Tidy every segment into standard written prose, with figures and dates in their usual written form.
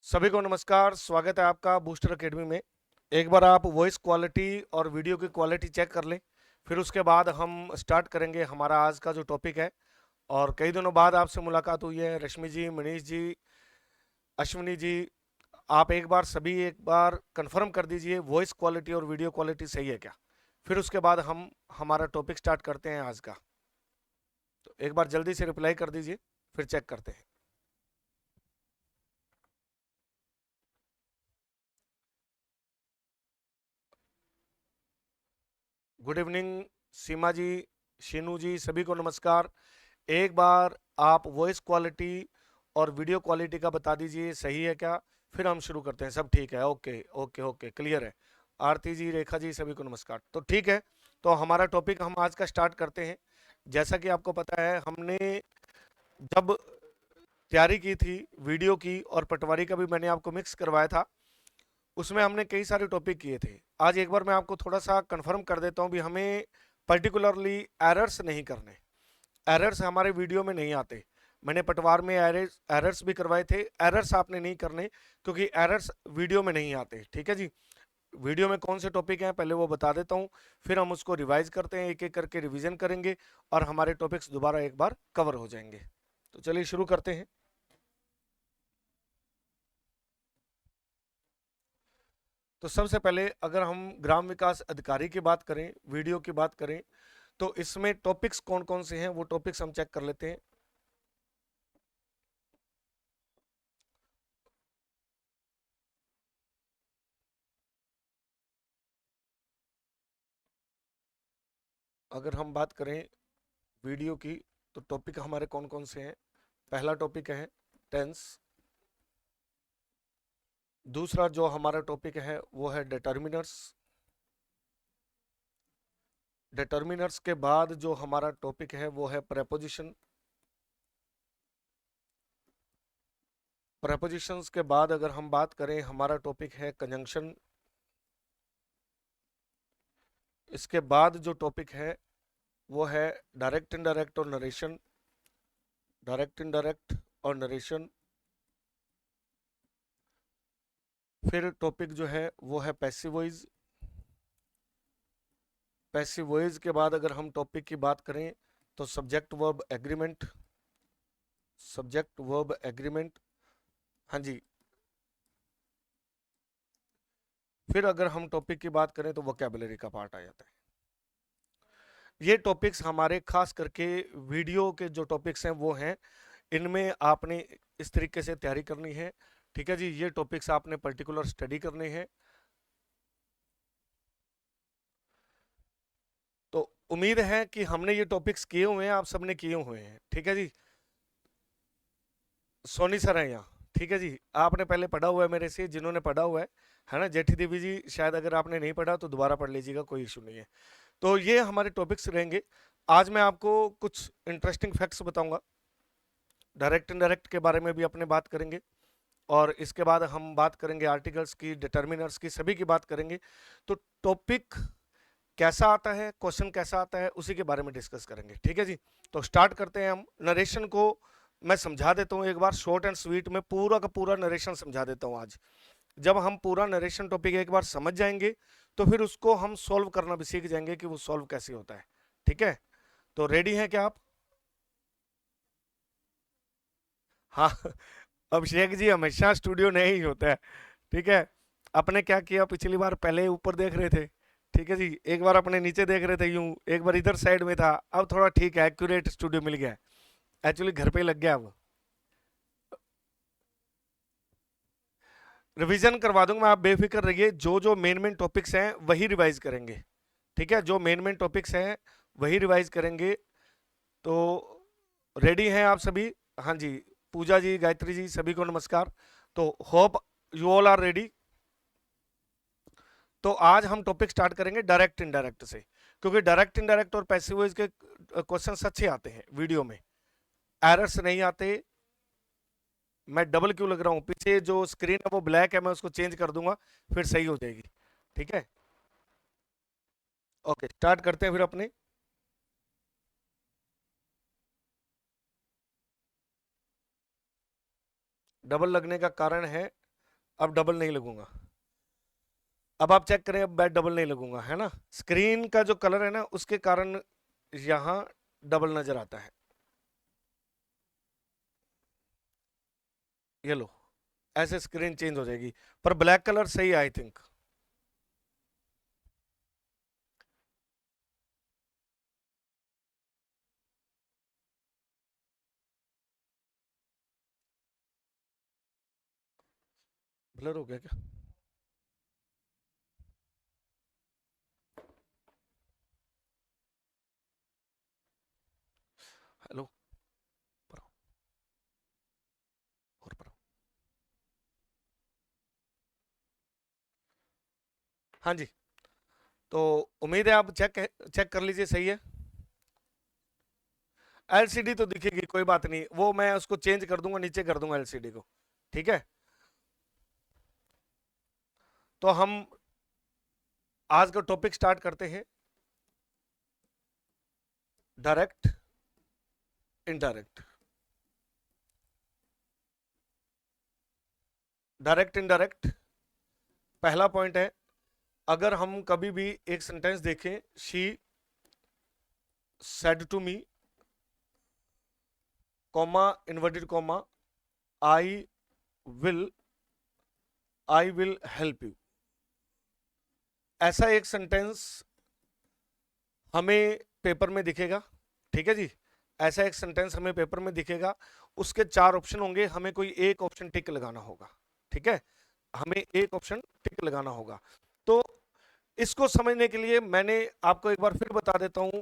सभी को नमस्कार। स्वागत है आपका बूस्टर एकेडमी में। एक बार आप वॉइस क्वालिटी और वीडियो की क्वालिटी चेक कर लें, फिर उसके बाद हम स्टार्ट करेंगे हमारा आज का जो टॉपिक है। और कई दिनों बाद आपसे मुलाकात हुई है, रश्मि जी, मनीष जी, अश्विनी जी। आप एक बार कंफर्म कर दीजिए वॉइस क्वालिटी और वीडियो क्वालिटी सही है क्या। फिर उसके बाद हम हमारा टॉपिक स्टार्ट करते हैं आज का। तो एक बार जल्दी से रिप्लाई कर दीजिए, फिर चेक करते हैं। गुड इवनिंग सीमा जी, शीनू जी, सभी को नमस्कार। एक बार आप वॉइस क्वालिटी और वीडियो क्वालिटी का बता दीजिए सही है क्या, फिर हम शुरू करते हैं। सब ठीक है? ओके ओके ओके, क्लियर है। आरती जी, रेखा जी, सभी को नमस्कार। तो ठीक है, तो हमारा टॉपिक हम आज का स्टार्ट करते हैं। जैसा कि आपको पता है, हमने जब तैयारी की थी वीडियो की और पटवारी का भी मैंने आपको मिक्स करवाया था, उसमें हमने कई सारे टॉपिक किए थे। आज एक बार मैं आपको थोड़ा सा कंफर्म कर देता हूँ भी हमें पर्टिकुलरली एरर्स नहीं करने। एरर्स हमारे वीडियो में नहीं आते। मैंने पटवार में एरर्स भी करवाए थे, एरर्स आपने नहीं करने, क्योंकि एरर्स वीडियो में नहीं आते। ठीक है जी। वीडियो में कौन से टॉपिक हैं पहले वो बता देता हूँ, फिर हम उसको रिवाइज करते हैं, एक एक करके रिवीजन करेंगे और हमारे टॉपिक्स दोबारा एक बार कवर हो जाएंगे। तो चलिए शुरू करते हैं। तो सबसे पहले अगर हम ग्राम विकास अधिकारी की बात करें, वीडियो की बात करें, तो इसमें टॉपिक्स कौन कौन से हैं वो टॉपिक्स हम चेक कर लेते हैं। अगर हम बात करें वीडियो की, तो टॉपिक हमारे कौन कौन से हैं। पहला टॉपिक है टेंस। दूसरा जो हमारा टॉपिक है वो है डिटर्मिनर्स। डिटर्मिनर्स के बाद जो हमारा टॉपिक है वो है प्रेपोजिशन। प्रेपोजिशंस के बाद अगर हम बात करें, हमारा टॉपिक है कंजंक्शन। इसके बाद जो टॉपिक है वो है डायरेक्ट इनडायरेक्ट और नरेशन। डायरेक्ट इनडायरेक्ट और नरेशन। फिर टॉपिक जो है वो है पैसिव वॉइस। पैसिव वॉइस के बाद अगर हम टॉपिक की बात करें तो subject verb agreement. Subject verb agreement, हाँ जी। फिर अगर हम टॉपिक की बात करें तो वोकैबुलरी का पार्ट आ जाता है। ये टॉपिक्स हमारे खास करके वीडियो के जो टॉपिक्स हैं वो हैं। इनमें आपने इस तरीके से तैयारी करनी है। ठीक है जी, ये टॉपिक्स आपने पर्टिकुलर स्टडी करने हैं। तो उम्मीद है कि हमने ये टॉपिक्स किए हुए हैं, आप सबने किए हुए हैं। ठीक है जी। सोनी सर हैं यहाँ। ठीक है जी, आपने पहले पढ़ा हुआ है मेरे से, जिन्होंने पढ़ा हुआ है ना। जेठी देवी जी, शायद अगर आपने नहीं पढ़ा तो दोबारा पढ़ लीजिएगा, कोई इशू नहीं है। तो ये हमारे टॉपिक्स रहेंगे। आज मैं आपको कुछ इंटरेस्टिंग फैक्ट्स बताऊंगा। डायरेक्ट इनडायरेक्ट के बारे में भी अपने बात करेंगे, और इसके बाद हम बात करेंगे आर्टिकल्स की, डिटर्मिनर्स की, सभी की बात करेंगे। तो टॉपिक कैसा आता है, क्वेश्चन कैसा आता है, उसी के बारे में डिस्कस करेंगे। ठीक है जी। तो स्टार्ट करते हैं हम। नरेशन को मैं समझा देता हूँ एक बार, शॉर्ट एंड स्वीट में पूरा का पूरा नरेशन समझा देता हूँ आज। जब हम पूरा नरेशन टॉपिक एक बार समझ जाएंगे तो फिर उसको हम सॉल्व करना भी सीख जाएंगे कि वो सॉल्व कैसे होता है। ठीक है, तो रेडी हैं क्या आप? हाँ। अभिषेक जी, हमेशा स्टूडियो नहीं ही होता है। ठीक है। अपने क्या किया पिछली बार, पहले ऊपर देख रहे थे। ठीक है जी, एक बार अपने नीचे देख रहे थे यूं, एक बार इधर साइड में था। अब थोड़ा ठीक है, एक्यूरेट स्टूडियो मिल गया। एक्चुअली घर पे ही लग गया अब। रिवीजन करवा दूंगा, आप बेफिक्र रहिए। जो जो मेन मेन टॉपिक्स हैं वही रिवाइज करेंगे। ठीक है, जो मेन मेन टॉपिक्स हैं वही रिवाइज करेंगे। तो रेडी हैं आप सभी? हाँ जी। पूजा जी, गायत्री जी, सभी को नमस्कार। तो hope you all are ready. तो आज हम टॉपिक स्टार्ट करेंगे डायरेक्ट इनडायरेक्ट से, क्योंकि डायरेक्ट इनडायरेक्ट और पैसिव वॉइस के क्वेश्चन अच्छे आते हैं वीडियो में, एरर्स नहीं आते। मैं डबल क्यों लग रहा हूँ, पीछे जो स्क्रीन है वो ब्लैक है, मैं उसको चेंज कर दूंगा, फिर सही हो जाएगी। ठीक है, ओके, स्टार्ट करते हैं फिर अपने। डबल लगने का कारण है अब डबल नहीं लगूंगा। अब आप चेक करें, अब मैं डबल नहीं लगूंगा, है ना। स्क्रीन का जो कलर है ना उसके कारण यहां डबल नजर आता है। ये लो, ऐसे स्क्रीन चेंज हो जाएगी, पर ब्लैक कलर सही है आई थिंक। ब्लर हो गया क्या? हेलो, पर आओ, और पर आओ। हाँ जी, तो उम्मीद है आप चेक चेक कर लीजिए, सही है। एलसीडी तो दिखेगी, कोई बात नहीं, वो मैं उसको चेंज कर दूंगा, नीचे कर दूंगा एलसीडी को, ठीक है। तो हम आज का टॉपिक स्टार्ट करते हैं, डायरेक्ट इनडायरेक्ट। डायरेक्ट इनडायरेक्ट, पहला पॉइंट है, अगर हम कभी भी एक सेंटेंस देखें, she said to me, comma, inverted comma, I will, I will help you, ऐसा एक सेंटेंस हमें पेपर में दिखेगा, ठीक है जी। ऐसा एक सेंटेंस हमें पेपर में दिखेगा, उसके चार ऑप्शन होंगे, हमें कोई एक ऑप्शन टिक लगाना होगा, ठीक है। हमें एक ऑप्शन टिक लगाना होगा। तो इसको समझने के लिए मैंने आपको एक बार फिर बता देता हूं,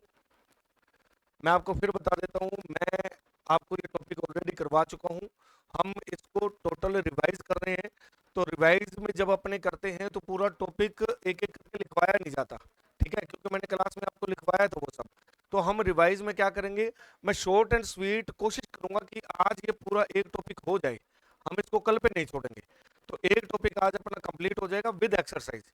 मैं आपको फिर बता देता हूं, मैं आपको ये टॉपिक ऑलरेडी करवा चुका हूं, हम इसको टोटल रिवाइज कर रहे हैं। तो रिवाइज में जब अपने करते हैं तो पूरा टॉपिक एक एक करके लिखवाया नहीं जाता, ठीक है, क्योंकि मैंने क्लास में आपको लिखवाया था वो सब। तो हम रिवाइज में क्या करेंगे, मैं शॉर्ट एंड स्वीट कोशिश करूंगा कि आज ये पूरा एक टॉपिक हो जाए, हम इसको कल पे नहीं छोड़ेंगे। तो एक टॉपिक आज अपना कंप्लीट हो जाएगा विद एक्सरसाइज।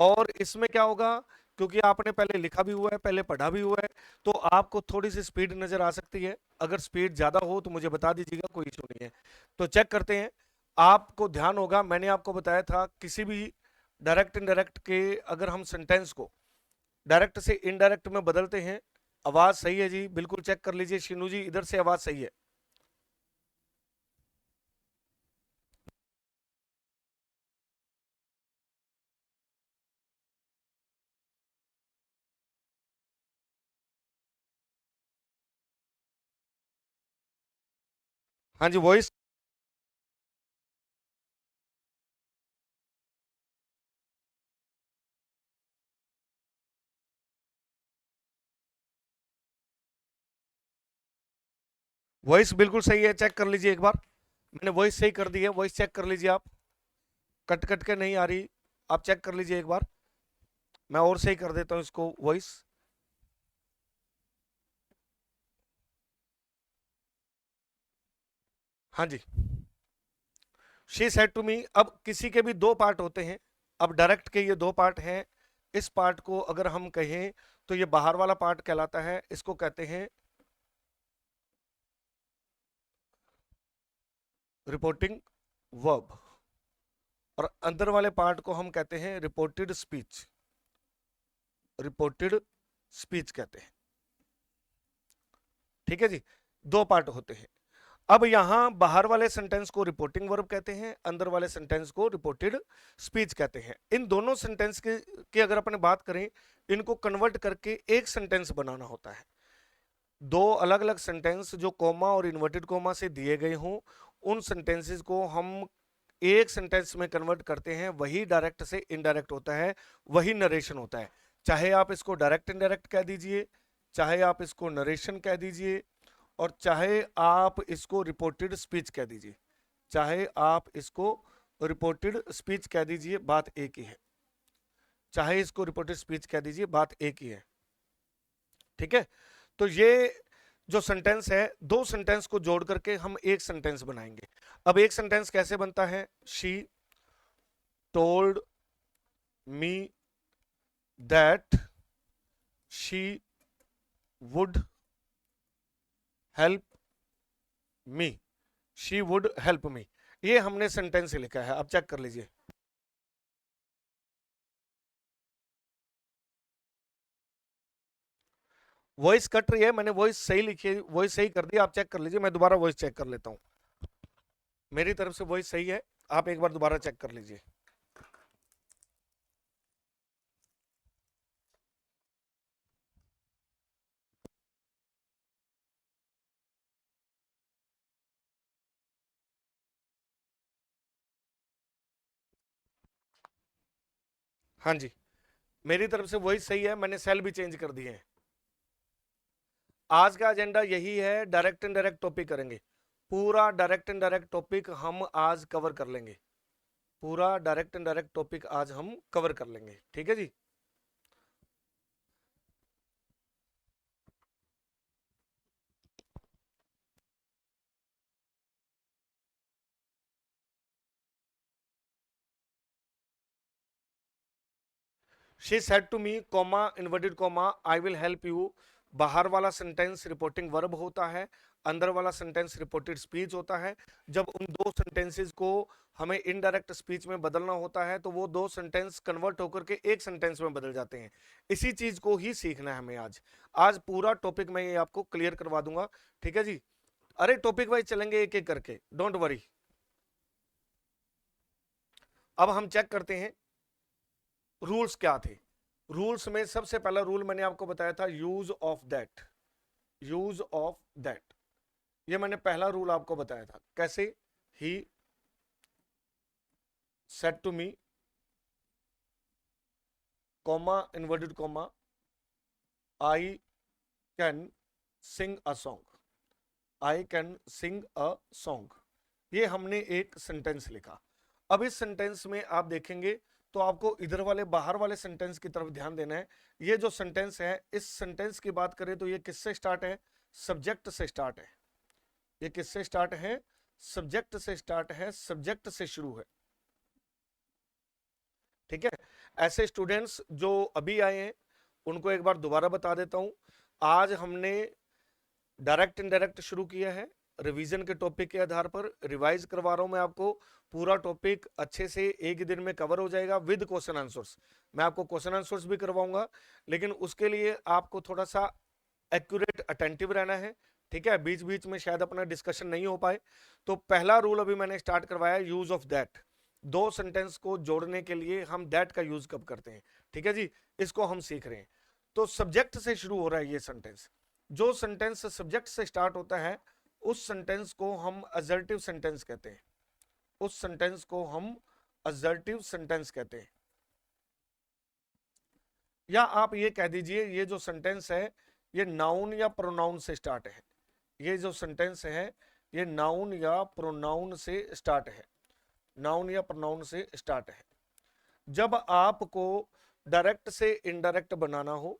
और इसमें क्या होगा, क्योंकि आपने पहले लिखा भी हुआ है, पहले पढ़ा भी हुआ है, तो आपको थोड़ी सी स्पीड नजर आ सकती है। अगर स्पीड ज्यादा हो तो मुझे बता दीजिएगा, कोई इशू नहीं है। तो चेक करते हैं। आपको ध्यान होगा, मैंने आपको बताया था किसी भी डायरेक्ट इनडायरेक्ट के अगर हम सेंटेंस को डायरेक्ट से इनडायरेक्ट में बदलते हैं। आवाज सही है जी, बिल्कुल चेक कर लीजिए, शीनू जी इधर से आवाज सही है। हाँ जी, वॉइस वॉइस बिल्कुल सही है, चेक कर लीजिए एक बार। मैंने वॉइस सही कर दी है, वॉइस चेक कर लीजिए आप, कट कट के नहीं आ रही, आप चेक कर लीजिए एक बार। मैं और सही कर देता हूं इसको, वॉइस। हाँ जी, शी सेड टू मी। अब किसी के भी दो पार्ट होते हैं, अब डायरेक्ट के ये दो पार्ट हैं। इस पार्ट को अगर हम कहें तो ये बाहर वाला पार्ट कहलाता है, इसको कहते हैं रिपोर्टिंग वर्ब, और अंदर वाले पार्ट को हम कहते हैं रिपोर्टेड स्पीच। रिपोर्टेड स्पीच कहते हैं, ठीक है जी। दो पार्ट होते हैं। अब यहां बाहर वाले सेंटेंस को रिपोर्टिंग वर्ब कहते हैं, अंदर वाले सेंटेंस को रिपोर्टेड स्पीच कहते हैं। इन दोनों सेंटेंस के अगर अपन बात करें, इनको कन्वर्ट करके एक सेंटेंस बनाना होता है। दो अलग अलग सेंटेंस जो कॉमा और इन्वर्टेड कॉमा से दिए गए हों, उन सेंटेंसेस को हम एक सेंटेंस में कन्वर्ट करते हैं, वही डायरेक्ट से इनडायरेक्ट होता है, वही नरेशन होता है। चाहे आप इसको डायरेक्ट इनडायरेक्ट कह दीजिए, चाहे आप इसको नरेशन कह दीजिए, और चाहे आप इसको रिपोर्टेड स्पीच कह दीजिए, चाहे आप इसको रिपोर्टेड स्पीच कह दीजिए, बात एक ही है। चाहे इसको रिपोर्टेड स्पीच कह दीजिए, बात एक ही है, ठीक है। तो ये जो सेंटेंस है, दो सेंटेंस को जोड़ करके हम एक सेंटेंस बनाएंगे। अब एक सेंटेंस कैसे बनता है, she told me that she would help me, she would help me. ये हमने सेंटेंस लिखा है, आप चेक कर लीजिए। वॉइस कट रही है, मैंने वॉइस सही लिखी, वॉइस सही कर दी, आप चेक कर लीजिए। मैं दोबारा वॉइस चेक कर लेता हूं, मेरी तरफ से वॉइस सही है, आप एक बार दोबारा चेक कर लीजिए। हाँ जी, मेरी तरफ से वॉइस सही है, मैंने सेल भी चेंज कर दिए हैं। आज का एजेंडा यही है, डायरेक्ट इनडायरेक्ट टॉपिक करेंगे, पूरा डायरेक्ट इनडायरेक्ट टॉपिक हम आज कवर कर लेंगे, पूरा डायरेक्ट इनडायरेक्ट टॉपिक आज हम कवर कर लेंगे, ठीक है जी। She said to me comma inverted comma I will help you. बाहर वाला सेंटेंस रिपोर्टिंग वर्ब होता है, अंदर वाला सेंटेंस रिपोर्टेड स्पीच होता है। जब उन दो सेंटेंसेस को हमें इनडायरेक्ट स्पीच में बदलना होता है तो वो दो सेंटेंस कन्वर्ट होकर के एक सेंटेंस में बदल जाते हैं। इसी चीज को ही सीखना है हमें आज। आज पूरा टॉपिक मैं ये आपको क्लियर करवा दूंगा, ठीक है जी। अरे टॉपिक वाइज चलेंगे एक एक करके, डोंट वरी। अब हम चेक करते हैं रूल्स क्या थे। रूल्स में सबसे पहला रूल मैंने आपको बताया था, use of that. Use of that, ये मैंने पहला रूल आपको बताया था। कैसे? He said to me comma inverted comma I can sing a song. I can sing a song, ये हमने एक सेंटेंस लिखा। अब इस सेंटेंस में आप देखेंगे तो आपको इधर वाले बाहर वाले सेंटेंस की तरफ ध्यान देना है। ये जो सेंटेंस है, इस सेंटेंस की बात करें तो ये किससे स्टार्ट है? सब्जेक्ट से स्टार्ट है। ये किससे स्टार्ट है? सब्जेक्ट से स्टार्ट है, सब्जेक्ट से शुरू है, ठीक है। ऐसे स्टूडेंट्स जो अभी आए हैं उनको एक बार दोबारा बता देता हूं। आज हमने डायरेक्ट इनडायरेक्ट शुरू किया है, रिवीजन के टॉपिक के आधार पर रिवाइज करवा रहा हूं मैं आपको। पूरा टॉपिक अच्छे से एक ही दिन में कवर हो जाएगा विद क्वेश्चन आंसर्स। मैं आपको क्वेश्चन आंसर्स भी करवाऊंगा, लेकिन उसके लिए आपको थोड़ा सा एक्यूरेट अटेंटिव रहना है, ठीक है। बीच बीच में शायद अपना डिस्कशन नहीं हो पाए। तो पहला रूल अभी मैंने स्टार्ट करवाया, यूज ऑफ दैट। दो सेंटेंस को जोड़ने के लिए हम दैट का यूज कब करते हैं, ठीक है जी, इसको हम सीख रहे हैं। तो सब्जेक्ट से शुरू हो रहा है ये सेंटेंस। जो सेंटेंस सब्जेक्ट से स्टार्ट होता है उस सेंटेंस को हम असर्टिव सेंटेंस कहते हैं। उस सेंटेंस को हम असर्टिव सेंटेंस कहते हैं। या आप ये कह दीजिए, ये जो सेंटेंस है ये नाउन या प्रोनाउन से स्टार्ट है। ये जो सेंटेंस है ये नाउन या प्रोनाउन से स्टार्ट है। नाउन या प्रोनाउन से स्टार्ट है। जब आपको डायरेक्ट से इनडायरेक्ट बनाना हो,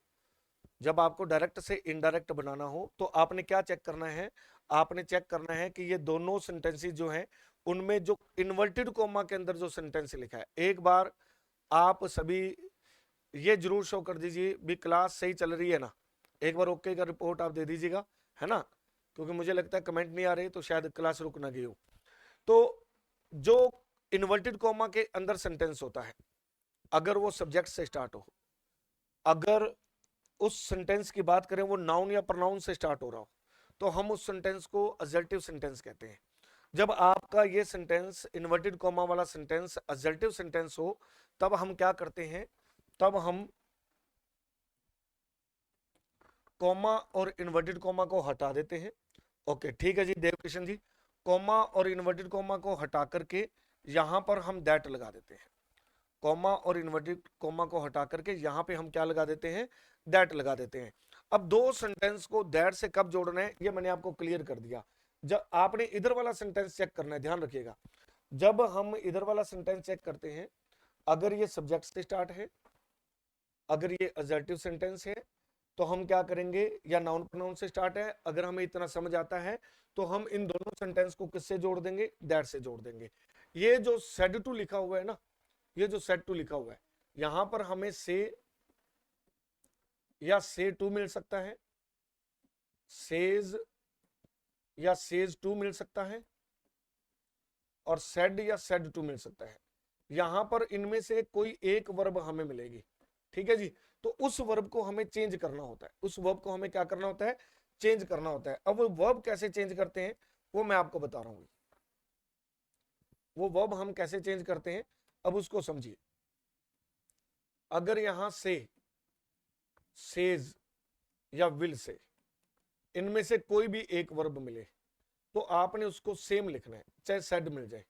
जब आपको डायरेक्ट से इनडायरेक्ट बनाना हो तो आपने क्या चेक करना है? आपने चेक करना है कि ये दोनों सेंटेंसेस जो हैं उनमें जो इन्वर्टेड कोमा के अंदर जो सेंटेंस लिखा है, एक बार आप सभी ये जरूर शो कर दीजिए भी क्लास सही चल रही है ना। एक बार ओके का रिपोर्ट आप दे दीजिएगा, है ना, क्योंकि मुझे लगता है कमेंट नहीं आ रहे तो शायद क्लास रुक ना गई हो। तो जो इन्वर्टेड कोमा के अंदर सेंटेंस होता है, अगर वो सब्जेक्ट से स्टार्ट हो, अगर उस सेंटेंस की बात करें वो नाउन या प्रोनाउन से स्टार्ट हो रहा हो, तो हम उस सेंटेंस को असर्टिव सेंटेंस कहते हैं। जब आपका ये सेंटेंस इन्वर्टेड कॉमा वाला सेंटेंस असर्टिव सेंटेंस हो, तब हम क्या करते हैं? तब हम कॉमा और इन्वर्टेड कॉमा को हटा देते हैं। ओके ठीक है जी देवकिशन जी, कॉमा और इन्वर्टेड कॉमा को हटा करके यहां पर हम दैट लगा देते हैं। कॉमा और इन्वर्टेड कॉमा को हटा करके यहां पे हम क्या लगा देते हैं? दैट लगा देते हैं। अब दो सेंटेंस को दैट से कब जोड़ना है ये मैंने आपको क्लियर कर दिया। जब आपने इधर वाला सेंटेंस चेक करना है, ध्यान रखिएगा, जब हम इधर वाला सेंटेंस चेक करते हैं, अगर ये सब्जेक्ट से स्टार्ट है, अगर ये असर्टिव सेंटेंस है, तो हम क्या करेंगे? या नाउन प्रोनाउन से स्टार्ट है, अगर हमें इतना समझ आता है तो हम इन दोनों सेंटेंस को किससे जोड़ देंगे? दैट से जोड़ देंगे। ये जो सेड टू लिखा हुआ है ना, ये जो सेड टू लिखा हुआ है, यहां पर हमें से या से टू मिल सकता है, सेज या सेज टू मिल सकता है, और सेड या सेड टू मिल सकता है। यहां पर इनमें से कोई एक वर्ब हमें मिलेगी, ठीक है जी। तो उस वर्ब को हमें चेंज करना होता है, उस वर्ब को हमें क्या करना होता है, चेंज करना होता है। अब वो वर्ब कैसे चेंज करते हैं वो मैं आपको बता रहा हूं। वो वर्ब हम कैसे चेंज करते हैं अब उसको समझिए। अगर यहां से, सेज या विल से, इनमें से कोई भी एक वर्ब मिले तो आपने उसको सेम लिखना है, चाहे सेड मिल जाए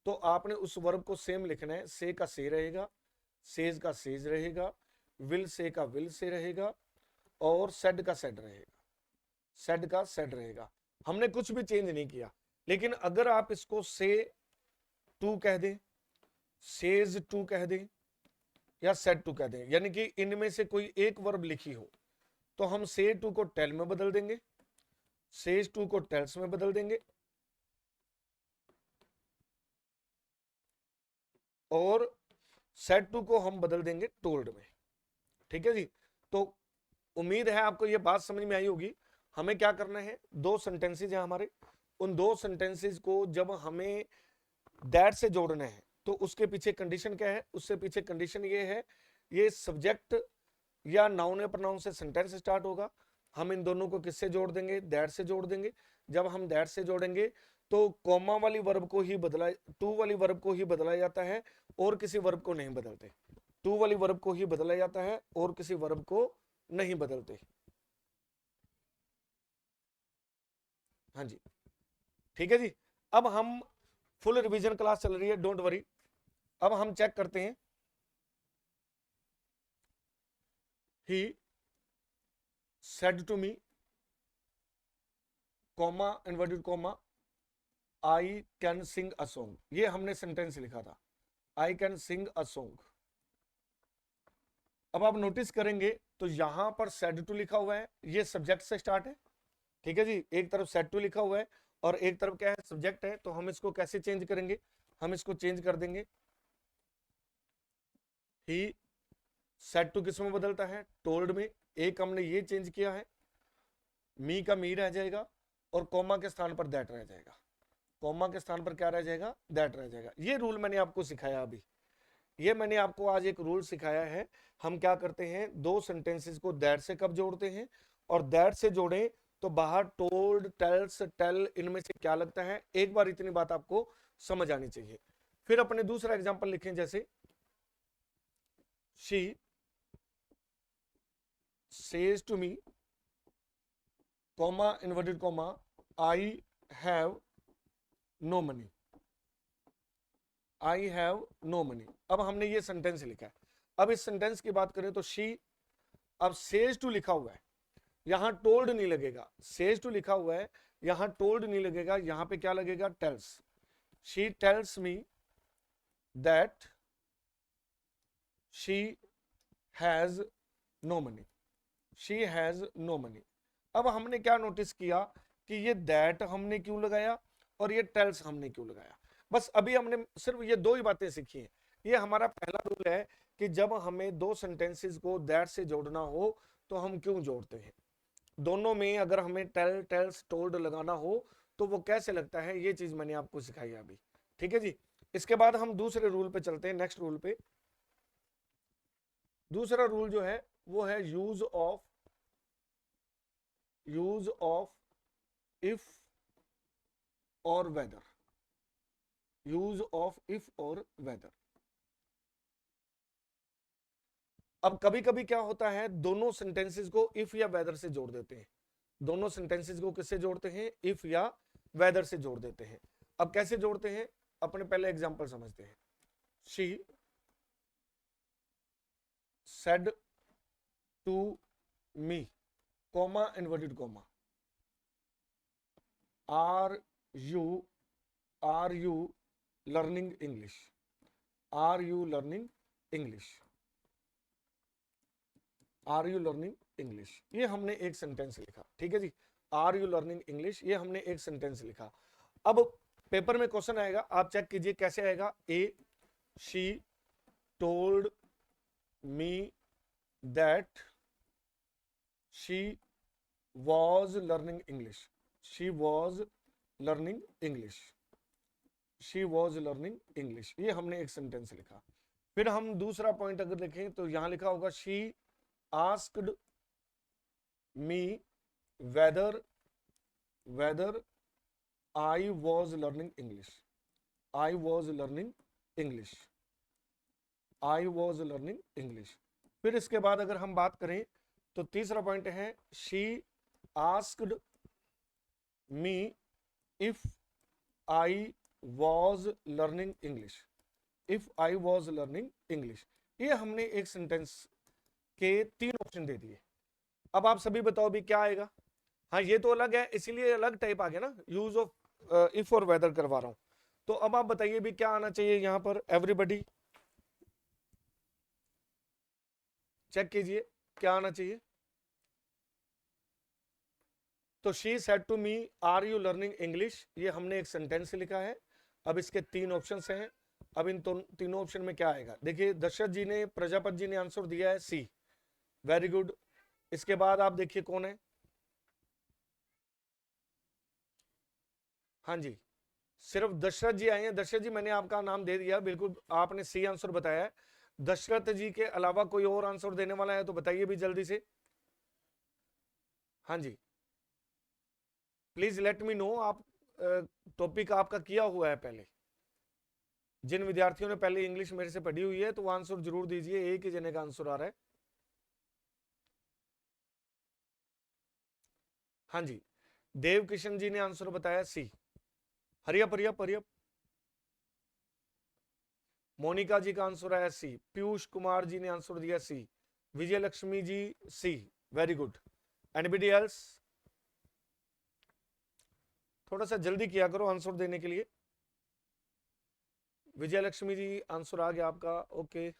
तो आपने उस वर्ब को सेम लिखना है। से का से रहेगा, सेज का सेज रहेगा, विल से का विल से रहेगा, और सेड का सेड रहेगा, सेड का सेड रहेगा। हमने कुछ भी चेंज नहीं किया। लेकिन अगर आप इसको से टू कह दें, सेज टू कह दें, या सेड टू कह दें, यानी कि इनमें से कोई एक वर्ब लिखी हो, तो हम से टू को टेल में बदल देंगे, सेज टू को टेल्स में बदल देंगे, और सेड टू को हम बदल देंगे टोल्ड में, ठीक है जी। तो उम्मीद है आपको ये बात समझ में आई होगी। हमें क्या करना है, दो सेंटेंसेज हैं हमारे, उन दो सेंटेंसेज को जब हमें दैट से जोड़ना है तो उसके पीछे कंडीशन क्या है, उससे पीछे कंडीशन ये है, ये सब्जेक्ट या नाउन या प्रोनाउन से सेंटेंस स्टार्ट होगा। हम इन दोनों को किससे जोड़ देंगे, दैट से जोड़ देंगे। जब हम दैट से जोड़ेंगे तो कॉमा वाली वर्ब को ही बदला, टू वाली वर्ब को ही बदला जाता है और किसी वर्ब को नहीं बदलते। टू वाली वर्ब को ही बदला जाता है और किसी वर्ब को नहीं बदलते। हाँ जी, ठीक है जी। अब हम फुल रिवीजन क्लास चल रही है, डोंट वरी। अब हम चेक करते हैं। He said to me, comma inverted comma, I can sing a song, ये हमने सेंटेंस लिखा था, आई कैन सिंग अ सॉन्ग। अब आप नोटिस करेंगे तो यहां पर सेड टू लिखा हुआ है, ये सब्जेक्ट से स्टार्ट है, ठीक है जी। एक तरफ सेड टू लिखा हुआ है और एक तरफ क्या है, सब्जेक्ट है। तो हम इसको कैसे चेंज करेंगे, हम इसको चेंज कर देंगे। ही सेड टू किस में बदलता है, टोल्ड में। एक हमने ये चेंज किया है, मी का मी रह जाएगा और कॉमा के स्थान पर दैट रह जाएगा। कॉमा के स्थान पर क्या रह जाएगा, दैट रह जाएगा। ये रूल मैंने आपको सिखाया अभी, ये मैंने आपको आज एक रूल सिखाया है। हम क्या करते हैं, दो सेंटेंसेस को दैट से कब जोड़ते हैं, और दैट से जोड़े तो बाहर टोल्ड, टेल्स, टेल, इनमें से क्या लगता है। एक बार इतनी बात आपको समझ आनी चाहिए। फिर अपने दूसरा एग्जांपल लिखें, जैसे she says to me, comma inverted comma, I have no money, I have no money. अब हमने ये सेंटेंस लिखा है। अब इस सेंटेंस की बात करें तो शी, अब सेज टू लिखा हुआ है, यहां टोल्ड नहीं लगेगा। सेज टू लिखा हुआ है, यहां टोल्ड नहीं लगेगा, यहां पे क्या लगेगा, tells. She tells me that she has no money, she has no money. अब हमने क्या नोटिस किया कि ये दैट हमने क्यों लगाया और ये टेल्स हमने क्यों लगाया। बस अभी हमने सिर्फ ये दो ही बातें सीखी हैं। ये हमारा पहला रूल है कि जब हमें दो सेंटेंसेस को दैट से जोड़ना हो तो हम क्यों जोड़ते हैं। दोनों में अगर हमें टेल, टेल्स, टोल्ड लगाना हो तो वो कैसे लगता है, ये चीज मैंने आपको सिखाई है अभी, ठीक है जी। इसके बाद हम दूसरे रूल पे चलते हैं, नेक्स्ट रूल पे। दूसरा रूल जो है वो है यूज ऑफ इफ और वेदर, यूज ऑफ इफ और वेदर। अब कभी कभी क्या होता है, दोनों सेंटेंसेस को इफ या वेदर से जोड़ देते हैं। दोनों सेंटेंसेस को किससे जोड़ते हैं, इफ या वेदर से जोड़ देते हैं। अब कैसे जोड़ते हैं, अपने पहले एग्जांपल समझते हैं। She said to me, comma inverted comma, are you are you learning English, are you learning English, are you learning English. ये हमने एक सेंटेंस लिखा, ठीक है जी। आर यू लर्निंग इंग्लिश, ये हमने एक सेंटेंस लिखा। अब पेपर में क्वेश्चन आएगा, आप चेक कीजिए कैसे आएगा। ए she told me that she was learning English, she was learning English. She was learning English, ये हमने एक सेंटेंस लिखा। फिर हम दूसरा पॉइंट अगर देखें तो यहां लिखा होगा she asked me weather weather I was learning English, I was learning English, I was learning English. फिर इसके बाद अगर हम बात करें तो तीसरा पॉइंट है she asked me if I was learning English, if I was learning English. ये हमने एक सेंटेंस के 3 ऑप्शन दे दिए। अब आप सभी बताओ भी क्या आएगा। हाँ ये तो अलग है, इसीलिए अलग टाइप आ गया ना, यूज ऑफ इफ और वेदर करवा रहा हूं। तो अब आप बताइए भी क्या आना चाहिए यहां पर, एवरीबॉडी चेक कीजिए क्या आना चाहिए। तो she said to me are you learning English, ये हमने एक सेंटेंस लिखा है। अब इसके 3 ऑप्शंस हैं। अब इन तीनों ऑप्शन में क्या आएगा, देखिए दशरथ जी ने, प्रजापति जी ने आंसर दिया है सी, वेरी गुड। इसके बाद आप देखिए कौन है, हाँ जी सिर्फ दशरथ जी आए हैं। दशरथ जी मैंने आपका नाम दे दिया, बिल्कुल आपने सी आंसर बताया है। दशरथ जी के अलावा कोई और आंसर देने वाला है तो बताइए भी जल्दी से। हाँ जी प्लीज लेट मी नो, आप टॉपिक आपका किया हुआ है पहले। जिन विद्यार्थियों ने पहले इंग्लिश मेरे से पढ़ी हुई है तो वो आंसर जरूर दीजिए, एक ही जने का आंसर आ रहा है। हाँ जी देव किशन जी ने आंसर बताया सी, हरियप हरियप हरियप। मोनिका जी का आंसर आया सी, पीयूष कुमार जी ने आंसर दिया सी, विजय लक्ष्मी जी सी, वेरी गुड। एनीबडी एल्स, थोड़ा सा जल्दी किया करो आंसर देने के लिए। विजय लक्ष्मी जी आंसर आ गया आपका, ओके।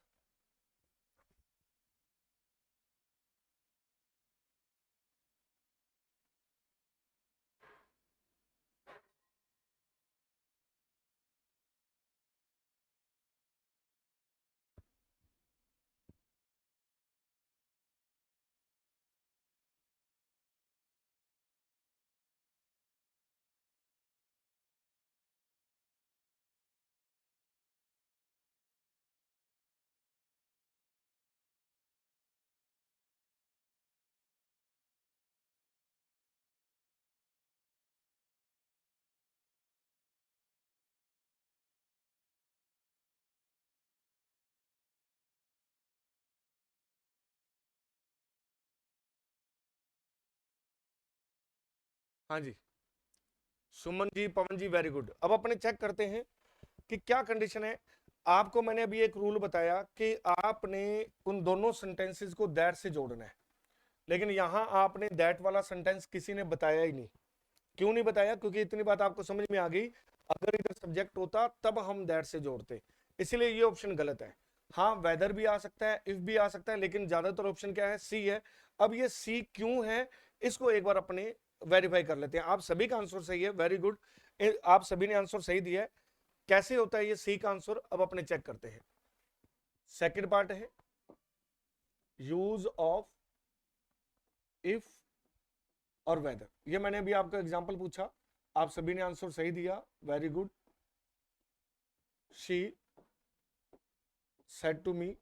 हाँ जी सुमन जी, पवन जी, वेरी गुड। अब अपने चेक करते हैं कि क्या कंडीशन है। आपको मैंने अभी एक रूल बताया कि आपने उन दोनों सेंटेंसेस को दैट से जोड़ना है, लेकिन यहां आपने दैट वाला सेंटेंस किसी ने बताया ही नहीं। क्यों नहीं बताया, क्योंकि इतनी बात आपको समझ में आ गई, अगर इधर सब्जेक्ट होता तब हम दैट से जोड़ते, इसलिए ये ऑप्शन गलत है। हाँ वेदर भी आ सकता है, इफ भी आ सकता है, लेकिन ज्यादातर ऑप्शन क्या है, सी है। अब ये सी क्यों है इसको एक बार अपने वेरीफाई कर लेते हैं। आप सभी का आंसर सही है, वेरी गुड, आप सभी ने आंसर सही दिया है। कैसे होता है ये सी का आंसर, अब अपने चेक करते हैं। सेकंड पार्ट है यूज ऑफ इफ और वेदर, ये मैंने अभी आपका एग्जांपल पूछा, आप सभी ने आंसर सही दिया, very good. She said to me,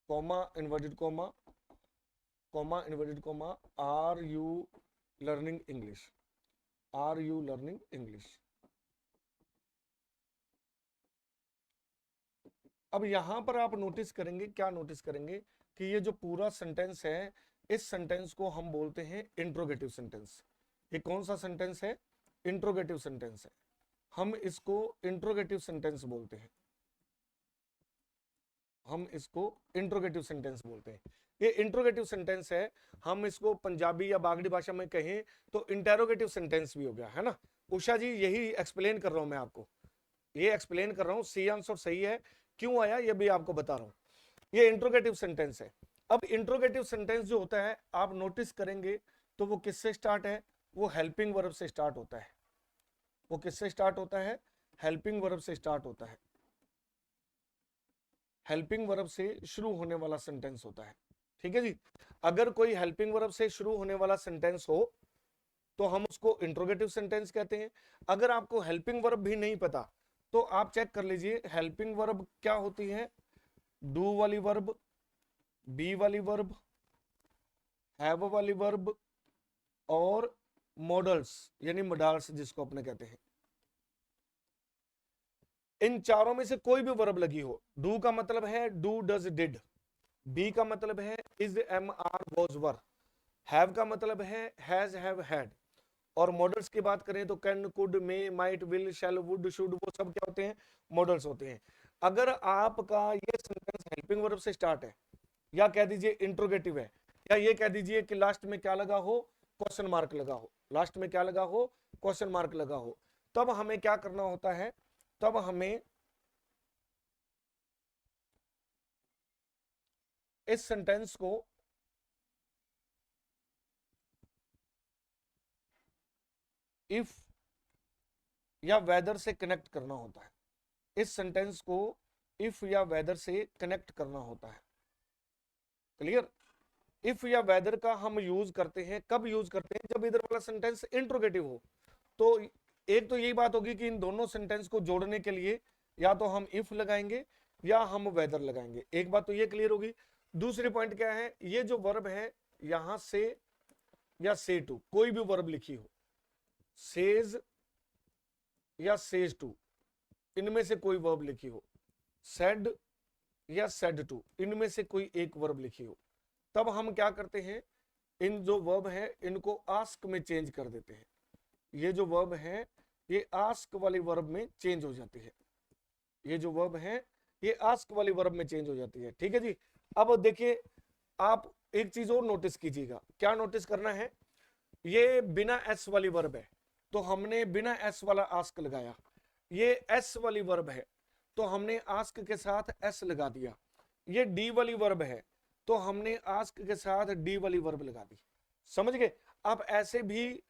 comma inverted comma, comma inverted comma, are you learning English, are you learning English. अब यहां पर आप नोटिस करेंगे, क्या नोटिस करेंगे कि ये जो पूरा सेंटेंस है, इस सेंटेंस को हम बोलते हैं इंट्रोगेटिव सेंटेंस। ये कौन सा सेंटेंस है, इंट्रोगेटिव सेंटेंस है, हम इसको इंट्रोगेटिव सेंटेंस बोलते हैं, हम इसको इंट्रोगेटिव सेंटेंस बोलते हैं। ये इंट्रोगेटिव सेंटेंस है, हम इसको पंजाबी या बागड़ी भाषा में कहें तो इंटेरोगेटिव सेंटेंस भी हो गया है ना। उषा जी यही एक्सप्लेन कर रहा हूं मैं आपको, ये एक्सप्लेन कर रहा हूं, सी आंसर सही है, क्यों आया ये भी आपको बता रहा हूं। ये इंट्रोगेटिव सेंटेंस है। अब इंट्रोगेटिव सेंटेंस जो होता है आप नोटिस करेंगे तो वो किससे स्टार्ट है, वो हेल्पिंग वर्ब से स्टार्ट होता है। वो किससे स्टार्ट होता है, हेल्पिंग वर्ब से स्टार्ट होता है, हेल्पिंग वर्ब से शुरू होने वाला सेंटेंस होता है। ठीक है जी, अगर कोई हेल्पिंग वर्ब से शुरू होने वाला सेंटेंस हो तो हम उसको इंट्रोगेटिव सेंटेंस कहते हैं। अगर आपको हेल्पिंग वर्ब भी नहीं पता तो आप चेक कर लीजिए हेल्पिंग वर्ब क्या होती है, डू वाली वर्ब, बी वाली वर्ब, हैव वाली वर्ब और मॉडल्स यानी मॉडल्स जिसको अपने कहते हैं। इन चारों में से कोई भी वर्ब लगी हो, डू का मतलब है डू डज डिड, बी का मतलब है is am are was were, have का मतलब है हैज हैव हैड, और मॉडल्स की बात करें तो can could may might will shall would should, वो सब क्या होते हैं, मॉडल्स होते हैं। अगर आपका ये सेंटेंस हेल्पिंग वर्ब से स्टार्ट है, या कह दीजिए इंट्रोगेटिव है, या ये कह दीजिए कि लास्ट में क्या लगा हो, क्वेश्चन मार्क लगा हो, लास्ट में क्या लगा हो, क्वेश्चन मार्क लगा हो, तब हमें क्या करना होता है, तब हमें इस सेंटेंस को इफ या वेदर से कनेक्ट करना होता है, इस सेंटेंस को इफ या वेदर से कनेक्ट करना होता है। क्लियर? इफ या वेदर का हम यूज करते हैं, कब यूज करते हैं, जब इधर वाला सेंटेंस इंट्रोगेटिव हो। तो एक तो यही बात होगी कि इन दोनों सेंटेंस को जोड़ने के लिए या तो हम इफ लगाएंगे या हम वेदर लगाएंगे, एक बात तो ये क्लियर होगी। दूसरी पॉइंट क्या है, ये जो वर्ब है यहां से या से टू, कोई भी वर्ब लिखी हो, सेज या सेज टू, इनमें से कोई वर्ब लिखी हो, सेड या सेड टू, इनमें से कोई एक वर्ब लिखी हो, तब हम क्या करते हैं, इन जो वर्ब है इनको आस्क में चेंज कर देते हैं। ये जो वर्ब है ये आस्क वाली वर्ब में चेंज हो जाती है, ये जो वर्ब है ये आस्क वाली वर्ब में चेंज हो जाती है। ठीक है जी। अब देखिए आप एक चीज और नोटिस कीजिएगा, क्या नोटिस करना है, ये बिना एस वाली वर्ब है तो हमने बिना एस वाला आस्क लगाया, ये एस वाली वर्ब है तो हमने आस्क के साथ एस लगा दिया, ये डी वाली वर्ब है तो हमने आस्क के साथ डी वाली वर्ब लगा दी। समझ गए? आप ऐसे भी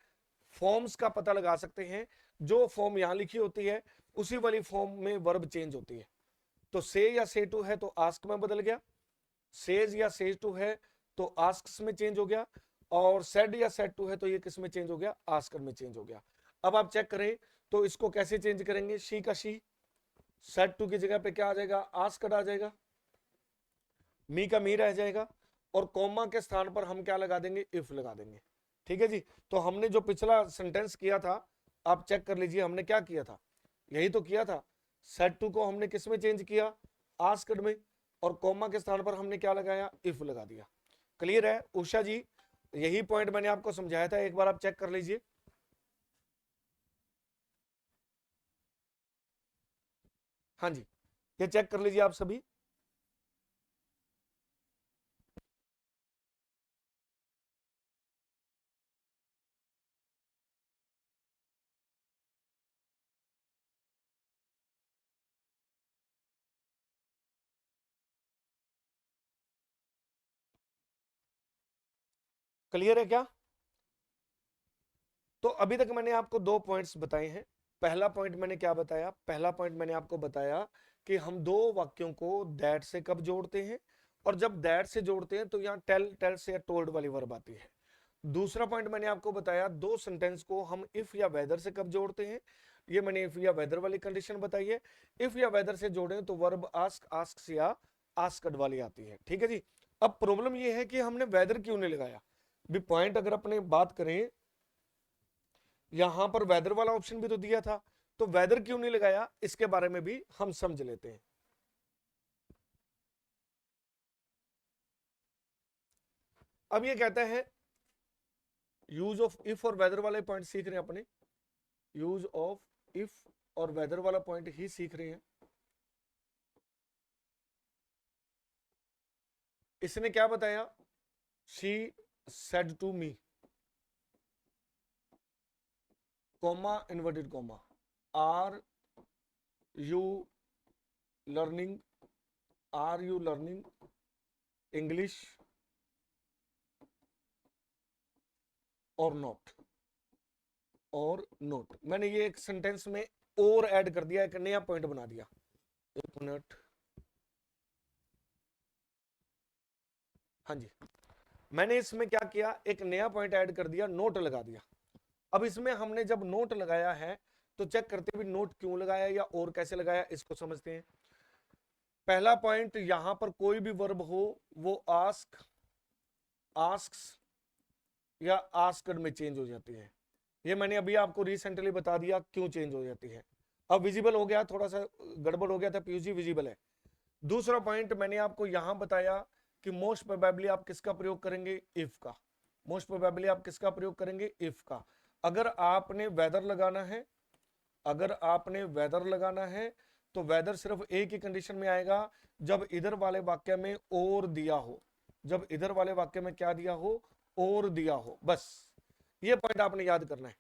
फॉर्म्स का पता लगा सकते हैं, जो फॉर्म यहां लिखी होती है उसी वाली फॉर्म में वर्ब चेंज होती है। तो से या से टू है तो आस्क में बदल गया, सेज या सेज टू है तो आस्क में चेंज हो गया, और सेड या सेड टू है तो ये किस में चेंज हो गया, आस्कर में चेंज हो गया। अब आप चेक करें तो इसको कैसे चेंज करेंगे, शी का शी, सेड टू की जगह पे क्या आ जाएगा, आस्कर आ जाएगा, मी का मी रह जाएगा, और कॉमा के स्थान पर हम क्या लगा देंगे, इफ लगा देंगे। ठीक है जी। तो हमने जो पिछला सेंटेंस किया था आप चेक कर लीजिए, हमने क्या किया था, यही तो किया था, सेड टू को हमने किस में चेंज किया, आस्क्ड में, और कॉमा के स्थान पर हमने क्या लगाया, इफ लगा दिया। क्लियर है उषा जी? यही पॉइंट मैंने आपको समझाया था, एक बार आप चेक कर लीजिए। हाँ जी, ये चेक कर लीजिए आप सभी। क्लियर है क्या? तो अभी तक मैंने आपको दो पॉइंट्स बताए हैं। पहला पॉइंट मैंने क्या बताया, पहला पॉइंट मैंने आपको बताया कि हम दो वाक्यों को दैट से कब जोड़ते हैं, और जब दैट से जोड़ते हैं तो यहाँ टेल, टेल से या टोल्ड वाली वर्ब आती है। दूसरा पॉइंट मैंने आपको बताया, दो सेंटेंस को हम इफ या वेदर से कब जोड़ते हैं, ये मैंने इफ या वेदर वाली कंडीशन बताई है। इफ या वेदर से जोड़ें तो वर्ब आस्क, आस्क या आस्कड वाली आती है। ठीक है जी। अब प्रॉब्लम ये है कि हमने वेदर क्यों नहीं लगाया, भी पॉइंट अगर अपने बात करें, यहां पर वेदर वाला ऑप्शन भी तो दिया था, तो वेदर क्यों नहीं लगाया इसके बारे में भी हम समझ लेते हैं। अब ये कहता है यूज ऑफ इफ और वेदर वाले पॉइंट सीख रहे हैं अपने, यूज ऑफ इफ और वेदर वाला पॉइंट ही सीख रहे हैं। इसने क्या बताया, she said to me, comma inverted comma, are you learning, are you learning English और नॉट, और नोट। मैंने ये एक सेंटेंस में और ऐड कर दिया, एक नया पॉइंट बना दिया। एक मिनट, हाँ जी, मैंने इसमें क्या किया, एक नया पॉइंट ऐड कर दिया, नोट लगा दिया। अब इसमें हमने जब नोट लगाया है तो चेक करते हुए नोट क्यों लगाया या और कैसे लगाया, इसको समझते हैं। पहला पॉइंट, यहां पर कोई भी वर्ब हो वो आस्क, आस्क्स या आस्क्ड में चेंज हो जाती है। ये मैंने अभी आपको रिसेंटली बता दिया क्यों चेंज हो जाती है। अब विजिबल हो गया, थोड़ा सा गड़बड़ हो गया था, पीयूसी विजिबल है। दूसरा पॉइंट मैंने आपको यहां बताया कि मोस्ट प्रोबेबली आप किसका प्रयोग करेंगे, इफ का। मोस्ट प्रोबेबली आप किसका प्रयोग करेंगे, इफ का। अगर आपने वेदर लगाना है, अगर आपने वेदर लगाना है तो वेदर सिर्फ एक ही कंडीशन में आएगा, जब इधर वाले वाक्य में और दिया हो, जब इधर वाले वाक्य में क्या दिया हो, और दिया हो। बस ये पॉइंट आपने याद करना है।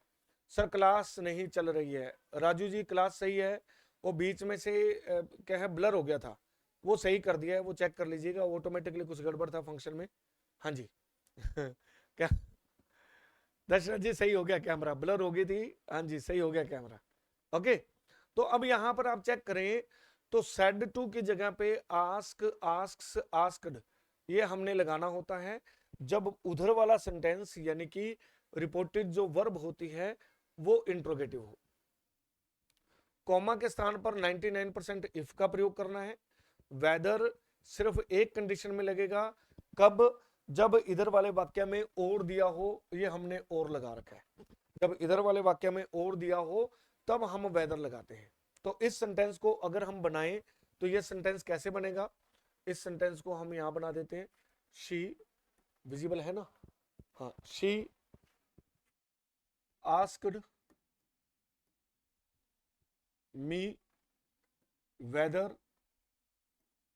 सर क्लास नहीं चल रही है, राजू जी क्लास सही है, वो बीच में से क्या है ब्लर हो गया था, वो सही कर दिया है, वो चेक कर लीजिएगा, ऑटोमेटिकली कुछ गड़बड़ था फंक्शन में। हाँ जी क्या दशरथ जी सही हो गया, कैमरा ब्लर हो गई थी, हाँ जी सही हो गया कैमरा। ओके, तो अब यहां पर आप चेक करें तो सेड टू की जगह पे आस्क, आस्क्स, आस्क्ड ये हमने लगाना होता है जब उधर वाला सेंटेंस यानी कि रिपोर्टेड जो वर्ब होती है वो इंट्रोगेटिव हो। कॉमा के स्थान पर 99% इफ का प्रयोग करना है। वेदर सिर्फ एक कंडीशन में लगेगा, कब, जब इधर वाले वाक्य में और दिया हो, ये हमने और लगा रखा है, जब इधर वाले वाक्य में और दिया हो तब हम वेदर लगाते हैं। तो इस सेंटेंस को अगर हम बनाएं तो ये सेंटेंस कैसे बनेगा, इस सेंटेंस को हम यहां बना देते हैं, शी, विजिबल है ना, हाँ, शी आस्क्ड मी वेदर।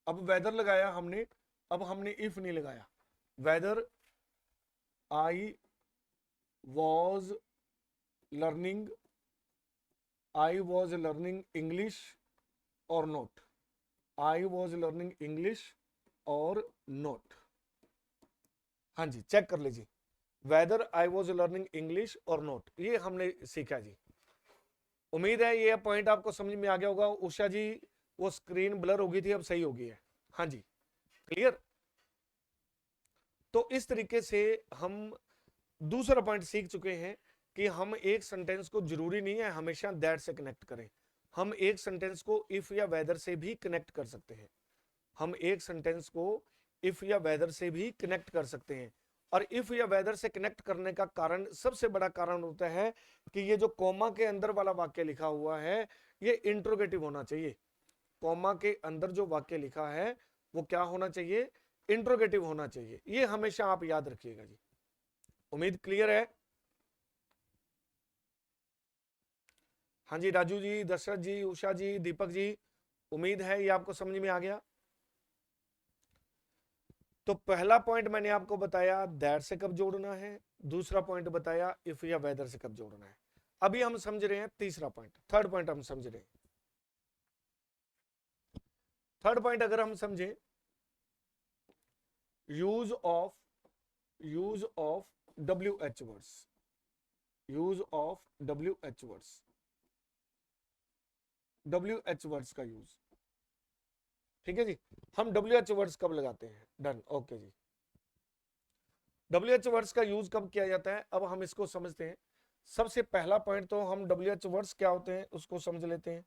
अब वेदर लगाया हमने, अब हमने इफ नहीं लगाया। Whether I was learning, I was learning English और not, I was learning English और नोट। हाँ जी चेक कर लीजिए, whether I was learning English और नोट, ये हमने सीखा जी। उम्मीद है ये पॉइंट आपको समझ में आ गया होगा। उषा जी वो स्क्रीन ब्लर हो गई थी, अब सही हो गई है। हाँ जी क्लियर। तो इस तरीके से हम दूसरा पॉइंट सीख चुके हैं कि हम एक सेंटेंस को जरूरी नहीं है हमेशा दैट से कनेक्ट करें, हम एक सेंटेंस को इफ या वेदर से भी कनेक्ट कर सकते हैं, हम एक सेंटेंस को इफ या वेदर से भी कनेक्ट कर सकते हैं। और इफ या वेदर से कनेक्ट करने का कारण, सबसे बड़ा कारण होता है कि ये जो कॉमा के अंदर वाला वाक्य लिखा हुआ है ये इंट्रोगेटिव होना चाहिए। कॉमा के अंदर जो वाक्य लिखा है वो क्या होना चाहिए, इंट्रोगेटिव होना चाहिए, ये हमेशा आप याद रखिएगा जी। उम्मीद क्लियर है। हाँ जी राजू जी, दशरथ जी, उषा जी, दीपक जी, उम्मीद है ये आपको समझ में आ गया। तो पहला पॉइंट मैंने आपको बताया दैट से कब जोड़ना है, दूसरा पॉइंट बताया इफ या वेदर से कब जोड़ना है। अभी हम समझ रहे हैं तीसरा पॉइंट, थर्ड पॉइंट हम समझ रहे हैं। थर्ड पॉइंट अगर हम समझे, use of WH words, use of WH words, WH words का यूज, ठीक है जी। हम WH वर्ड्स कब लगाते हैं, डन, ओके जी। WH वर्ड्स का यूज कब किया जाता है, अब हम इसको समझते हैं। सबसे पहला पॉइंट तो हम WH वर्ड्स क्या होते हैं उसको समझ लेते हैं।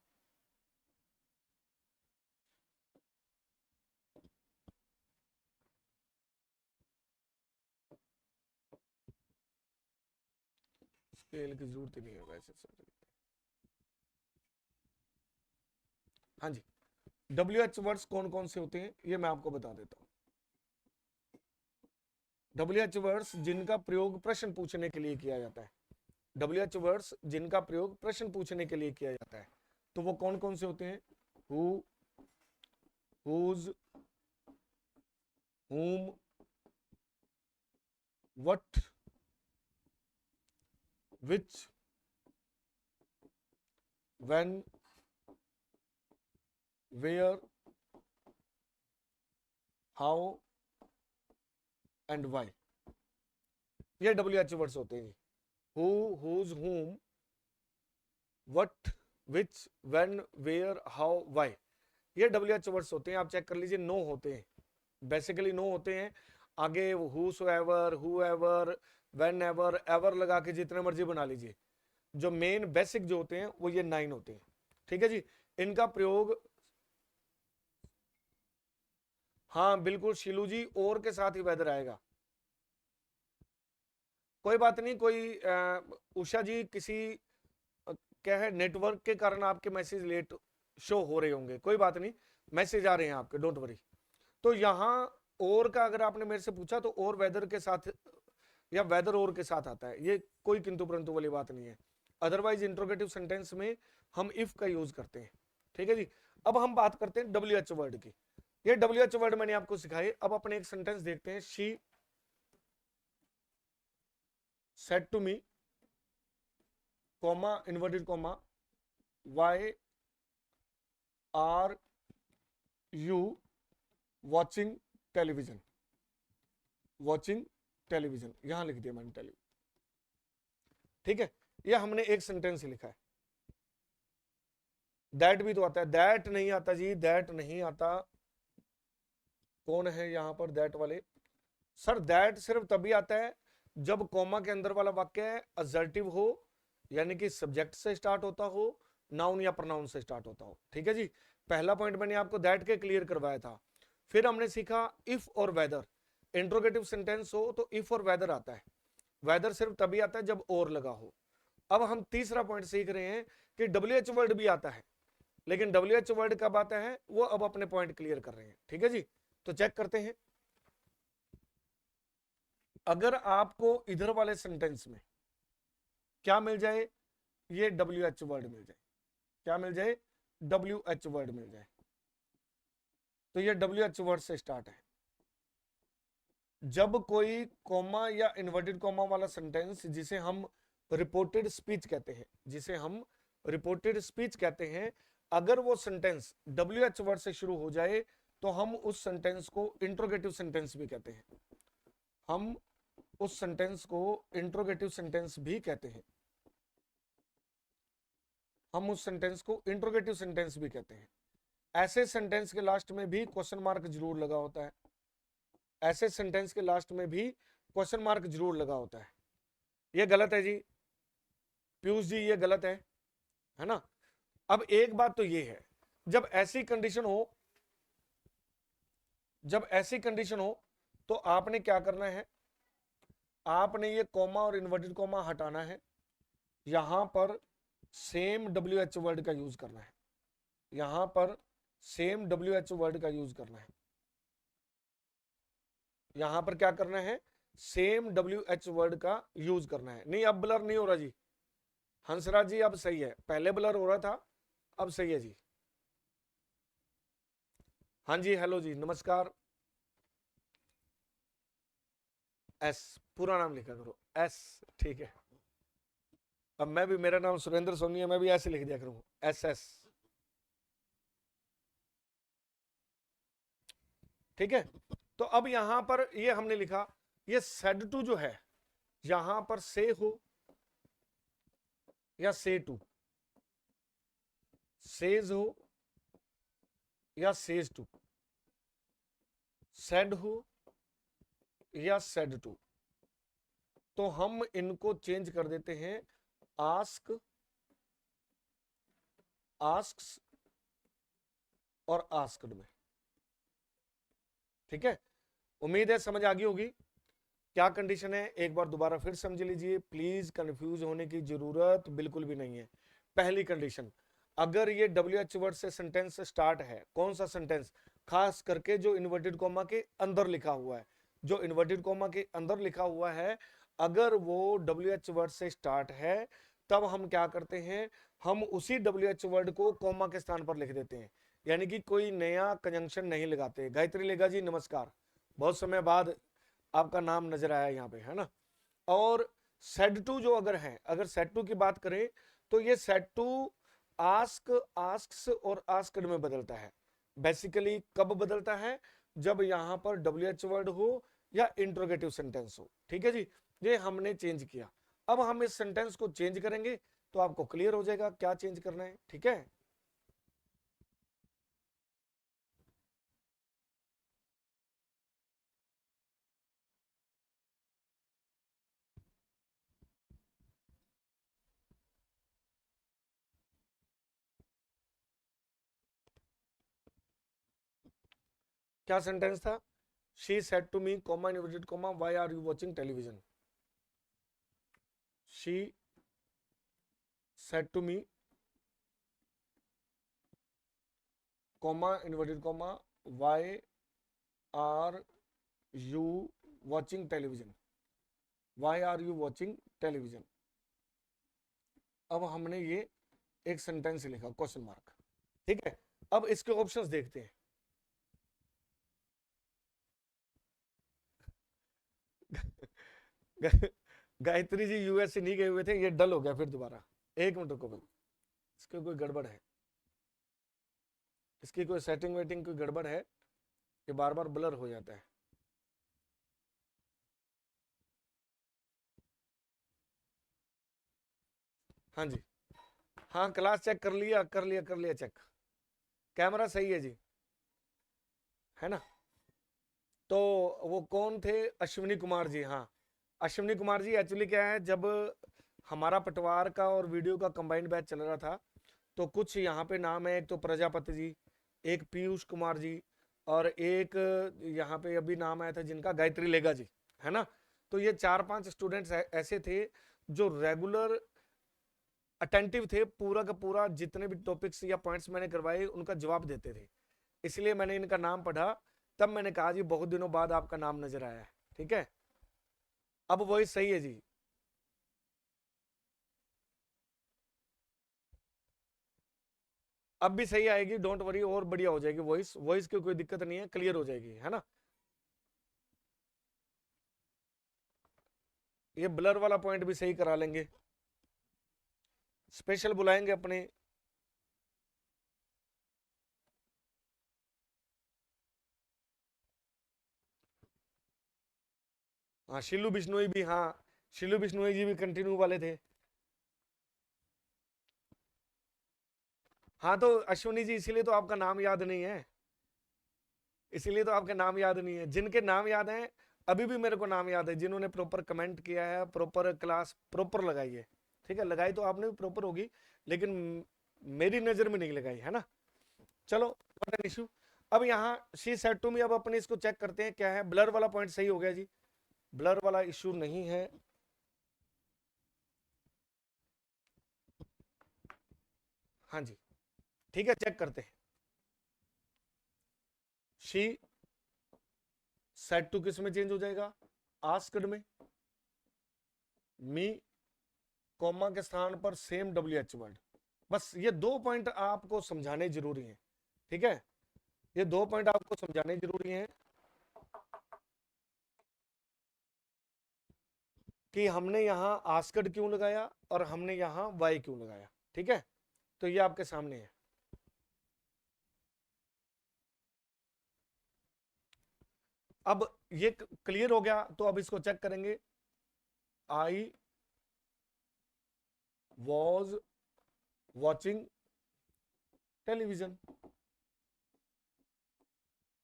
स्केल की जरूरत ही नहीं है वैसे समझ लेते हैं। हाँ जी, WH वर्ड्स कौन कौन से होते हैं ये मैं आपको बता देता हूँ। WH वर्ड्स जिनका प्रयोग प्रश्न पूछने के लिए किया जाता है, WH वर्ड्स जिनका प्रयोग प्रश्न पूछने के लिए किया जाता है, तो वो कौन कौन से होते हैं, who, whose, whom, what, which, when, where, how and why, ये WH वर्ड्स होते हैं। Who, whose, whom, what, which, when, where, how, why, ये WH वर्ड्स होते हैं। आप चेक कर लीजिए, नो होते हैं, बेसिकली नो होते हैं। आगे whosoever, whoever, whenever, ever लगा के जितने मर्जी बना लीजिए। जो मेन बेसिक जो होते हैं वो ये 9 होते हैं। ठीक है जी, इनका प्रयोग, हाँ बिल्कुल शीलू जी, और के साथ ही वेदर आएगा। कोई बात नहीं, कोई उषा जी किसी क्या है नेटवर्क के कारण आपके मैसेज लेट शो हो रहे होंगे, कोई बात नहीं, मैसेज आ रहे हैं आपके, डोंट वरी। तो यहाँ और का अगर आपने मेरे से पूछा तो और वेदर के साथ या वेदर और के साथ आता है, ये कोई किंतु परंतु वाली बात नहीं है। अदरवाइज इंट्रोगेटिव सेंटेंस में हम इफ का यूज करते हैं। ठीक है जी, अब हम बात करते हैं WH वर्ड की। ये WH वर्ड मैंने आपको सिखाई। अब अपने एक सेंटेंस देखते हैं। She said to me, comma inverted comma, why are you watching television, watching television, यहां लिख दिया मैंने टेलीविजन। ठीक है, ये हमने एक सेंटेंस लिखा है। दैट भी तो आता है, दैट नहीं आता जी, दैट नहीं आता। कौन है यहां पर दैट वाले? सर दैट सिर्फ तभी आता है जब कॉमा के अंदर वाला वाक्य असर्टिव हो, यानी कि सब्जेक्ट से स्टार्ट होता हो, नाउन या प्रोनाउन से स्टार्ट होता हो। ठीक है जी, पहला पॉइंट मैंने आपको दैट के क्लियर करवाया था। फिर हमने सीखा इफ और वेदर। इंट्रोगेटिव सेंटेंस हो तो इफ और वेदर आता है, वेदर सिर्फ तभी आता है जब और लगा हो। अब हम तीसरा पॉइंट सीख रहे हैं कि WH वर्ड भी आता है, लेकिन WH वर्ड कब आता है वो अब अपने पॉइंट क्लियर कर रहे हैं। ठीक है जी, तो चेक करते हैं। अगर आपको इधर वाले सेंटेंस में क्या मिल जाए, ये WH वर्ड मिल जाए, क्या मिल जाए? WH वर्ड मिल जाए, तो ये WH वर्ड से स्टार्ट है। जब कोई कॉमा या इन्वर्टेड कॉमा वाला सेंटेंस, जिसे हम रिपोर्टेड स्पीच कहते हैं, जिसे हम रिपोर्टेड स्पीच कहते हैं, अगर वो सेंटेंस WH वर्ड से शुरू हो जाए तो हम उस सेंटेंस को इंट्रोगेटिव सेंटेंस भी कहते हैं। हम उस सेंटेंस को इंट्रोगेटिव सेंटेंस भी कहते हैं। हम उस सेंटेंस को इंट्रोगेटिव सेंटेंस भी कहते हैं। ऐसे सेंटेंस के लास्ट में भी क्वेश्चन मार्क जरूर लगा होता है। ऐसे सेंटेंस के लास्ट में भी क्वेश्चन मार्क जरूर लगा होता है। ये गलत है जी, पीयूष जी ये गलत है ना। अब एक बात तो ये है, जब ऐसी कंडीशन हो, जब ऐसी कंडीशन हो तो आपने क्या करना है, आपने ये कॉमा और इन्वर्टेड कॉमा हटाना है, यहां पर सेम WH वर्ड का यूज करना है, यहां पर सेम WH वर्ड का यूज करना है, यहां पर क्या करना है, सेम WH वर्ड का यूज करना है। नहीं अब ब्लर नहीं हो रहा जी, हंसराज जी अब सही है, पहले ब्लर हो रहा था, अब सही है जी। हाँ जी, हेलो जी, नमस्कार। एस पूरा नाम लिखा करो, एस, ठीक है। अब मैं भी, मेरा नाम सुरेंद्र सोनी है, मैं भी ऐसे लिख दिया करूंगा, SS। ठीक है, तो अब यहां पर ये हमने लिखा, ये सेड टू जो है, यहां पर से हो या से टू, सेज हो या सेज टू, सेड हो या सेड टू, तो हम इनको चेंज कर देते हैं आस्क, आस्क्स और आस्क्ड में। ठीक है, उम्मीद है समझ आ गई होगी क्या कंडीशन है। एक बार दोबारा फिर समझ लीजिए प्लीज, कंफ्यूज होने की जरूरत बिल्कुल भी नहीं है। पहली कंडीशन, अगर ये WH वर्ड से सेंटेंस स्टार्ट है, कौन सा सेंटेंस, खास करके जो इन्वर्टेड कॉमा के अंदर लिखा हुआ है, जो इन्वर्टेड कॉमा के अंदर लिखा हुआ है, अगर वो WH वर्ड से स्टार्ट है, तब हम क्या करते हैं, हम उसी WH वर्ड को कॉमा के स्थान पर लिख देते हैं, यानी कि कोई नया कंजंक्शन नहीं लगाते। गायत्री लेगा जी नमस्कार, बहुत समय बाद आपका नाम नजर आया यहाँ पे, है ना। और सेड टू जो अगर है, अगर सेड टू की बात करें तो ये सेड टू आस्क, आस्क्स और आस्क्ड में बदलता है। बेसिकली कब बदलता है, जब यहां पर WH वर्ड हो या इंट्रोगेटिव सेंटेंस हो। ठीक है जी, ये हमने चेंज किया। अब हम इस सेंटेंस को चेंज करेंगे तो आपको क्लियर हो जाएगा क्या चेंज करना है। ठीक है, क्या सेंटेंस था? She said to me comma inverted comma why are you watching television. She said to me comma inverted comma why are you watching television. Why are you watching television. अब हमने ये एक सेंटेंस लिखा question mark, ठीक है। अब इसके options देखते हैं। गायत्री जी यूएस से नहीं गए हुए थे, ये डल हो गया फिर दोबारा। एक मिनट रुको भाई, इसकी कोई गड़बड़ है, इसकी कोई सेटिंग वेटिंग कोई गड़बड़ है, ये बार बार ब्लर हो जाता है। हाँ जी, हाँ क्लास चेक कर लिया कर लिया कर लिया चेक, कैमरा सही है जी, है ना। तो वो कौन थे? अश्विनी कुमार जी। हाँ, अश्विनी कुमार जी एक्चुअली क्या है, जब हमारा पटवार का और वीडियो का कंबाइंड बैच चल रहा था तो कुछ यहाँ पे नाम है, एक तो प्रजापति जी, एक पीयूष कुमार जी, और एक यहाँ पे अभी नाम आया था जिनका गायत्री लेगा जी, है ना। तो ये 4-5 स्टूडेंट्स ऐसे थे जो रेगुलर अटेंटिव थे, पूरा का पूरा जितने भी टॉपिक्स या पॉइंट्स मैंने करवाए उनका जवाब देते थे। इसलिए मैंने इनका नाम पढ़ा, तब मैंने कहा जी बहुत दिनों बाद आपका नाम नजर आया है, ठीक है। अब वही सही है जी। अब भी सही आएगी, डोंट वरी, और बढ़िया हो जाएगी वॉइस, वॉइस की कोई दिक्कत नहीं है, क्लियर हो जाएगी, है ना। ये ब्लर वाला पॉइंट भी सही करा लेंगे, स्पेशल बुलाएंगे अपने। हाँ शिल्लू बिश्नोई भी, हाँ शिल्लू बिश्नोई जी भी कंटिन्यू वाले थे। हाँ तो अश्विनी जी इसीलिए तो आपका नाम याद नहीं है, इसीलिए तो आपका नाम याद नहीं है। जिनके नाम याद हैं, अभी भी मेरे को नाम याद है, जिन्होंने प्रॉपर कमेंट किया है, प्रॉपर क्लास प्रॉपर लगाई है, ठीक है। लगाई तो आपने भी प्रॉपर होगी, लेकिन मेरी नजर में नहीं लगाई, है ना। चलो नॉट एन इशू। अब यहाँ शी सेड टू मी, अब अपने इसको चेक करते हैं क्या है। ब्लर वाला पॉइंट सही हो गया जी, ब्लर वाला इशू नहीं है। हाँ जी, ठीक है, चेक करते हैं। शी सेड टू किस में चेंज हो जाएगा? आस्क्ड में। मी कॉमा के स्थान पर सेम WH वर्ड। बस ये दो पॉइंट आपको समझाने जरूरी हैं, ठीक है। ये दो पॉइंट आपको समझाने जरूरी हैं कि हमने यहां आस्क्ड क्यों लगाया और हमने यहां वाई क्यों लगाया, ठीक है। तो ये आपके सामने है। अब ये क्लियर हो गया, तो अब इसको चेक करेंगे। I was watching television.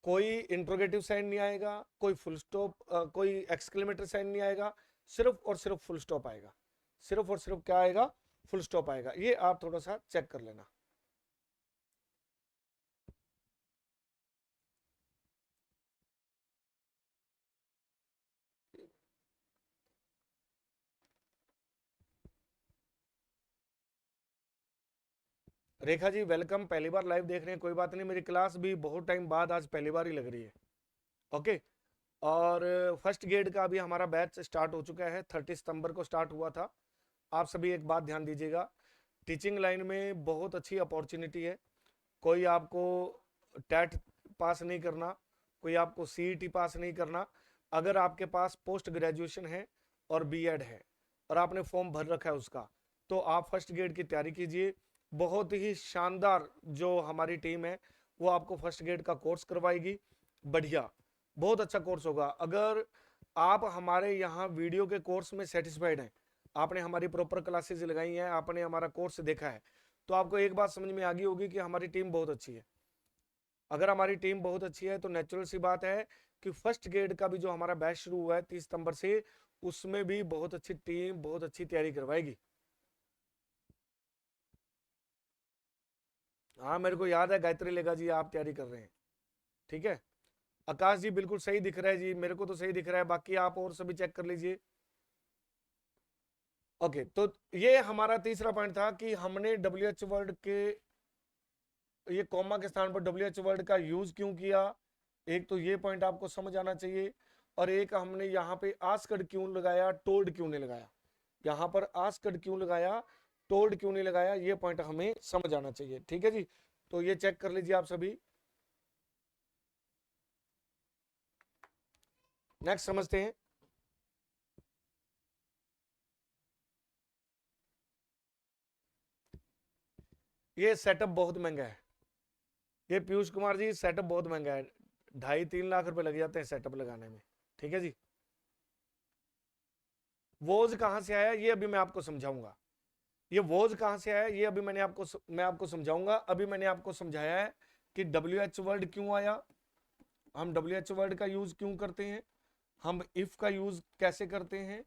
कोई इंट्रोगेटिव साइन नहीं आएगा, कोई फुल स्टॉप, कोई एक्सक्लेमेटरी साइन नहीं आएगा, सिर्फ और सिर्फ फुल स्टॉप आएगा। सिर्फ और सिर्फ क्या आएगा? फुल स्टॉप आएगा। ये आप थोड़ा सा चेक कर लेना। रेखा जी वेलकम, पहली बार लाइव देख रहे हैं, कोई बात नहीं, मेरी क्लास भी बहुत टाइम बाद आज पहली बार ही लग रही है, ओके। और फर्स्ट ग्रेड का अभी हमारा बैच स्टार्ट हो चुका है, 30 सितंबर को स्टार्ट हुआ था। आप सभी एक बात ध्यान दीजिएगा, टीचिंग लाइन में बहुत अच्छी अपॉर्चुनिटी है। कोई आपको टेट पास नहीं करना, कोई आपको CET पास नहीं करना। अगर आपके पास पोस्ट ग्रेजुएशन है और B.Ed है और आपने फॉर्म भर रखा है उसका, तो आप फर्स्ट ग्रेड की तैयारी कीजिए। बहुत ही शानदार जो हमारी टीम है वो आपको फर्स्ट ग्रेड का कोर्स करवाएगी, बढ़िया, बहुत अच्छा कोर्स होगा। अगर आप हमारे यहाँ वीडियो के कोर्स में सेटिस्फाइड हैं, आपने हमारी प्रॉपर क्लासेस लगाई हैं, आपने हमारा कोर्स देखा है, तो आपको एक बात समझ में आ गई होगी कि हमारी टीम बहुत अच्छी है। अगर हमारी टीम बहुत अच्छी है तो नेचुरल सी बात है कि फर्स्ट ग्रेड का भी जो हमारा बैच शुरू हुआ है 30 सितंबर से, उसमें भी बहुत अच्छी टीम बहुत अच्छी तैयारी करवाएगी। हाँ मेरे को याद है गायत्री लेगा जी आप तैयारी कर रहे हैं, ठीक है। आकाश जी बिल्कुल सही दिख रहा है जी, मेरे को तो सही दिख रहा है, बाकी आप और सभी चेक कर लीजिए। ओके, तो ये हमारा तीसरा पॉइंट था कि हमने WH वर्ड के, ये कॉमा के स्थान पर WH वर्ड का यूज क्यों किया। एक तो ये पॉइंट आपको समझ आना चाहिए, और एक हमने यहाँ पे आस्क्ड क्यों लगाया, टोल्ड क्यों नहीं लगाया। यहाँ पर आस्क्ड क्यों लगाया, टोल्ड क्यों नहीं लगाया, ये पॉइंट हमें समझ आना चाहिए। ठीक है जी, तो ये चेक कर लीजिए आप सभी। नेक्स्ट समझते हैं। ये सेटअप बहुत महंगा है, ये पीयूष कुमार जी सेटअप बहुत महंगा है, 2.5-3 लाख रुपए लग जाते हैं सेटअप लगाने में। ठीक है जी, वोज कहां से आया ये अभी मैं आपको समझाऊंगा। ये वोज कहां से आया ये अभी मैं आपको समझाऊंगा। अभी मैंने आपको समझाया है कि WH वर्ड क्यों आया, हम WH वर्ड का यूज क्यों करते हैं, हम इफ का यूज कैसे करते हैं,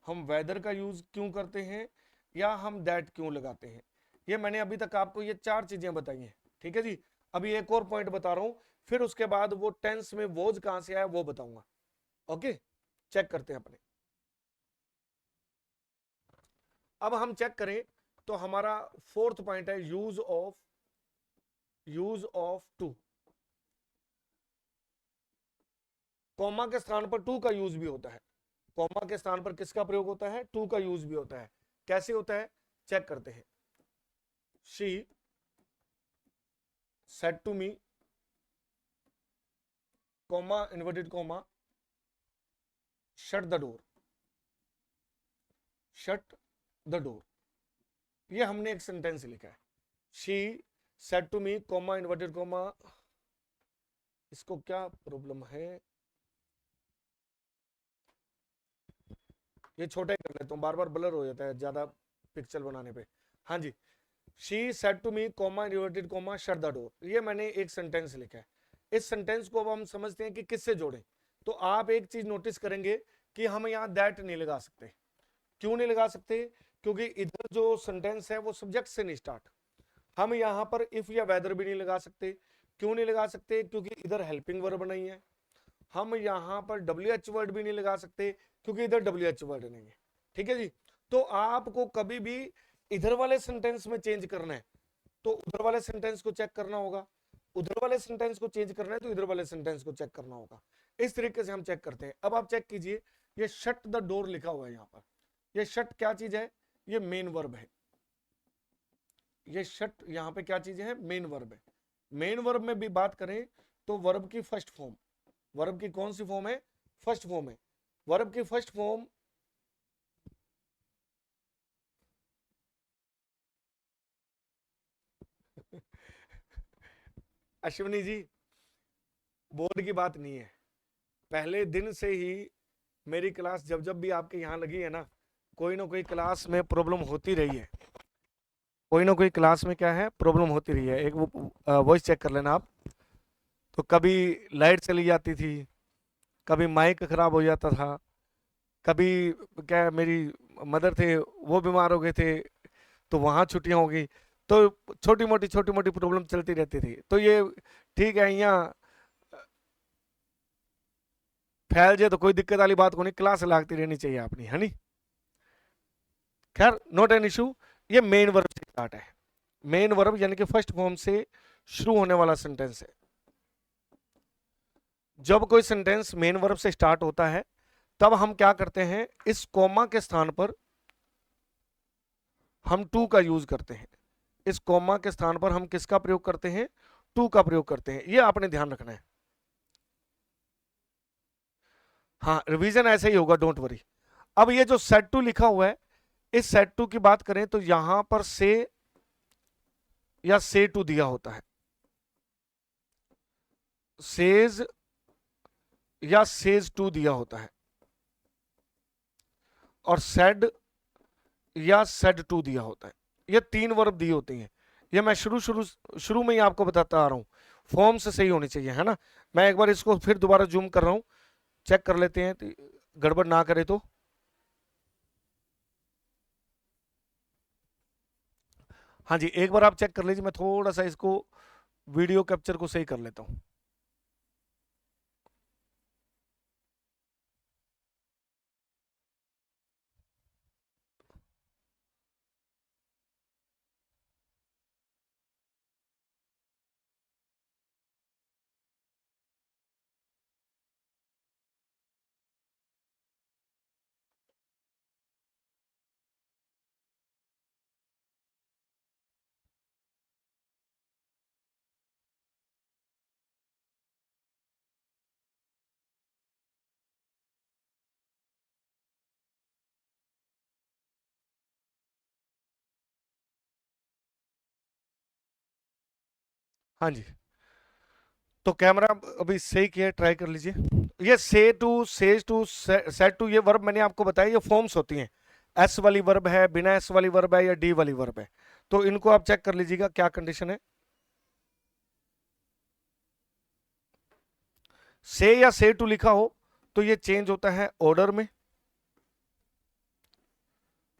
हम वेदर का यूज क्यों करते हैं, या हम दैट क्यों लगाते हैं। ये मैंने अभी तक आपको ये 4 चीजें बताई हैं। ठीक है जी, अभी एक और पॉइंट बता रहा हूं, फिर उसके बाद वो टेंस में वोज कहां से आया वो बताऊंगा। ओके, चेक करते हैं अपने। अब हम चेक करें तो हमारा फोर्थ पॉइंट है यूज ऑफ टू। कॉमा के स्थान पर टू का यूज भी होता है, कॉमा के स्थान पर किसका प्रयोग होता है, टू का यूज भी होता है। कैसे होता है चेक करते हैं। She said to me, comma inverted comma, shut the door, shut the door. ये हमने एक सेंटेंस लिखा है, she said to me comma inverted comma. इसको क्या प्रॉब्लम है, ये छोटा ही कर लेता हूँ, बार बार ब्लर हो जाता है ज्यादा पिक्चर बनाने पे। हाँ जी, she said to me comma inverted comma shut the door, ये मैंने एक सेंटेंस लिखा है। इस सेंटेंस को अब हम समझते हैं कि किससे जोड़ें। तो आप एक चीज नोटिस करेंगे कि हम यहाँ दैट नहीं लगा सकते। क्यों नहीं लगा सकते, क्योंकि इधर जो सेंटेंस है वो सब्जेक्ट से नहीं स्टार्ट। हम यहाँ पर इफ या वेदर भी नहीं लगा सकते। क्यों नहीं लगा सकते, क्योंकि इधर हेल्पिंग वर्ब नहीं है। हम यहाँ पर WH वर्ड भी नहीं लगा सकते, क्योंकि इधर WH वर्ड नहीं है। ठीक है जी, तो आपको कभी भी इधर वाले सेंटेंस में चेंज करना है तो उधर वाले सेंटेंस को चेक करना होगा, उधर वाले सेंटेंस को चेंज करना है तो इधर वाले सेंटेंस को चेक करना होगा। इस तरीके से हम चेक करते हैं। अब आप चेक कीजिए, ये शट द डोर लिखा हुआ है यहाँ पर, ये शट क्या चीज है, ये मेन वर्ब है। ये शट यहाँ पे क्या चीज है, मेन वर्ब है। मेन वर्ब में भी बात करें तो वर्ब की फर्स्ट फॉर्म, वर्ब की कौन सी फॉर्म है, फर्स्ट फॉर्म है। वर्ब की first form Ashwini ji board की बात नहीं है, पहले दिन से ही मेरी क्लास जब जब भी आपके यहाँ लगी है ना कोई क्लास में प्रॉब्लम होती रही है, कोई ना कोई क्लास में क्या है प्रॉब्लम होती रही है। एक वो वॉइस चेक कर लेना आप। तो कभी लाइट चली जाती थी, कभी माइक खराब हो जाता था, कभी क्या मेरी मदर थे वो बीमार हो गए थे तो वहाँ छुट्टियां हो गई। तो छोटी मोटी प्रॉब्लम चलती रहती थी। तो ये ठीक है, यहाँ फैल जाए तो कोई दिक्कत वाली बात को नहीं, क्लास लागती रहनी चाहिए अपनी, है नी। खैर नॉट एन इशू। ये मेन वर्ब से स्टार्ट है, मेन वर्ब यानी कि फर्स्ट फॉर्म से शुरू होने वाला सेंटेंस है। जब कोई सेंटेंस मेन वर्ब से स्टार्ट होता है तब हम क्या करते हैं, इस कॉमा के स्थान पर हम टू का यूज करते हैं। इस कॉमा के स्थान पर हम किसका प्रयोग करते हैं, टू का प्रयोग करते हैं। ये आपने ध्यान रखना है। हाँ, रिवीजन ऐसे ही होगा, डोंट वरी। अब ये जो सेट टू लिखा हुआ है, इस सेट टू की बात करें तो यहां पर से या से टू दिया होता है, सेज या सेज टू दिया होता है, और सेड या सेड टू दिया होता है। ये 3 वर्ब दी होती हैं। ये मैं शुरू में ही आपको बताता आ रहा हूं, फॉर्म से सही होनी चाहिए, है ना। मैं एक बार इसको फिर दोबारा जूम कर रहा हूं, चेक कर लेते हैं तो गड़बड़ ना करे तो। हाँ जी, एक बार आप चेक कर लीजिए, मैं थोड़ा सा इसको वीडियो कैप्चर को सही कर लेता हूं। हाँ जी, तो कैमरा अभी सही किया, ट्राई कर लीजिए। ये सेज टू, सेट टू, ये वर्ब मैंने आपको बताया ये फॉर्म्स होती हैं। एस वाली वर्ब है, बिना एस वाली वर्ब है, या डी वाली वर्ब है। तो इनको आप चेक कर लीजिएगा क्या कंडीशन है। से या से टू लिखा हो तो ये चेंज होता है ऑर्डर में,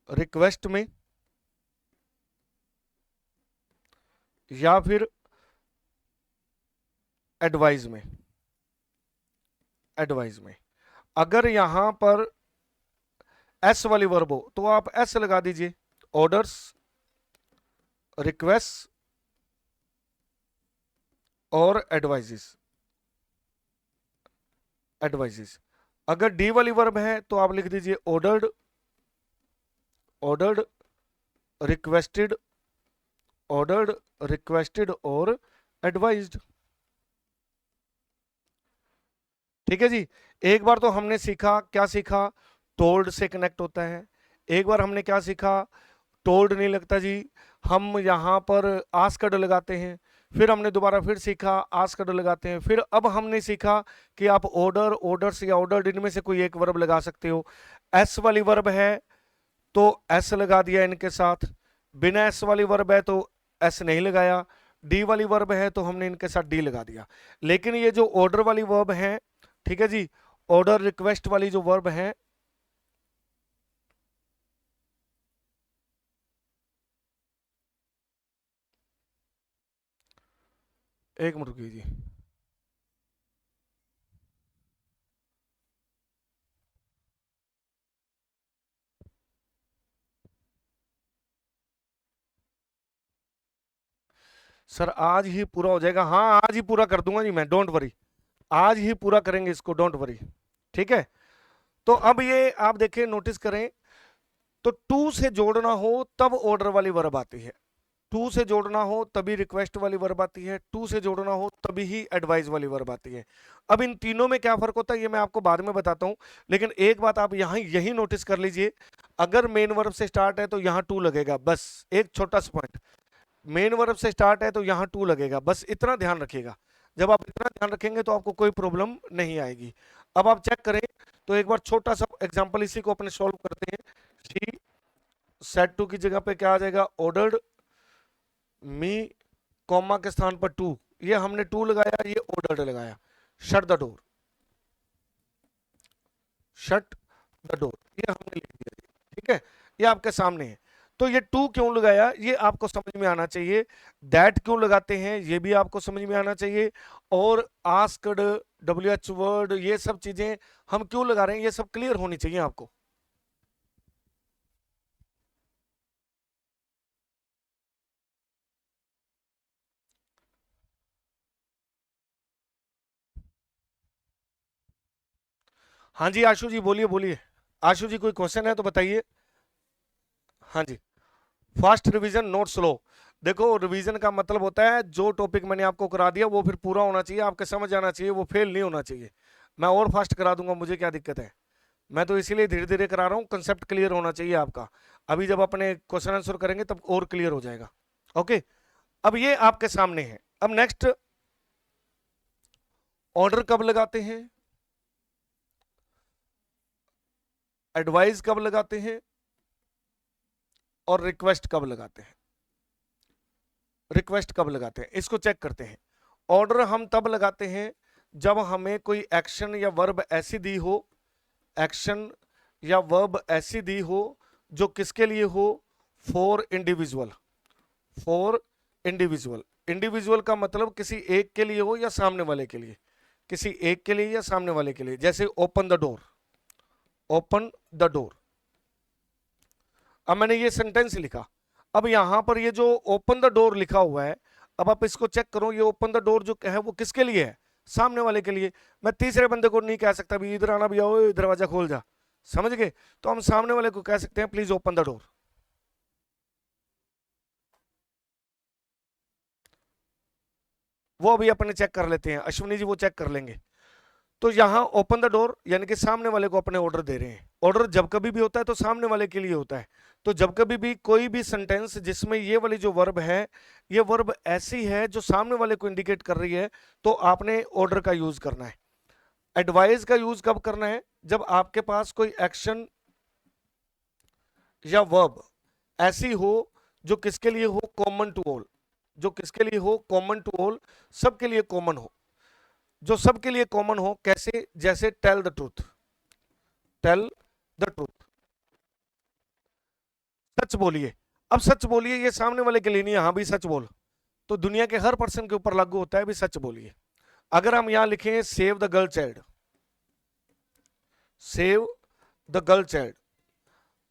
रिक्वेस्ट में, या फिर एडवाइस में। एडवाइस में अगर यहां पर एस वाली वर्ब हो तो आप एस लगा दीजिए, ऑर्डर्स, रिक्वेस्ट और एडवाइजेस। एडवाइजेस। अगर डी वाली वर्ब है तो आप लिख दीजिए ordered, ordered, requested, ordered, requested और एडवाइज्ड। ठीक है जी। एक बार तो हमने सीखा, क्या सीखा, टोल्ड से कनेक्ट होता है। एक बार हमने क्या सीखा, टोल्ड नहीं लगता जी, हम यहां पर आस्क्ड लगाते हैं। फिर हमने दोबारा फिर सीखा आस्क्ड लगाते हैं। फिर अब हमने सीखा कि आप ऑर्डर, ऑर्डर्स या ऑर्डर्ड, इनमें से कोई एक वर्ब लगा सकते हो। एस वाली वर्ब है तो एस लगा दिया इनके साथ, बिना एस वाली वर्ब है तो एस नहीं लगाया, डी वाली वर्ब है तो हमने इनके साथ डी लगा दिया। लेकिन ये जो ऑर्डर वाली वर्ब है, ठीक है जी, ऑर्डर रिक्वेस्ट वाली जो वर्ब है, एक मिनट रुकिए जी। सर आज ही पूरा हो जाएगा, हाँ आज ही पूरा कर दूंगा जी मैं, डोंट वरी, आज ही पूरा करेंगे इसको, डोंट वरी। ठीक है। तो अब ये आप देखिए, नोटिस करें, तो टू से जोड़ना हो तब ऑर्डर वाली वर्ब आती है, टू से जोड़ना हो तभी रिक्वेस्ट वाली वर्ब आती है, टू से जोड़ना हो तभी ही एडवाइस वाली वर्ब आती है। अब इन तीनों में क्या फर्क होता है ये मैं आपको बाद में बताता हूं, लेकिन एक बात आप यहां यही नोटिस कर लीजिए, अगर मेन वर्ब से स्टार्ट है तो यहां टू लगेगा, बस एक छोटा सा पॉइंट, मेन वर्ब से स्टार्ट है तो यहां टू लगेगा, बस इतना ध्यान रखिएगा। जब आप इतना ध्यान रखेंगे तो आपको कोई प्रॉब्लम नहीं आएगी। अब आप चेक करें, तो एक बार छोटा सा एग्जांपल इसी को अपने सॉल्व करते हैं। शी सेट टू की जगह पे क्या आ जाएगा, ऑर्डर्ड मी, कॉमा के स्थान पर टू, ये हमने टू लगाया, ये ऑर्डर्ड लगाया। Shut the door, shut the door, ये हमने लिख दिया। ठीक है, ये आपके सामने है। तो ये टू क्यों लगाया ये आपको समझ में आना चाहिए, दैट क्यों लगाते हैं ये भी आपको समझ में आना चाहिए, और आस्क्ड, डब्ल्यू एच वर्ड, ये सब चीजें हम क्यों लगा रहे हैं ये सब क्लियर होनी चाहिए आपको। हाँ जी आशु जी, बोलिए बोलिए। आशु जी कोई क्वेश्चन है तो बताइए। हाँ जी। Fast revision note slow. देखो रिवीजन का मतलब होता है जो टॉपिक मैंने आपको करा दिया वो फिर पूरा होना चाहिए, आपके समझ आना चाहिए, वो फेल नहीं होना चाहिए। मैं और फास्ट करा दूंगा, मुझे क्या दिक्कत है, मैं तो इसीलिए धीरे धीरे करा रहा हूँ, कंसेप्ट क्लियर होना चाहिए आपका। अभी जब अपने क्वेश्चन आंसर करेंगे तब और क्लियर हो जाएगा। ओके। अब ये आपके सामने है। अब नेक्स्ट, ऑर्डर कब लगाते हैं, एडवाइस कब लगाते हैं, और रिक्वेस्ट कब लगाते हैं। रिक्वेस्ट कब लगाते हैं इसको चेक करते हैं। ऑर्डर हम तब लगाते हैं जब हमें कोई एक्शन या वर्ब ऐसी दी हो, एक्शन या वर्ब ऐसी दी हो जो किसके लिए हो, for individual, for individual. Individual का मतलब किसी एक के लिए हो या सामने वाले के लिए, किसी एक के लिए या सामने वाले के लिए। जैसे open the door, open the door. अब मैंने ये सेंटेंस लिखा, अब यहां पर ये जो ओपन द डोर लिखा हुआ है, अब आप इसको चेक करो, ये ओपन द डोर जो है वो किसके लिए है, सामने वाले के लिए। मैं तीसरे बंदे को नहीं कह सकता भी इधर आना, भी आओ दरवाजा खोल जा, समझ गए। तो हम सामने वाले को कह सकते हैं प्लीज ओपन द डोर। वो अभी अपने चेक कर लेते हैं, अश्विनी जी वो चेक कर लेंगे। तो यहां ओपन द डोर यानी कि सामने वाले को अपने ऑर्डर दे रहे हैं। ऑर्डर जब कभी भी होता है तो सामने वाले के लिए होता है। तो जब कभी भी कोई भी सेंटेंस जिसमें ये वाली जो वर्ब है, ये वर्ब ऐसी है जो सामने वाले को इंडिकेट कर रही है, तो आपने ऑर्डर का यूज करना है। एडवाइस का यूज कब करना है? जब आपके पास कोई एक्शन या वर्ब ऐसी हो जो किसके लिए हो, कॉमन टू ऑल, जो किसके लिए हो, कॉमन टू ऑल, सबके लिए कॉमन हो, जो सबके लिए कॉमन हो। कैसे? जैसे tell the truth, tell the truth, सच बोलिए। अब सच बोलिए ये सामने वाले के लिए नहीं है, हाँ भी सच बोल, तो दुनिया के हर पर्सन के ऊपर लागू होता है भी सच बोलिए। अगर हम यहां लिखें save the girl child, save the girl child,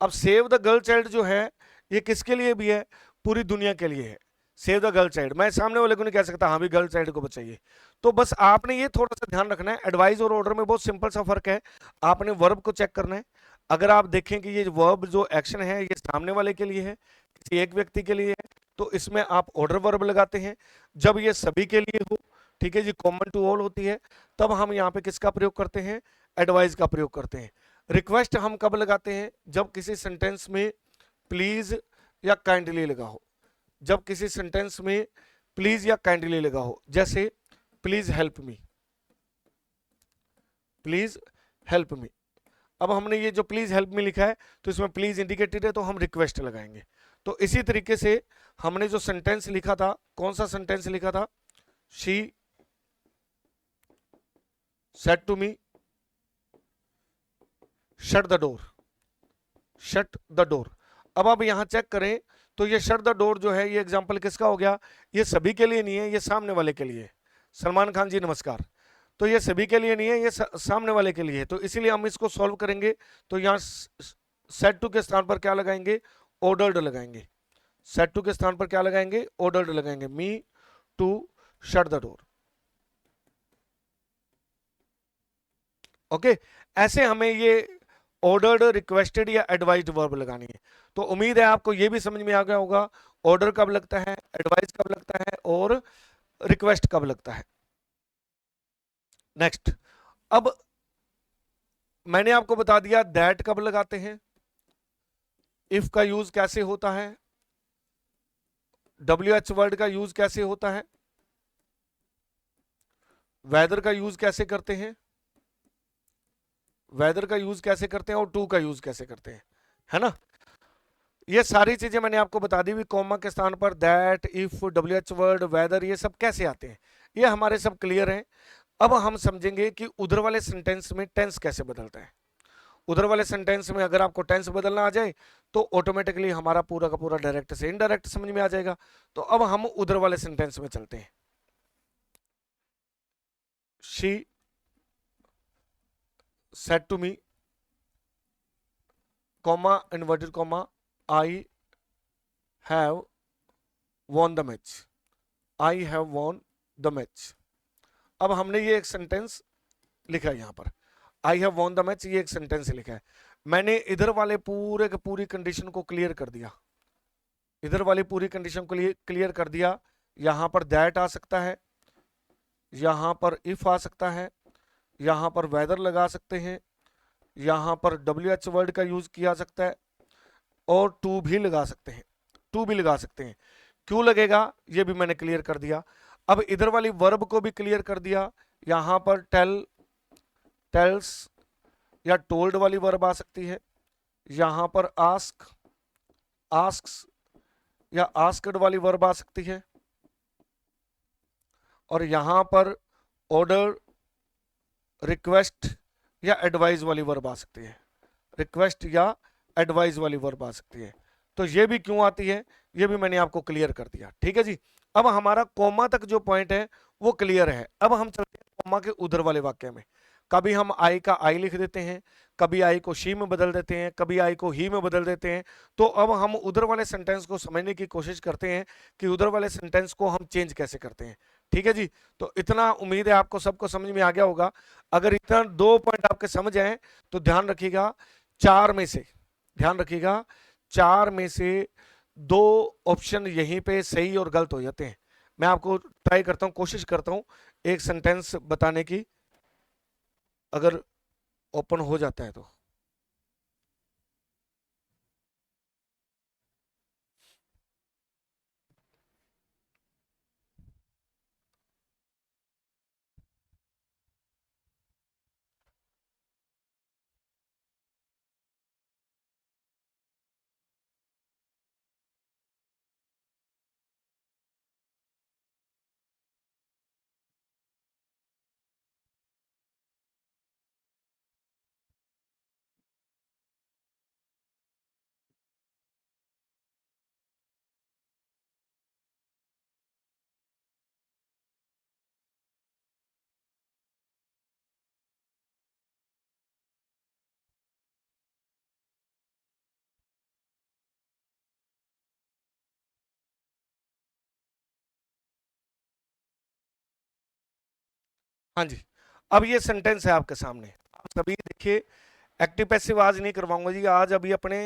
अब सेव द गर्ल चाइल्ड जो है ये किसके लिए भी है? पूरी दुनिया के लिए है। सेव द गर्ल चाइल्ड, मैं सामने वाले को नहीं कह सकता हाँ भी गर्ल चाइल्ड को बचाइए। तो बस आपने ये थोड़ा सा ध्यान रखना है, एडवाइस और ऑर्डर में बहुत सिंपल सा फर्क है। आपने वर्ब को चेक करना है। अगर आप देखें कि ये वर्ब जो एक्शन है ये सामने वाले के लिए है, किसी एक व्यक्ति के लिए है, तो इसमें आप ऑर्डर वर्ब लगाते हैं। जब ये सभी के लिए हो, ठीक है जी, कॉमन टू ऑल होती है, तब हम यहाँ पे किसका प्रयोग करते हैं? एडवाइस का प्रयोग करते हैं। रिक्वेस्ट हम कब लगाते हैं? जब किसी सेंटेंस में प्लीज या काइंडली लगा हो, जब किसी सेंटेंस में प्लीज या काइंडली लगा हो। जैसे please help me, please help me. अब हमने ये जो प्लीज हेल्प मी लिखा है तो इसमें प्लीज इंडिकेटेड है तो हम रिक्वेस्ट लगाएंगे। तो इसी तरीके से हमने जो सेंटेंस लिखा था, कौन सा सेंटेंस लिखा था? She said to me shut the door, shut the door. अब आप यहां चेक करें तो ये शट द डोर जो है ये एग्जांपल किसका हो गया? ये सभी के लिए नहीं है, ये सामने वाले के लिए। सलमान खान जी नमस्कार। तो ये सभी के लिए नहीं है, ये सामने वाले के लिए है। तो इसीलिए हम इसको सॉल्व करेंगे। तो यहाँ सेड टू के स्थान पर क्या लगाएंगे? ऑर्डर्ड लगाएंगे। सेड टू के स्थान पर क्या लगाएंगे? ऑर्डर्ड लगाएंगे। Me to shut the door. Okay, ऐसे हमें ये ऑर्डर्ड, रिक्वेस्टेड या एडवाइज्ड वर्ब लगानी है। तो उम्मीद है आपको ये भी समझ में आ गया होगा ऑर्डर कब लगता है, एडवाइस कब लगता है और रिक्वेस्ट कब लगता है। नेक्स्ट, अब मैंने आपको बता दिया दैट कब लगाते हैं, इफ का यूज कैसे होता है, WH वर्ड का यूज कैसे होता है, वेदर का यूज कैसे करते हैं, वेदर का यूज कैसे करते हैं और टू का यूज कैसे करते हैं, है ना। ये सारी चीजें मैंने आपको बता दी हुई। कॉमा के स्थान पर that, if, WH word, whether, ये सब कैसे आते हैं, ये हमारे सब क्लियर हैं। अब हम समझेंगे कि उधर वाले सेंटेंस में टेंस कैसे बदलता है। उधर वाले सेंटेंस में अगर आपको टेंस बदलना आ जाए तो ऑटोमेटिकली हमारा पूरा का पूरा डायरेक्ट से इनडायरेक्ट समझ में आ जाएगा। तो अब हम उधर वाले सेंटेंस में चलते हैं। She said to me, comma inverted comma, I have won the match, I have won the match. अब हमने ये एक सेंटेंस लिखा है यहां पर, I have won the match, ये एक सेंटेंस लिखा है। मैंने इधर वाले पूरे के पूरी कंडीशन को क्लियर कर दिया, इधर वाली पूरी कंडीशन को क्लियर कर दिया। यहां पर दैट आ सकता है, यहां पर इफ आ सकता है, यहां पर वेदर लगा सकते हैं, यहां पर WH वर्ड का यूज किया जा सकता है और टू भी लगा सकते हैं, टू भी लगा सकते हैं। क्यों लगेगा ये भी मैंने क्लियर कर दिया। अब इधर वाली वर्ब को भी क्लियर कर दिया। यहां पर टेल, टेल्स या टोल्ड वाली वर्ब आ सकती है, यहां पर आस्क, आस्क्स या आस्क्ड वाली वर्ब आ सकती है, और यहां पर ऑर्डर, रिक्वेस्ट या एडवाइस वाली वर्ब आ सकती है, रिक्वेस्ट या एडवाइस वाली वर्ब आ सकती है। तो ये भी क्यों आती है ये भी मैंने आपको क्लियर कर दिया, ठीक है जी। अब हमारा कोमा तक जो पॉइंट है वो क्लियर है। अब हम चलते हैं कोमा के उधर वाले वाक्य में। कभी हम आई का आई लिख देते हैं, कभी आई को शी में बदल देते हैं, कभी आई को ही में बदल देते हैं। तो अब हम उधर वाले सेंटेंस को समझने की कोशिश करते हैं कि उधर वाले सेंटेंस को हम चेंज कैसे करते हैं, ठीक है जी। तो इतना उम्मीद है आपको सबको समझ में आ गया होगा। अगर इतना 2 पॉइंट आपके समझ आए तो ध्यान रखिएगा 4 में से, ध्यान रखिएगा 4 में से 2 ऑप्शन यहीं पे सही और गलत हो जाते हैं। मैं आपको ट्राई करता हूं, कोशिश करता हूं एक सेंटेंस बताने की, अगर ओपन हो जाता है तो। हाँ जी, अब ये सेंटेंस है आपके सामने, आप सभी देखिए। एक्टिव पैसिव आज नहीं करवाऊंगा जी, आज अभी अपने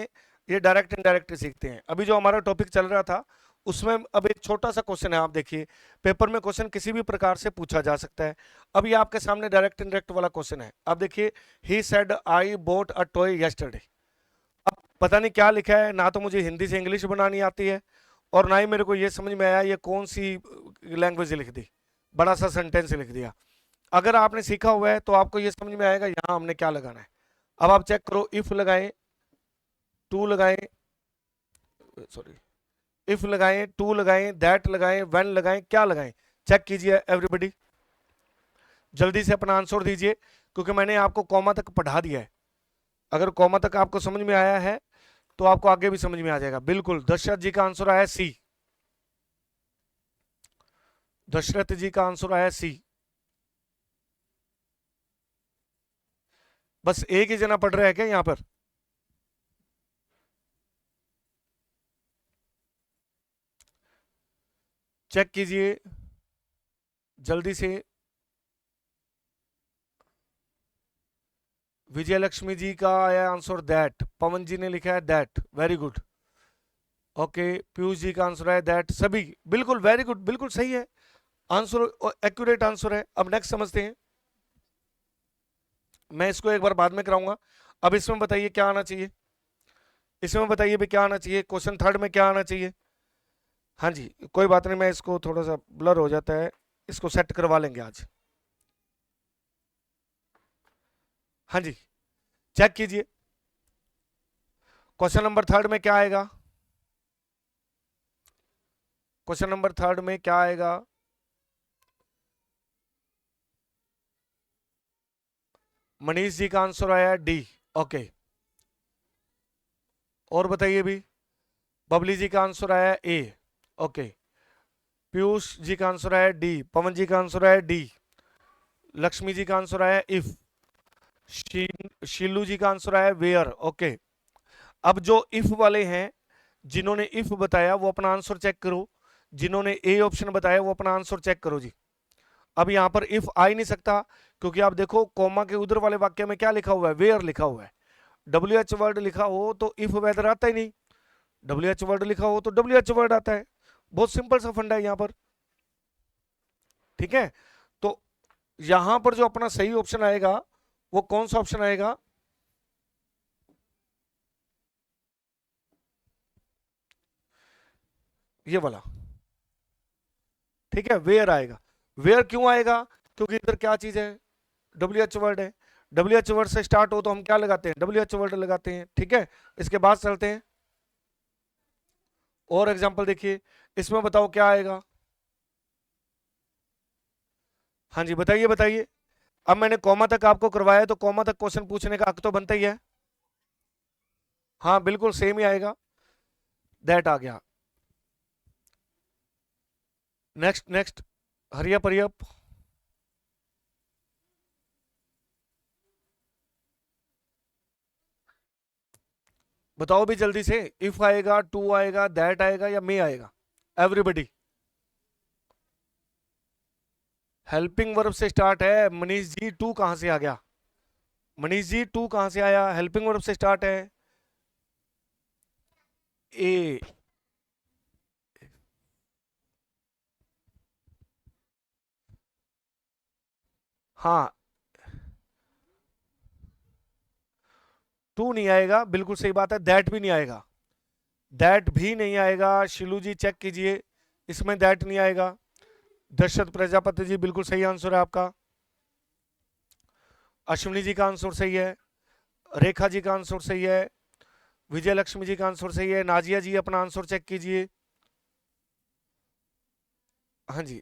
ये डायरेक्ट इनडायरेक्ट सीखते हैं। अभी जो हमारा टॉपिक चल रहा था उसमें अब एक छोटा सा क्वेश्चन है, आप देखिए पेपर में क्वेश्चन किसी भी प्रकार से पूछा जा सकता है। अब ये आपके सामने डायरेक्ट इनडायरेक्ट वाला क्वेश्चन है, आप देखिए, he said I boat a toy yesterday. अब पता नहीं क्या लिखा है, ना तो मुझे हिंदी से इंग्लिश बनानी आती है और ना ही मेरे को ये समझ में आया ये कौन सी लैंग्वेज लिख दी, बड़ा सा सेंटेंस लिख दिया। अगर आपने सीखा हुआ है तो आपको ये समझ में आएगा यहाँ हमने क्या लगाना है। अब आप चेक करो, इफ लगाएं, टू लगाएं, सॉरी, इफ लगाएं, टू लगाएं, दैट लगाएं, व्हेन लगाएं, क्या लगाएं, चेक कीजिए एवरीबॉडी, जल्दी से अपना आंसर दीजिए, क्योंकि मैंने आपको कॉमा तक पढ़ा दिया है। अगर कॉमा तक आपको समझ में आया है तो आपको आगे भी समझ में आ जाएगा। बिल्कुल, दशरथ जी का आंसर आया सी, दशरथ जी का आंसर आया सी। बस एक ही जना पढ़ रहा है क्या यहां पर? चेक कीजिए जल्दी से। विजय लक्ष्मी जी का आया आंसर दैट, पवन जी ने लिखा है that, very good. Okay, Piyush ji का आंसर है दैट, सभी बिल्कुल वेरी गुड, बिल्कुल सही है आंसर, एक्यूरेट आंसर है। अब नेक्स्ट समझते हैं, मैं इसको एक बार बाद में कराऊंगा। अब इसमें बताइए क्या आना चाहिए, इसमें बताइए भी क्या आना चाहिए, क्वेश्चन थर्ड में क्या आना चाहिए। हाँ जी, कोई बात नहीं, मैं इसको थोड़ा सा ब्लर हो जाता है, इसको सेट करवा लेंगे आज। हाँ जी, चेक कीजिए क्वेश्चन नंबर थर्ड में क्या आएगा, क्वेश्चन नंबर थर्ड में क्या आएगा। मनीष जी का आंसर आया डी, ओके। और बताइए भी, बबली जी का आंसर आया ए, ओके। पीयूष जी का आंसर आया डी, पवन जी का आंसर आया डी, लक्ष्मी जी का आंसर आया इफ, शीलू जी का आंसर आया वेयर, ओके। अब जो इफ वाले हैं, जिन्होंने इफ बताया वो अपना आंसर चेक करो, जिन्होंने ए ऑप्शन बताया वो अपना आंसर चेक करो जी। अब यहां पर इफ आ ही नहीं सकता, क्योंकि आप देखो कॉमा के उधर वाले वाक्य में क्या लिखा हुआ है, वेयर लिखा हुआ है। डब्ल्यू एच वर्ड लिखा हो तो इफ वेदर आता ही नहीं, डब्ल्यू एच वर्ड लिखा हो तो डब्ल्यू एच वर्ड आता है। बहुत सिंपल सा फंडा है यहां पर, ठीक है। तो यहां पर जो अपना सही ऑप्शन आएगा वो कौन सा ऑप्शन आएगा, ये वाला, ठीक है, वेयर आएगा। वेयर क्यों आएगा, क्योंकि इधर क्या चीज है, डब्ल्यू एच वर्ड है। डब्ल्यू एच वर्ड से स्टार्ट हो तो हम क्या लगाते हैं, डब्ल्यू एच वर्ड लगाते हैं, ठीक है। इसके बाद चलते हैं और एग्जांपल देखिए, इसमें बताओ क्या आएगा। हाँ जी, बताइए बताइए। अब मैंने कॉमा तक आपको करवाया तो कॉमा तक क्वेश्चन पूछने का हक तो बनता ही है। हाँ बिल्कुल सेम ही आएगा, दैट आ गया। Next next, hurry up hurry up. बताओ भी जल्दी से, इफ आएगा, टू आएगा, दैट आएगा या मे आएगा, एवरीबडी। हेल्पिंग वर्ब से स्टार्ट है मनीष जी, टू कहां से आ गया, मनीष जी टू कहां से आया, हेल्पिंग वर्ब से स्टार्ट है ए। हाँ, टू नहीं आएगा, बिल्कुल सही बात है, दैट भी नहीं आएगा, दैट भी नहीं आएगा। शिलू जी चेक कीजिए, इसमें दैट नहीं आएगा। दशरथ प्रजापति जी बिल्कुल सही आंसर है आपका। अश्विनी जी का आंसर सही है, रेखा जी का आंसर सही है, विजय लक्ष्मी जी का आंसर सही है। नाजिया जी अपना आंसर चेक कीजिए। हाँ जी,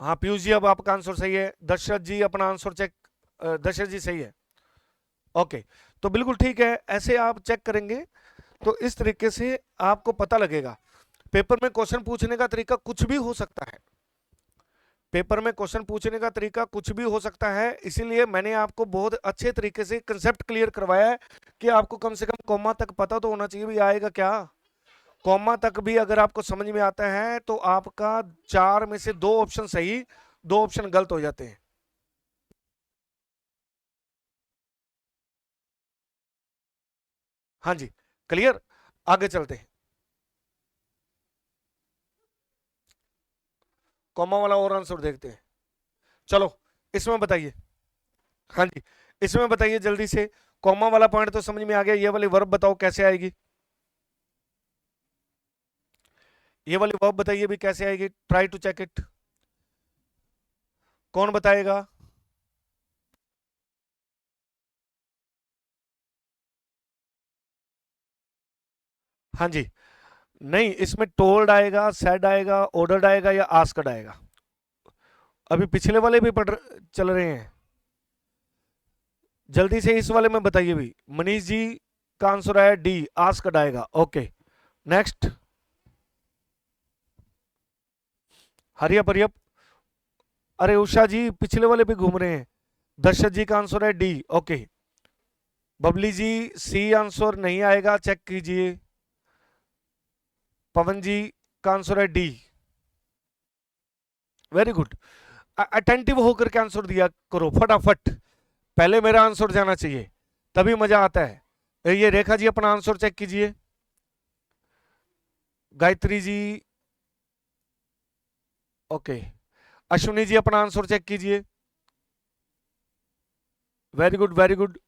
हाँ पीयूष जी अब आपका आंसर सही है। दशरथ जी अपना आंसर चेक, दशरथ जी सही है, ओके। तो बिल्कुल ठीक है, ऐसे आप चेक करेंगे तो इस तरीके से आपको पता लगेगा। पेपर में क्वेश्चन पूछने का तरीका कुछ भी हो सकता है, पेपर में क्वेश्चन पूछने का तरीका कुछ भी हो सकता है, इसीलिए मैंने आपको बहुत अच्छे तरीके से कंसेप्ट क्लियर करवाया है कि आपको कम से कम कॉमा तक पता तो होना चाहिए भी आएगा क्या। कॉमा तक भी अगर आपको समझ में आता है तो आपका चार में से दो ऑप्शन सही, दो ऑप्शन गलत हो जाते हैं। हाँ जी, क्लियर, आगे चलते हैं। कॉमा वाला और आंसर देखते हैं। चलो इसमें बताइए। हाँ जी, इसमें बताइए जल्दी से। कॉमा वाला पॉइंट तो समझ में आ गया, ये वाली वर्ब बताओ कैसे आएगी। ये वाली वर्ब बताइए भी कैसे आएगी, ट्राई टू चेक इट। कौन बताएगा? हाँ जी, नहीं, इसमें टोल्ड आएगा, सेड आएगा, ऑर्डर्ड आएगा या आस्क्ड आएगा। अभी पिछले वाले भी चल रहे हैं, जल्दी से इस वाले में बताइए भी। मनीष जी का आंसर आया डी, आस्क्ड आएगा। Okay next, hurry up hurry up. अरे उषा जी पिछले वाले भी घूम रहे हैं। दर्शक जी का आंसर है डी। ओके, बबली जी सी आंसर नहीं आएगा, चेक कीजिए। पवन जी का आंसर है डी। वेरी गुड, अटेंटिव होकर के आंसर दिया करो फटाफट, पहले मेरा आंसर जाना चाहिए तभी मजा आता है। ये रेखा जी अपना आंसर चेक कीजिए। गायत्री जी ओके, अश्विनी जी अपना आंसर चेक कीजिए। वेरी गुड वेरी गुड,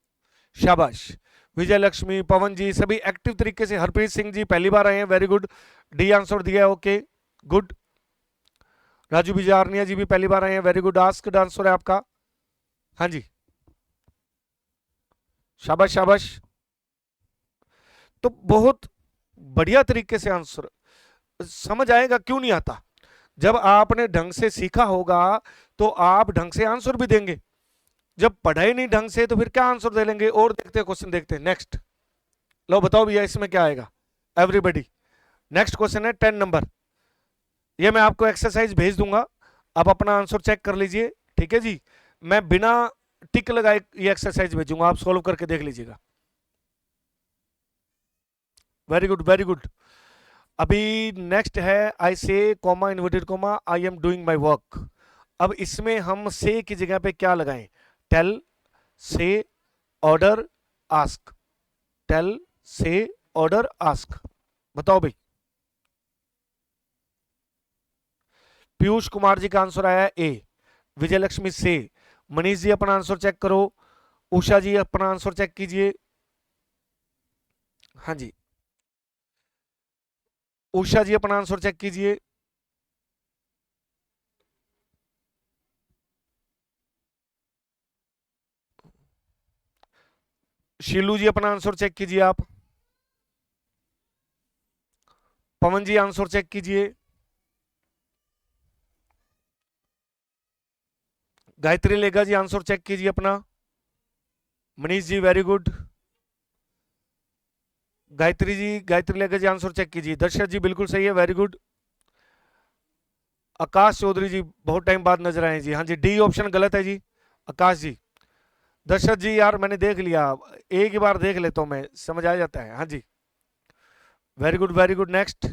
शाबाश। विजय लक्ष्मी, पवन जी सभी एक्टिव तरीके से। हरप्रीत सिंह जी पहली बार आए हैं, वेरी गुड, डी आंसर दिया है। Okay good. राजू बिजारनिया जी भी पहली बार आए हैं, वेरी गुड, आस्क्ड आंसर है आपका। हाँ जी, शाबाश शाबाश। तो बहुत बढ़िया तरीके से आंसर समझ आएगा, क्यों नहीं आता। जब आपने ढंग से सीखा होगा तो आप ढंग से आंसर भी देंगे। जब पढ़ाई नहीं ढंग से तो फिर क्या आंसर दे लेंगे। और देखते हैं क्वेश्चन, देखते हैं नेक्स्ट। लो बताओ भैया इसमें क्या आएगा, एवरीबॉडी। नेक्स्ट क्वेश्चन है 10 नंबर। ये मैं आपको एक्सरसाइज भेज दूंगा, आप अपना आंसर चेक कर लीजिए, ठीक है जी। मैं बिना टिक लगाए ये एक्सरसाइज भेजूंगा, आप सॉल्व करके देख लीजिएगा। Very good very good. अभी नेक्स्ट है आई से comma inverted comma I am doing my work. अब इसमें हम से की जगह पे क्या लगाएं, टेल, से, ऑर्डर, आस्क। टेल, से, ऑर्डर, आस्क, बताओ भाई। पीयूष कुमार जी का आंसर आया ए, विजय लक्ष्मी से। मनीष जी अपना आंसर चेक करो, उषा जी अपना आंसर चेक कीजिए। हाँ जी, उषा जी अपना आंसर चेक कीजिए। शीलू जी अपना आंसर चेक कीजिए आप। पवन जी आंसर चेक कीजिए। गायत्री लेगा जी आंसर चेक कीजिए अपना। Manish ji very good. गायत्री जी, गायत्री लेगा जी आंसर चेक कीजिए। दर्शक जी बिल्कुल सही है, वेरी गुड। आकाश चौधरी जी बहुत टाइम बाद नजर आए जी। हाँ जी, डी ऑप्शन गलत है जी, आकाश जी। दर्शक जी यार मैंने देख लिया, एक ही बार देख लेता हूं मैं, समझ आ जाता है। हाँ जी, very good very good. Next,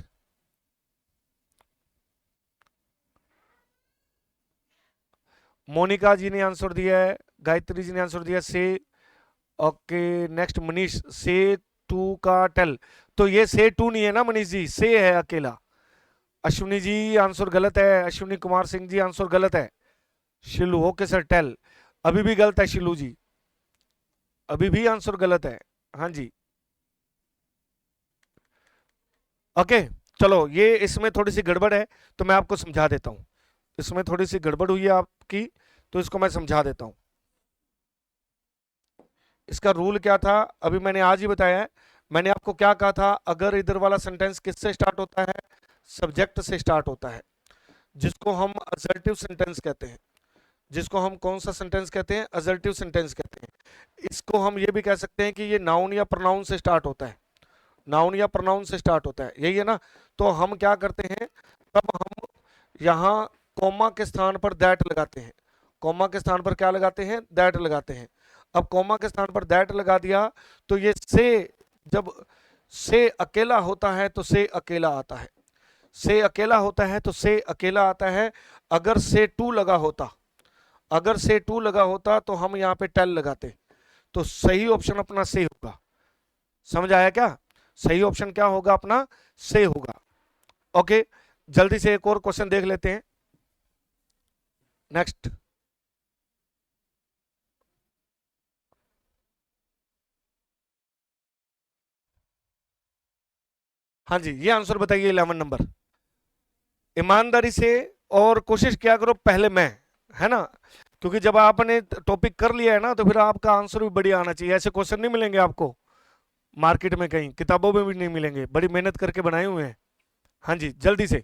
Monika ji ने आंसर दिया है, गायत्री जी ने आंसर दिया से। ओके नेक्स्ट, मनीष से टू का टेल, तो ये से टू नहीं है ना मनीष जी, से है अकेला। अश्विनी जी आंसर गलत है, अश्विनी कुमार सिंह जी आंसर गलत है। शिलू ओके सर, टेल अभी भी गलत है शिलू जी, अभी भी आंसर गलत है। हाँ जी ओके, चलो ये इसमें थोड़ी सी गड़बड़ है तो मैं आपको समझा देता हूं। इसमें थोड़ी सी गड़बड़ हुई है आपकी, तो इसको मैं समझा देता हूं। इसका रूल क्या था अभी मैंने आज ही बताया है। मैंने आपको क्या कहा था, अगर इधर वाला सेंटेंस किससे स्टार्ट होता है, सब्जेक्ट से स्टार्ट होता है, जिसको हम असर्टिव सेंटेंस कहते हैं। जिसको हम कौन सा सेंटेंस कहते हैं, असर्टिव सेंटेंस कहते हैं। इसको हम ये भी कह सकते हैं कि ये नाउन या प्रोनाउन से स्टार्ट होता है। नाउन या प्रोनाउन से स्टार्ट होता है, यही है ना। तो हम क्या करते हैं, तब हम यहाँ कॉमा के स्थान पर दैट लगाते हैं। कॉमा के स्थान पर क्या लगाते हैं, दैट लगाते हैं। अब कॉमा के स्थान पर दैट लगा दिया तो ये से, जब से अकेला होता है तो से अकेला आता है, से अकेला होता है तो से अकेला आता है। अगर से टू लगा होता, अगर से टू लगा होता तो हम यहाँ पे टेल लगाते, तो सही ऑप्शन अपना से होगा। समझ आया क्या? सही ऑप्शन क्या होगा अपना? से होगा। ओके, जल्दी से एक और क्वेश्चन देख लेते हैं। नेक्स्ट। हाँ जी, ये आंसर बताइए 11 नंबर। ईमानदारी से और कोशिश किया करो पहले मैं, है ना, क्योंकि जब आपने टॉपिक कर लिया है ना तो फिर आपका आंसर भी बढ़िया आना चाहिए। ऐसे क्वेश्चन नहीं मिलेंगे आपको मार्केट में, कहीं किताबों में भी नहीं मिलेंगे, बड़ी मेहनत करके बनाए हुए हैं। हाँ जी, जल्दी से।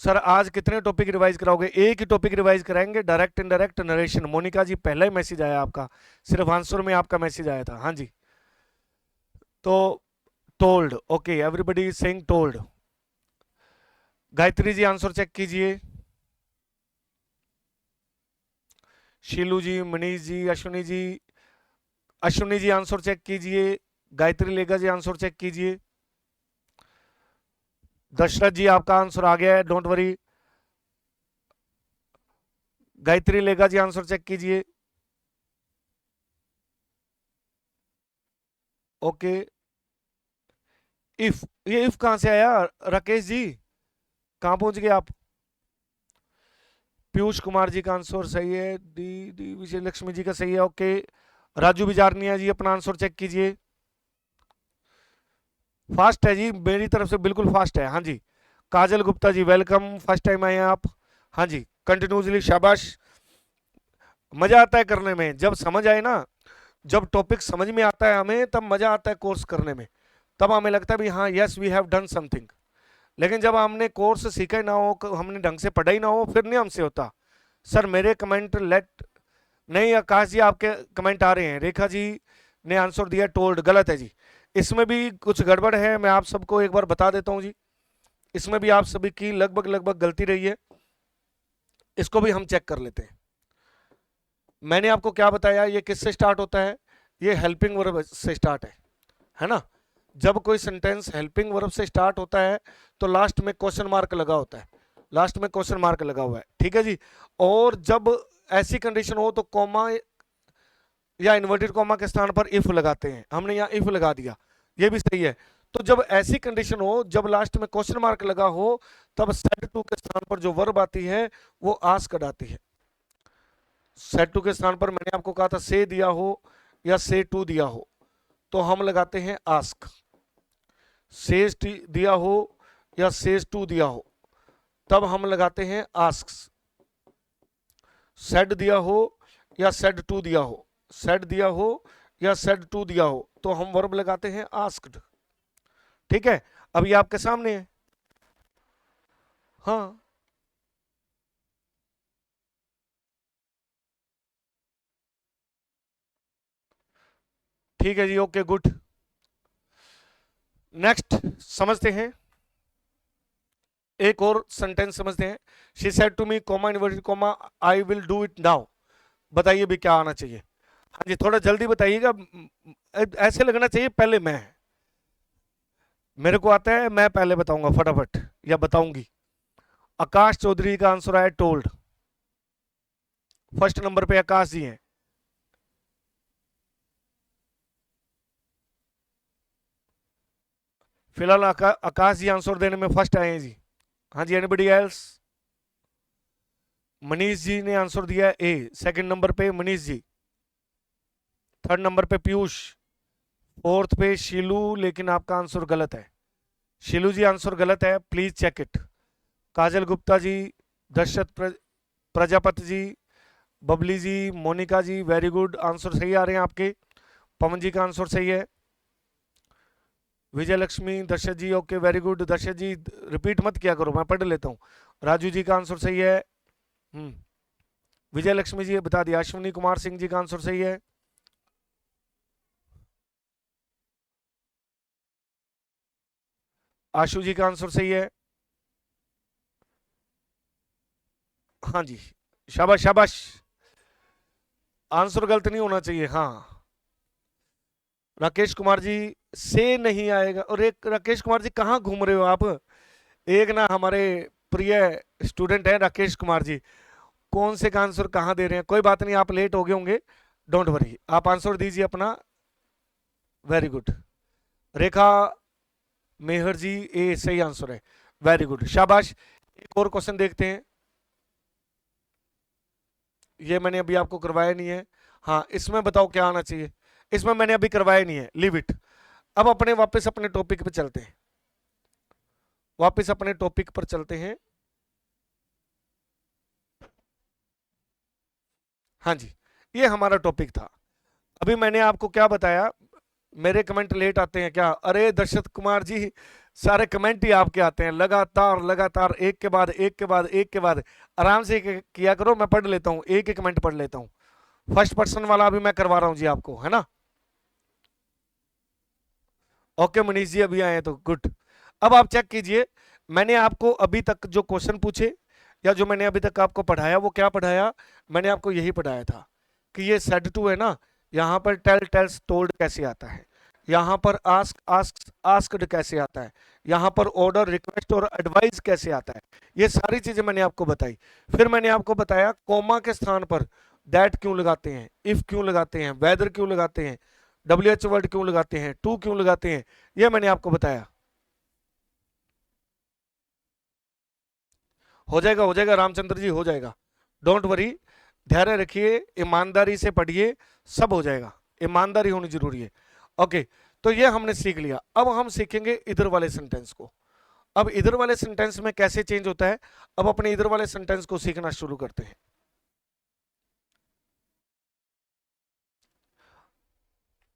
सर आज कितने टॉपिक रिवाइज कराओगे? एक ही टॉपिक रिवाइज कराएंगे, डायरेक्ट इनडायरेक्ट नरेशन। मोनिका जी पहला ही मैसेज आया आपका, सिर्फ आंसर में आपका मैसेज आया था। हाँ जी, तो told, okay, everybody is saying told. Gayatri ji answer check कीजिए। शीलू जी, मनीष जी, अश्विनी जी, अश्विनी जी आंसर चेक कीजिए। गायत्री लेगा जी आंसर चेक कीजिए। दशरथ जी आपका आंसर आ गया है, डोंट वरी। गायत्री लेगा जी आंसर चेक कीजिए। ओके, इफ, ये इफ कहां से आया राकेश जी? कहां पहुंच गए आप? पीयूष कुमार जी का आंसर सही है। डी डी विजय लक्ष्मी जी का सही है। ओके, राजू बिजारनिया जी अपना आंसर चेक कीजिए। फास्ट है जी, मेरी तरफ से बिल्कुल फास्ट है। हाँ जी, काजल गुप्ता जी वेलकम, फर्स्ट टाइम आए हैं आप। हाँ जी, कंटिन्यूसली शाबाश। मजा आता है करने में, जब समझ आए ना, जब टॉपिक समझ में आता है हमें, तब मजा आता है कोर्स करने में। तब हमें लगता है भी हाँ, yes we have done something. लेकिन जब हमने कोर्स सीखा ही ना हो, हमने ढंग से पढ़ा ही ना हो, फिर नहीं हमसे होता। सर मेरे कमेंट लेट, नहीं आकाश जी आपके कमेंट आ रहे हैं। रेखा जी ने आंसर दिया टोल्ड, गलत है जी। इसमें भी कुछ गड़बड़ है, मैं आप सबको एक बार बता देता हूँ जी। इसमें भी आप सभी की लगभग लगभग गलती रही है, इसको भी हम चेक कर लेते हैं। मैंने आपको क्या बताया, ये किससे स्टार्ट होता है? ये हेल्पिंग वर्ब से स्टार्ट है ना। जब कोई सेंटेंस हेल्पिंग वर्ब से स्टार्ट होता है तो लास्ट में क्वेश्चन मार्क लगा होता है, लास्ट में क्वेश्चन मार्क लगा हुआ है, ठीक है जी। और जब ऐसी कंडीशन हो तो कॉमा या इन्वर्टेड कॉमा के स्थान पर इफ लगाते हैं, हमने यहाँ इफ लगा दिया, ये भी सही है। तो जब ऐसी कंडीशन हो, जब लास्ट में क्वेश्चन मार्क लगा हो, तब सेड टू के स्थान पर जो वर्ब आती है वो आस्क्ड आती है। सेड टू के स्थान पर मैंने आपको कहा था से दिया हो या से टू दिया हो, तो हम लगाते हैं आस्क। सेज दिया हो या सेज टू दिया हो, तब हम लगाते हैं आस्क। सेड दिया हो या सेड टू दिया हो, सेड दिया हो या सेड टू दिया हो, तो हम वर्ब लगाते हैं आस्क्ड। ठीक है, अब ये आपके सामने है। हाँ, ठीक है जी, ओके गुड। नेक्स्ट समझते हैं, एक और सेंटेंस समझते हैं। She said to me comma inverted comma I will do it now. बताइए भी क्या आना चाहिए? हाँ जी, थोड़ा जल्दी बताइएगा, ऐसे लगना चाहिए पहले मैं, मेरे को आता है, मैं पहले बताऊंगा फटाफट या बताऊंगी। आकाश चौधरी का आंसर आया टोल्ड, फर्स्ट नंबर पे आकाश जी हैं। फिलहाल आकाश जी आंसर देने में फर्स्ट आए हैं जी। हाँ जी, एनीबडी एल्स? मनीष जी ने आंसर दिया है ए, सेकंड नंबर पे मनीष जी, थर्ड नंबर पे पीयूष, फोर्थ पे शीलू, लेकिन आपका आंसर गलत है। शीलू जी आंसर गलत है, please check it. Kajal Gupta ji, Dashrath Prajapati ji, Babli ji, Monika ji, very good, answer सही आ रहे हैं आपके। पवन जी का आंसर सही है। विजय लक्ष्मी, दशरथ जी, ओके वेरी गुड। दशरथ जी रिपीट मत किया करो, मैं पढ़ लेता हूँ। राजू जी का आंसर सही है। विजय लक्ष्मी जी बता दिया। अश्विनी कुमार सिंह जी का आंसर सही है। आशु जी का आंसर सही है। हाँ जी, शाबाश शाबाश, आंसर गलत नहीं होना चाहिए। हाँ, राकेश कुमार जी से नहीं आएगा। और एक राकेश कुमार जी कहाँ घूम रहे हो आप? एक ना हमारे प्रिय स्टूडेंट है राकेश कुमार जी, कौन से का आंसर कहाँ दे रहे हैं? कोई बात नहीं, आप लेट हो गए होंगे, डोंट वरी, आप आंसर दीजिए अपना। Very good. रेखा मेहर जी, ए सही आंसर है, वेरी गुड, शाबाश। एक और क्वेश्चन देखते हैं, ये मैंने अभी आपको करवाया नहीं है। हाँ, इसमें बताओ क्या आना चाहिए, इसमें मैंने अभी करवाया नहीं है, लीव इट। अब अपने वापस अपने टॉपिक पे चलते हैं, वापस अपने टॉपिक पर चलते हैं। हाँ जी, ये हमारा टॉपिक था। अभी मैंने आपको क्या बताया, मेरे कमेंट लेट आते हैं क्या? अरे दर्शत कुमार जी, सारे कमेंट ही आपके आते हैं लगातार लगातार, एक के बाद एक के बाद एक के बाद। आराम से किया करो, मैं पढ़ लेता हूँ, एक एक कमेंट पढ़ लेता हूँ। फर्स्ट पर्सन वाला अभी मैं करवा रहा हूँ जी आपको, है ना? ओके मनीष जी, अभी आए तो गुड। अब आप चेक कीजिए, मैंने आपको अभी तक जो क्वेश्चन पूछे या जो मैंने अभी तक आपको पढ़ाया, वो क्या पढ़ाया? मैंने आपको यही पढ़ाया था कि ये सेड टू है ना, यहाँ पर टेल टेल्स टोल्ड कैसे आता है, यहाँ पर आस्क आस्क आस्क्ड कैसे आता है, यहाँ पर ऑर्डर रिक्वेस्ट और एडवाइस कैसे आता है, ये सारी चीजें मैंने आपको बताई। फिर मैंने आपको बताया कोमा के स्थान पर दैट क्यों लगाते हैं, इफ क्यों लगाते हैं, वेदर क्यों लगाते हैं, डब्ल्यू वर्ड क्यों लगाते हैं, टू क्यों लगाते हैं, ये मैंने आपको बताया। हो जाएगा रामचंद्र जी, हो जाएगा, डोंट वरी, धैर्य रखिए, ईमानदारी से पढ़िए, सब हो जाएगा, ईमानदारी होनी जरूरी है। ओके, तो ये हमने सीख लिया। अब हम सीखेंगे इधर वाले सेंटेंस को। अब इधर वाले सेंटेंस में कैसे चेंज होता है, अब अपने इधर वाले सेंटेंस को सीखना शुरू करते हैं।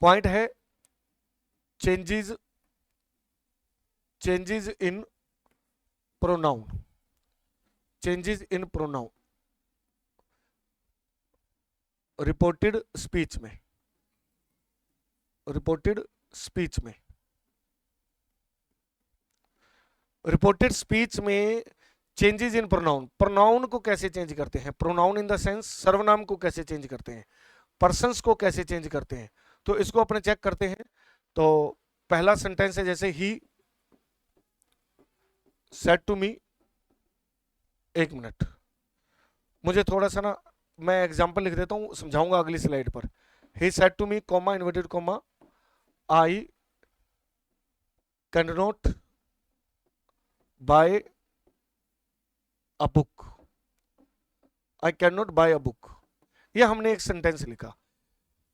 पॉइंट है changes, changes in pronoun, changes in pronoun reported speech में, रिपोर्टेड स्पीच में, रिपोर्टेड स्पीच में चेंजेस इन प्रोनाउन, प्रोनाउन को कैसे चेंज करते हैं, प्रोनाउन इन द सेंस सर्वनाम को कैसे चेंज करते हैं, पर्सन्स को कैसे चेंज करते हैं, तो इसको अपने चेक करते हैं। तो पहला सेंटेंस है जैसे ही सेड टू मी, एक मिनट, मुझे थोड़ा सा ना, मैं एग्जांपल लिख देता हूं, समझाऊंगा अगली स्लाइड पर। He said to me comma inverted comma I can not buy a book, I can not buy a book, ये हमने एक सेंटेंस लिखा।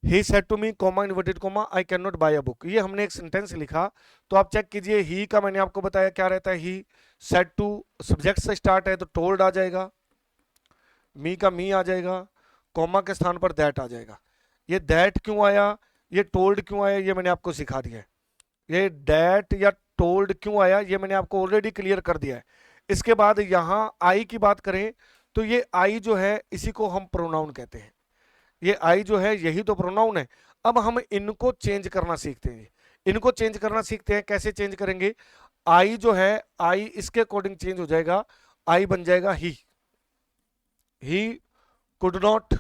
He said to me comma inverted comma I can not buy a book, ये हमने एक sentence लिखा। तो आप चेक कीजिए, ही का मैंने आपको बताया क्या रहता है, ही सेड टू सब्जेक्ट से स्टार्ट है तो टोल्ड आ जाएगा, मी का मी आ जाएगा, कॉमा के स्थान पर दैट आ जाएगा। ये दैट क्यों आया, ये टोल्ड क्यों आया, ये मैंने आपको सिखा दिया है। ये दैट या टोल्ड क्यों आया, ये मैंने आपको ऑलरेडी क्लियर कर दिया है। इसके बाद यहां आई की बात करें, तो ये आई जो है इसी को हम प्रोनाउन कहते हैं, ये आई जो है यही तो प्रोनाउन है। अब हम इनको चेंज करना सीखते हैं, इनको चेंज करना सीखते हैं, कैसे चेंज करेंगे? आई जो है, आई इसके अकॉर्डिंग चेंज हो जाएगा, आई बन जाएगा he could not,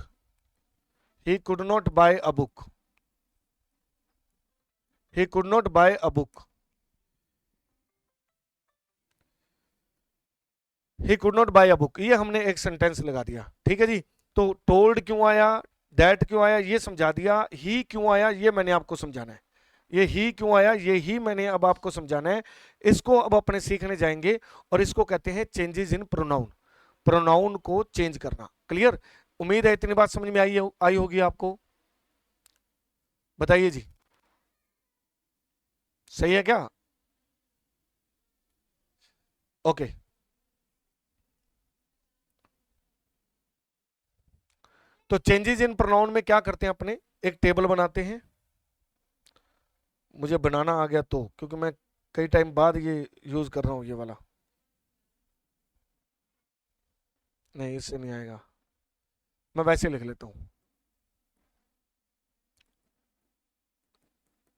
he could not buy a book, he could not buy a book, he could not buy a book, ये हमने एक सेंटेंस लगा दिया, ठीक है जी। तो टोल्ड क्यों आया, दैट क्यों आया, ये समझा दिया, ही क्यों आया ये मैंने आपको समझाना है, ये ही क्यों आया ये ही मैंने अब आपको समझाना है। इसको अब अपने सीखने जाएंगे और इसको कहते हैं चेंजेस इन प्रोनाउन, प्रोनाउन को चेंज करना। क्लियर? उम्मीद है इतनी बात समझ में आई होगी आपको, बताइए जी, सही है क्या? ओके, तो चेंजेस इन प्रोनाउन में क्या करते हैं, अपने एक टेबल बनाते हैं, मुझे बनाना आ गया तो, क्योंकि मैं कई टाइम बाद ये यूज कर रहा हूं ये वाला, नहीं इससे नहीं आएगा, मैं वैसे लिख लेता हूं,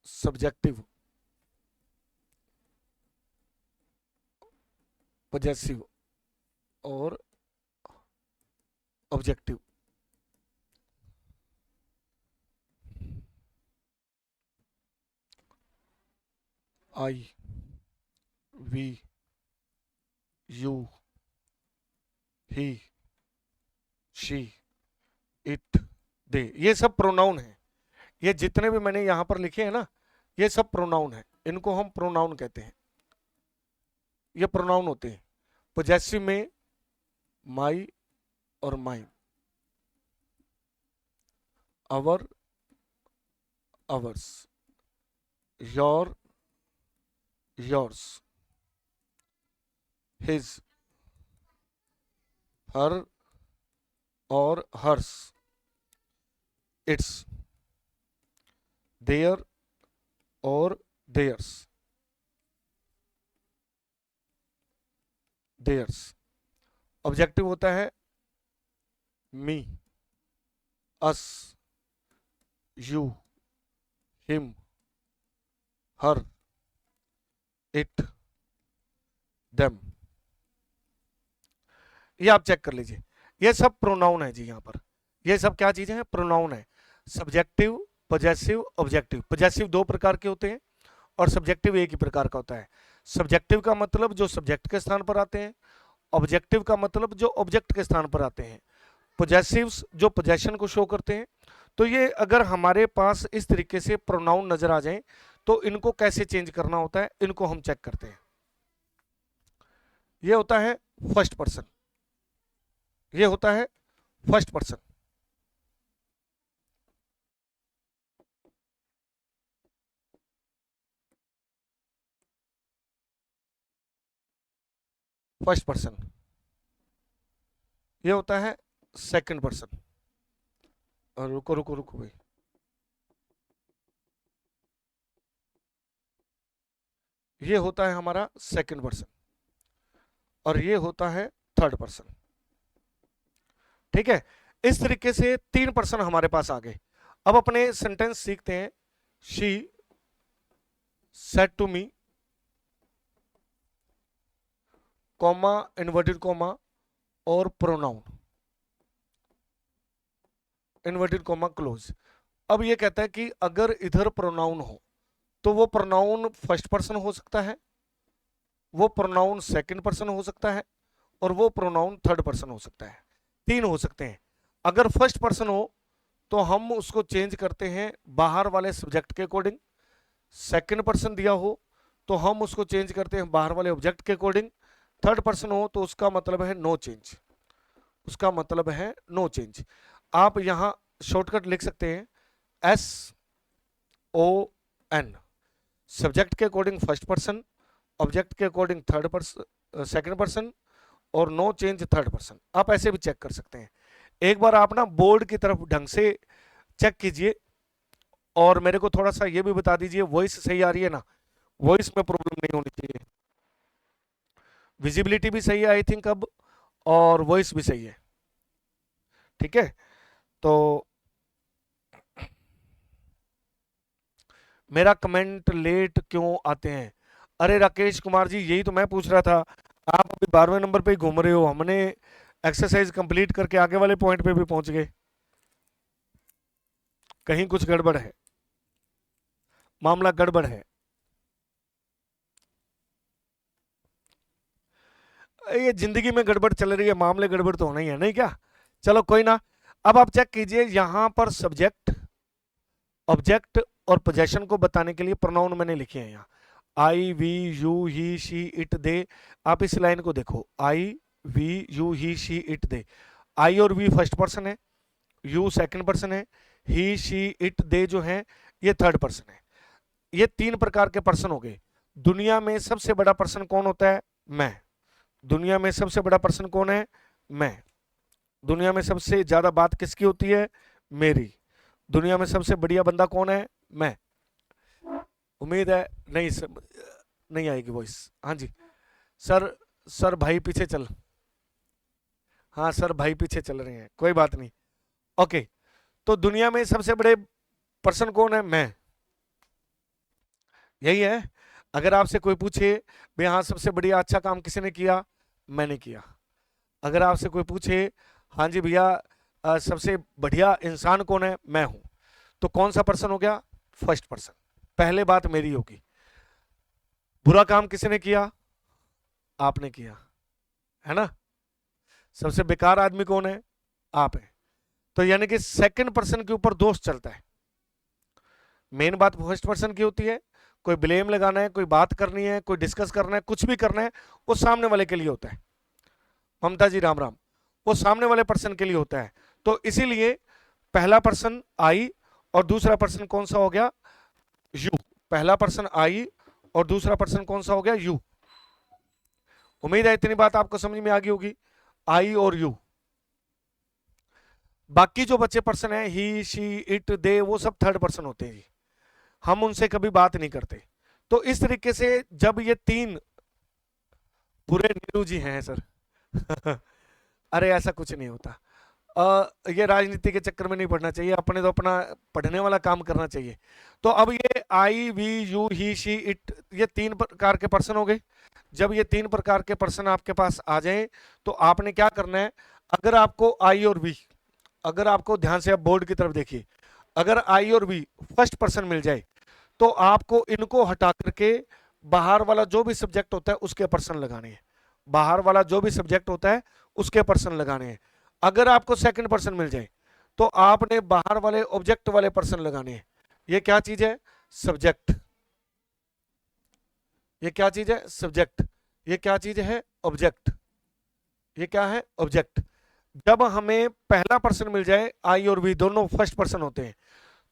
सब्जेक्टिव, पॉजेसिव और objective. I, we, you, he, she, it, they, ये सब प्रोनाउन है। ये जितने भी मैंने यहां पर लिखे हैं ना, ये सब प्रोनाउन है, इनको हम प्रोनाउन कहते हैं। ये प्रोनाउन होते हैं। पॉजेसिव में माई और mine, our, ours, your, yours, his, her और हर्स, इट्स, देयर और देयर्स, देयर्स। ऑब्जेक्टिव होता है me, us, you, him, her, it, them. ये आप चेक कर लीजिए, ये सब प्रोनाउन है जी। यहां पर ये सब क्या चीजें हैं? प्रोनाउन है। Subjective, possessive, objective. पॉजेसिव दो प्रकार के होते हैं और सब्जेक्टिव एक ही प्रकार का होता है। सब्जेक्टिव का मतलब जो सब्जेक्ट के स्थान पर आते हैं, ऑब्जेक्टिव का मतलब जो ऑब्जेक्ट के स्थान पर आते हैं। पोजेसिव्स जो पोजेशन को शो करते हैं। तो ये अगर हमारे पास इस तरीके से प्रोनाउन नजर आ जाए तो इनको कैसे चेंज करना होता है, इनको हम चेक करते हैं। ये होता है फर्स्ट पर्सन, ये होता है फर्स्ट पर्सन। फर्स्ट पर्सन, ये होता है सेकंड पर्सन। और रुको रुको रुको भाई, ये होता है हमारा सेकंड पर्सन और ये होता है थर्ड पर्सन। ठीक है, इस तरीके से तीन पर्सन हमारे पास आ गए। अब अपने सेंटेंस सीखते हैं। She said to me, comma, inverted comma और प्रोनाउन, इन्वर्टेड कॉमा क्लोज। अब ये कहता है कि अगर इधर प्रोनाउन हो तो वो प्रोनाउन फर्स्ट पर्सन हो सकता है, वो प्रोनाउन सेकंड पर्सन हो सकता है और वो प्रोनाउन थर्ड पर्सन हो सकता है। तीन हो सकते हैं। अगर फर्स्ट पर्सन हो तो हम उसको चेंज करते हैं बाहर वाले सब्जेक्ट के अकॉर्डिंग। सेकंड पर्सन दिया हो तो हम उसको चेंज करते हैं बाहर वाले ऑब्जेक्ट के अकॉर्डिंग। थर्ड पर्सन हो तो उसका मतलब है नो चेंज, उसका मतलब है नो चेंज। आप यहां शॉर्टकट लिख सकते हैं SON, सब्जेक्ट के अकॉर्डिंग फर्स्ट पर्सन, ऑब्जेक्ट के according third person, second person और नो चेंज थर्ड पर्सन। आप ऐसे भी चेक कर सकते हैं। एक बार आप ना बोर्ड की तरफ ढंग से चेक कीजिए और मेरे को थोड़ा सा ये भी बता दीजिए, वॉइस सही आ रही है ना? वॉइस में प्रॉब्लम नहीं होनी चाहिए। विजिबिलिटी भी सही है आई थिंक अब, और वॉइस भी सही है। ठीक है, तो मेरा कमेंट लेट क्यों आते हैं? अरे राकेश कुमार जी, यही तो मैं पूछ रहा था। आप अभी 12वें नंबर पे ही घूम रहे हो, हमने एक्सरसाइज कंप्लीट करके आगे वाले पॉइंट पे भी पहुंच गए। कहीं कुछ गड़बड़ है, मामला गड़बड़ है। ये जिंदगी में गड़बड़ चल रही है, मामले गड़बड़ तो होना ही है, नहीं क्या? चलो कोई ना। अब आप चेक कीजिए, यहां पर सब्जेक्ट, ऑब्जेक्ट और पोजेशन को बताने के लिए प्रोनाउन मैंने लिखे हैं यहाँ। I, we, you, he, she, it, they. आप इस लाइन को देखो, I, we, you, he, she, it, they. I और वी फर्स्ट पर्सन है, यू सेकंड पर्सन है, ही, शी, इट, दे जो है ये थर्ड पर्सन है। ये तीन प्रकार के पर्सन हो गए। दुनिया में सबसे बड़ा पर्सन कौन होता है? मैं। दुनिया में सबसे बड़ा पर्सन कौन है? मैं। दुनिया में सबसे ज्यादा बात किसकी होती है? मेरी। दुनिया में सबसे बढ़िया बंदा कौन है? मैं। उम्मीद है नहीं नहीं आएगी वॉइस। हाँ जी सर, सर भाई पीछे चल, हाँ सर भाई पीछे चल रहे हैं, कोई बात नहीं। ओके, तो दुनिया में सबसे बड़े पर्सन कौन है? मैं। यही है। अगर आपसे कोई पूछे भाई हाँ सबसे बढ़िया अच्छा काम किसने किया? मैंने किया। अगर आपसे कोई पूछे हाँ जी भैया सबसे बढ़िया इंसान कौन है? मैं हूं। तो कौन सा पर्सन हो गया? First person. पहले बात मेरी होगी। बुरा काम किसने किया? आपने किया, है ना? सबसे बेकार आदमी कौन है? आप है। तो यानी कि सेकंड पर्सन के ऊपर दोष चलता है। मेन बात फर्स्ट पर्सन की होती है, कोई ब्लेम लगाना है, कोई बात करनी है, कोई डिस्कस करना है, कुछ भी करना है, वो सामने वाले के लिए होता है। ममता जी राम राम, वो सामने वाले पर्सन के लिए होता है। तो इसीलिए पहला पर्सन आई और दूसरा पर्सन कौन सा हो गया? यू। पहला पर्सन आई और दूसरा पर्सन कौन सा हो गया? यू। उम्मीद है इतनी बात आपको समझ में आ गई होगी, आई और यू। बाकी जो बच्चे पर्सन है, ही, शी, इट, दे, वो सब थर्ड पर्सन होते हैं जी, हम उनसे कभी बात नहीं करते। तो इस तरीके से जब ये तीन पूरे नीरू जी हैं सर अरे ऐसा कुछ नहीं होता। ये राजनीति के चक्कर में नहीं पड़ना चाहिए, अपने तो अपना पढ़ने वाला काम करना चाहिए। तो अब ये I, we, you, he, she, it, ये तीन प्रकार के पर्सन हो गए। जब ये तीन प्रकार के पर्सन आपके पास आ जाए तो आपने क्या करना है? अगर आपको आई और वी, अगर आपको ध्यान से आप बोर्ड की तरफ देखिए, अगर आई और वी फर्स्ट पर्सन मिल जाए तो आपको इनको हटा करके बाहर वाला जो भी सब्जेक्ट होता है उसके पर्सन लगाने हैं। बाहर वाला जो भी सब्जेक्ट होता है उसके पर्सन लगाने हैं। अगर आपको सेकंड पर्सन मिल जाए तो आपने बाहर वाले ऑब्जेक्ट वाले पर्सन लगाने हैं। ये क्या चीज है? सब्जेक्ट। ये क्या चीज है? सब्जेक्ट। ये क्या चीज है? ऑब्जेक्ट। ये क्या है? ऑब्जेक्ट। जब हमें पहला पर्सन मिल जाए, आई और वी दोनों फर्स्ट पर्सन होते हैं,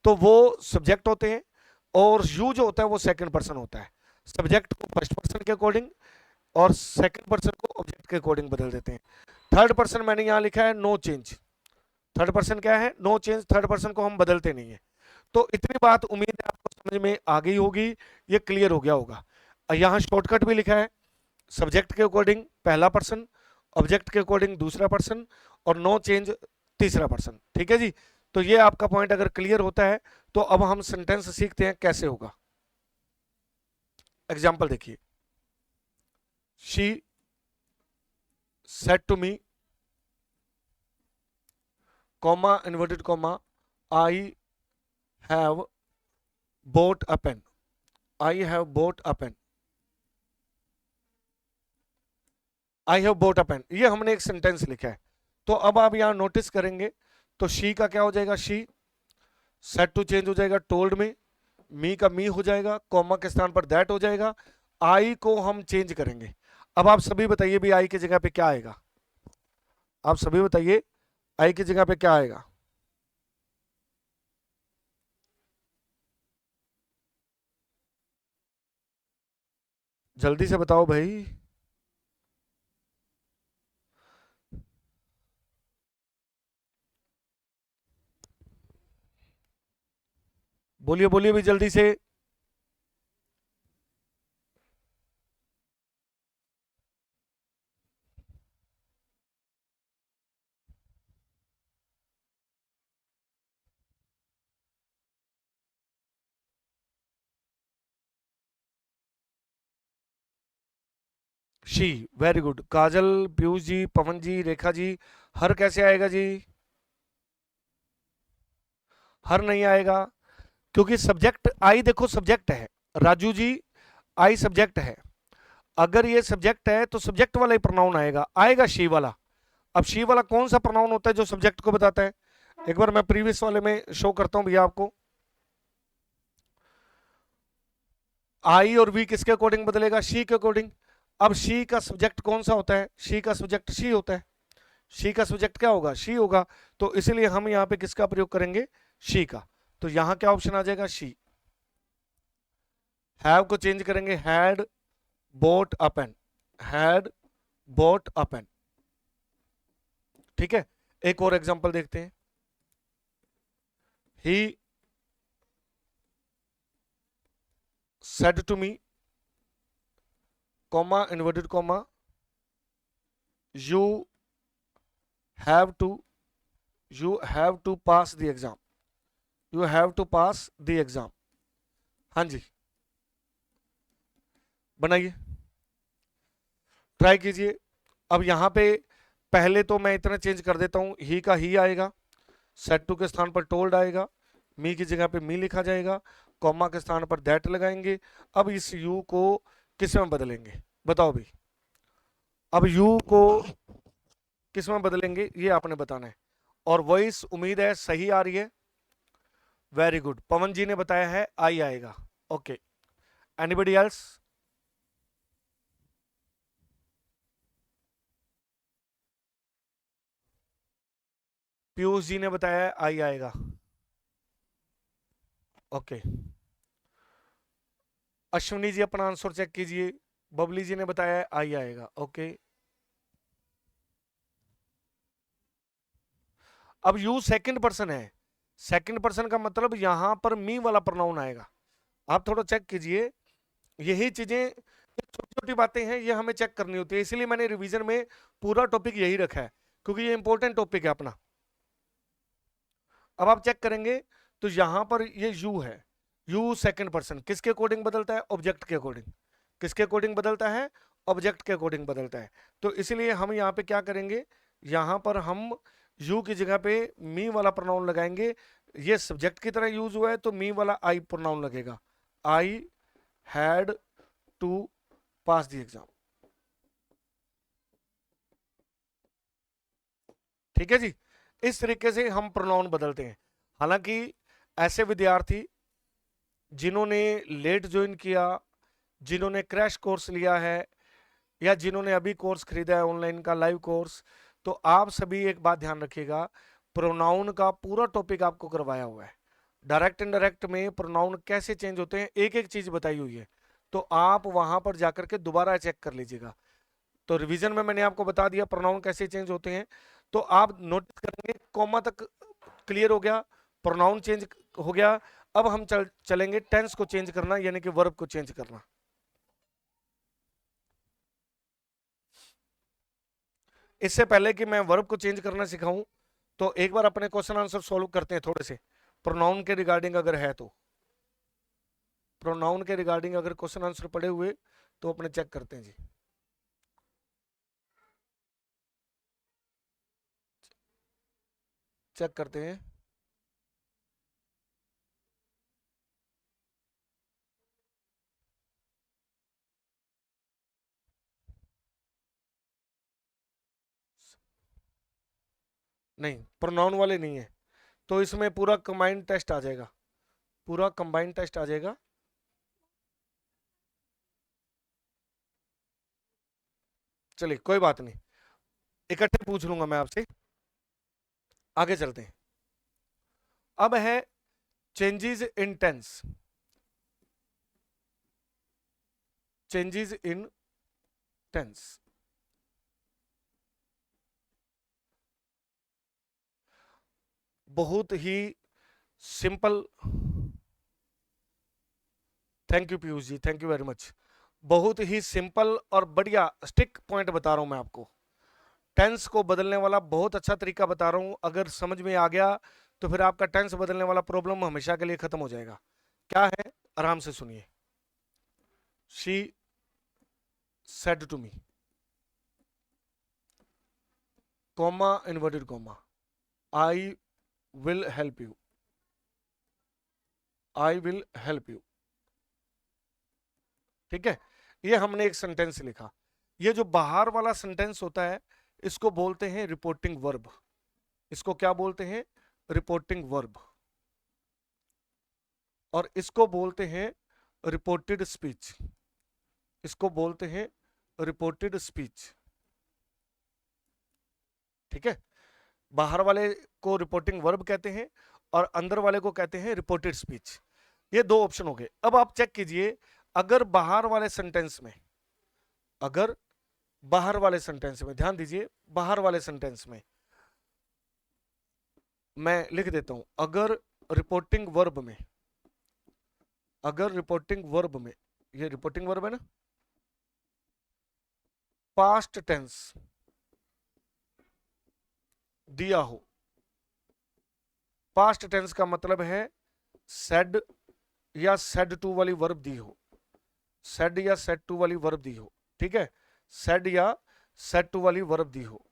तो वो सब्जेक्ट होते हैं, और यू जो होता है वो सेकंड पर्सन होता है। सब्जेक्ट को फर्स्ट पर्सन के अकॉर्डिंग और सेकंड पर्सन को ऑब्जेक्ट के अकॉर्डिंग बदल देते हैं। थर्ड पर्सन मैंने यहां लिखा है नो चेंज। थर्ड पर्सन क्या है? No change. थर्ड पर्सन को हम बदलते नहीं है। तो इतनी बात उम्मीद है आपको समझ में आ गई होगी, ये क्लियर हो गया होगा। यहाँ शॉर्टकट भी लिखा है, सब्जेक्ट के अकॉर्डिंग पहला पर्सन, ऑब्जेक्ट के अकॉर्डिंग दूसरा पर्सन, और नो चेंज तीसरा पर्सन। ठीक है जी। तो ये आपका पॉइंट अगर क्लियर होता है तो अब हम सेंटेंस सीखते हैं कैसे होगा। एग्जाम्पल देखिए, she said to me, comma, inverted comma, I have bought a pen. I have bought a pen. I have bought a pen. ये हमने एक सेंटेंस लिखा है। तो अब आप यहां नोटिस करेंगे तो शी का क्या हो जाएगा? शी। सेड टू चेंज हो जाएगा टोल्ड में, मी का मी हो जाएगा, कॉमा के स्थान पर दैट हो जाएगा, आई को हम चेंज करेंगे। अब आप सभी बताइए भी आई की जगह पे क्या आएगा? आप सभी बताइए आई की जगह पे क्या आएगा? जल्दी से बताओ भाई। बोलिए बोलिए भी जल्दी से। She. Very good. Kajal, Piyush ji, Pawan ji, Rekha ji, her कैसे आएगा जी? हर नहीं आएगा क्योंकि सब्जेक्ट आई, देखो सब्जेक्ट है राजू जी, आई सब्जेक्ट है। अगर ये सब्जेक्ट है तो सब्जेक्ट वाला ही प्रोनाउन आएगा, आएगा शी वाला। अब शी वाला कौन सा प्रोनाउन होता है जो सब्जेक्ट को बताता है? एक बार मैं प्रीवियस वाले में शो करता हूं भैया आपको। आई और वी किसके अकॉर्डिंग बदलेगा? शी के अकॉर्डिंग। अब शी का सब्जेक्ट कौन सा होता है? शी का सब्जेक्ट शी होता है। शी का सब्जेक्ट क्या होगा? शी होगा। तो इसलिए हम यहां पे किसका प्रयोग करेंगे? शी का। तो यहां क्या ऑप्शन आ जाएगा? शी। हैव को चेंज करेंगे, had bought a pen. Had bought a pen. ठीक है। एक और एग्जांपल देखते हैं। ही said to me, comma, inverted comma, you have to pass the exam. You have to pass the exam. हाँ जी, बनाइए, ट्राई कीजिए। अब यहां पे पहले तो मैं इतना चेंज कर देता हूं, ही का ही आएगा, सेट टू के स्थान पर टोल्ड आएगा, मी की जगह पे मी लिखा जाएगा, कॉमा के स्थान पर दैट लगाएंगे। अब इस यू को किस में बदलेंगे? बताओ भाई। अब यू को किस में बदलेंगे ये आपने बताना है। और वॉइस उम्मीद है सही आ रही है। वेरी गुड, पवन जी ने बताया है आई आएगा। Okay, anybody else? Piyush ji ने बताया है आई आएगा। ओके, अश्विनी जी अपना आंसर चेक कीजिए। बबली जी ने बताया है आई आएगा। ओके, अब यू सेकंड पर्सन है। सेकंड पर्सन का मतलब यहां पर मी वाला प्रोनाउन आएगा। आप थोड़ा चेक कीजिए, यही चीजें छोटी छोटी बातें हैं, ये हमें चेक करनी होती है, इसलिए मैंने रिवीजन में पूरा टॉपिक यही रखा है, क्योंकि ये इंपॉर्टेंट टॉपिक है अपना। अब आप चेक करेंगे तो यहां पर ये यू है। यू सेकंड पर्सन किसके अकॉर्डिंग बदलता है? ऑब्जेक्ट के अकॉर्डिंग। किसके अकॉर्डिंग बदलता है? ऑब्जेक्ट के अकॉर्डिंग बदलता है। तो इसलिए हम यहाँ पे क्या करेंगे, यहाँ पर हम यू की जगह पे मी वाला प्रोनाउन लगाएंगे। ये सब्जेक्ट की तरह यूज हुआ है तो मी वाला आई प्रोनाउन लगेगा। I had to pass the exam. ठीक है जी, इस तरीके से हम प्रोनाउन बदलते हैं। हालांकि ऐसे विद्यार्थी जिन्होंने लेट ज्वाइन किया, जिन्होंने क्रैश कोर्स लिया है, या जिन्होंने अभी कोर्स खरीदा है ऑनलाइन का लाइव कोर्स, तो आप सभी एक बात ध्यान रखिएगा, प्रोनाउन का पूरा टॉपिक आपको करवाया हुआ है। डायरेक्ट इनडायरेक्ट में प्रोनाउन कैसे चेंज होते हैं एक एक चीज बताई हुई है, तो आप वहां पर जाकर के दोबारा चेक कर लीजिएगा। तो रिवीजन में मैंने आपको बता दिया प्रोनाउन कैसे चेंज होते हैं। तो आप नोटिस करेंगे कॉमा तक क्लियर हो गया, प्रोनाउन चेंज हो गया। अब हम चलेंगे टेंस को चेंज करना, यानी कि वर्ब को चेंज करना। इससे पहले कि मैं वर्ब को चेंज करना सिखाऊं, तो एक बार अपने क्वेश्चन आंसर सॉल्व करते हैं थोड़े से, प्रोनाउन के रिगार्डिंग अगर है तो। प्रोनाउन के रिगार्डिंग अगर क्वेश्चन आंसर पड़े हुए तो अपने चेक करते हैं जी। चेक करते हैं। नहीं, प्रोनाउन वाले नहीं है, तो इसमें पूरा कंबाइंड टेस्ट आ जाएगा, पूरा कंबाइंड टेस्ट आ जाएगा। चलिए कोई बात नहीं, इकट्ठे पूछ लूंगा मैं आपसे। आगे चलते हैं। अब है changes in tense. Changes in tense, बहुत ही simple. Thank you Piyush ji, thank you very much. बहुत ही सिंपल और बढ़िया स्टिक पॉइंट बता रहा हूं मैं आपको। टेंस को बदलने वाला बहुत अच्छा तरीका बता रहा हूं, अगर समझ में आ गया तो फिर आपका टेंस बदलने वाला प्रॉब्लम हमेशा के लिए खत्म हो जाएगा। क्या है, आराम से सुनिए। She said to me, comma inverted comma, I will help you, I will help you. ठीक है, ये हमने एक सेंटेंस लिखा। ये जो बाहर वाला सेंटेंस होता है इसको बोलते हैं रिपोर्टिंग वर्ब। इसको क्या बोलते हैं? Reporting verb. और इसको बोलते हैं रिपोर्टेड स्पीच। इसको बोलते हैं रिपोर्टेड स्पीच। ठीक है, बाहर वाले को रिपोर्टिंग वर्ब कहते हैं और अंदर वाले को कहते हैं रिपोर्टेड स्पीच। ये दो ऑप्शन हो गए। अब आप चेक कीजिए, अगर बाहर वाले सेंटेंस में, अगर बाहर वाले सेंटेंस में, ध्यान दीजिए, बाहर वाले सेंटेंस में मैं लिख देता हूं, अगर रिपोर्टिंग वर्ब में, अगर रिपोर्टिंग वर्ब में, ये रिपोर्टिंग वर्ब है ना, पास्ट टेंस दिया हो, पास्ट टेंस का मतलब है सेड या सेड टू वाली वर्ब दी हो, सेड या सेड टू वाली वर्ब दी हो। ठीक है, सेड या सेड टू वाली वर्ब दी हो,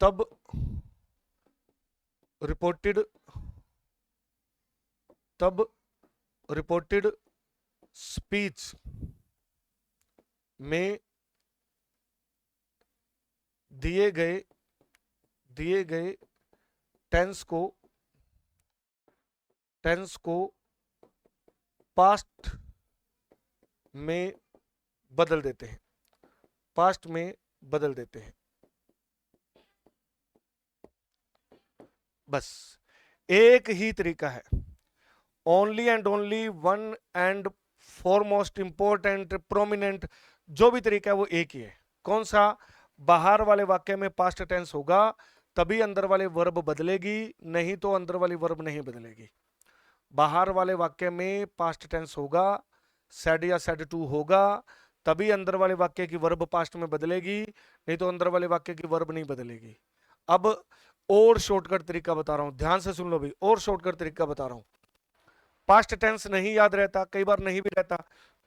तब रिपोर्टेड, तब रिपोर्टेड स्पीच में दिए गए टेंस को पास्ट में बदल देते हैं, पास्ट में बदल देते हैं। बस एक ही तरीका है, only and only one and foremost important prominent जो भी तरीका है वो एक ही है। कौन सा? बाहर वाले वाक्य में पास्ट टेंस होगा तभी अंदर वाले वर्ब बदलेगी, नहीं तो अंदर वाली वर्ब नहीं बदलेगी। बाहर वाले वाक्य में पास्ट टेंस होगा, सेड या सेड टू होगा, तभी अंदर वाले वाक्य की वर्ब पास्ट में बदलेगी, नहीं तो अंदर वाले वाक्य की वर्ब नहीं बदलेगी। अब और शॉर्टकट तरीका बता रहा हूं, ध्यान से सुन लो भाई, और शॉर्टकट तरीका बता रहा हूं। पास्ट टेंस नहीं याद रहता, कई बार नहीं भी रहता,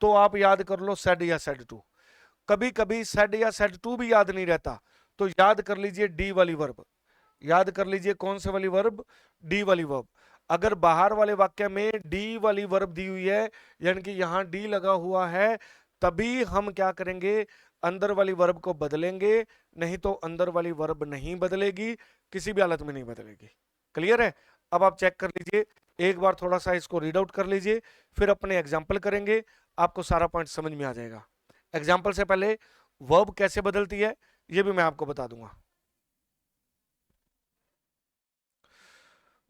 तो आप याद कर लो सेड या सेड टू। कभी कभी सेड या सेड टू भी याद नहीं रहता, तो याद कर लीजिए डी वाली वर्ब। याद कर लीजिए कौन से वाली वर्ब? डी वाली वर्ब। अगर बाहर वाले वाक्य में डी वाली वर्ब दी हुई है, यानी कि यहां डी लगा हुआ है, तभी हम क्या करेंगे? अंदर वाली वर्ब को बदलेंगे, नहीं तो अंदर वाली वर्ब नहीं बदलेगी, किसी भी हालत में नहीं बदलेगी। क्लियर है? अब आप चेक कर लीजिए, एक बार थोड़ा सा इसको रीड आउट कर लीजिए, फिर अपने एग्जाम्पल करेंगे, आपको सारा पॉइंट समझ में आ जाएगा। एग्जाम्पल से पहले वर्ब कैसे बदलती है ये भी मैं आपको बता दूंगा।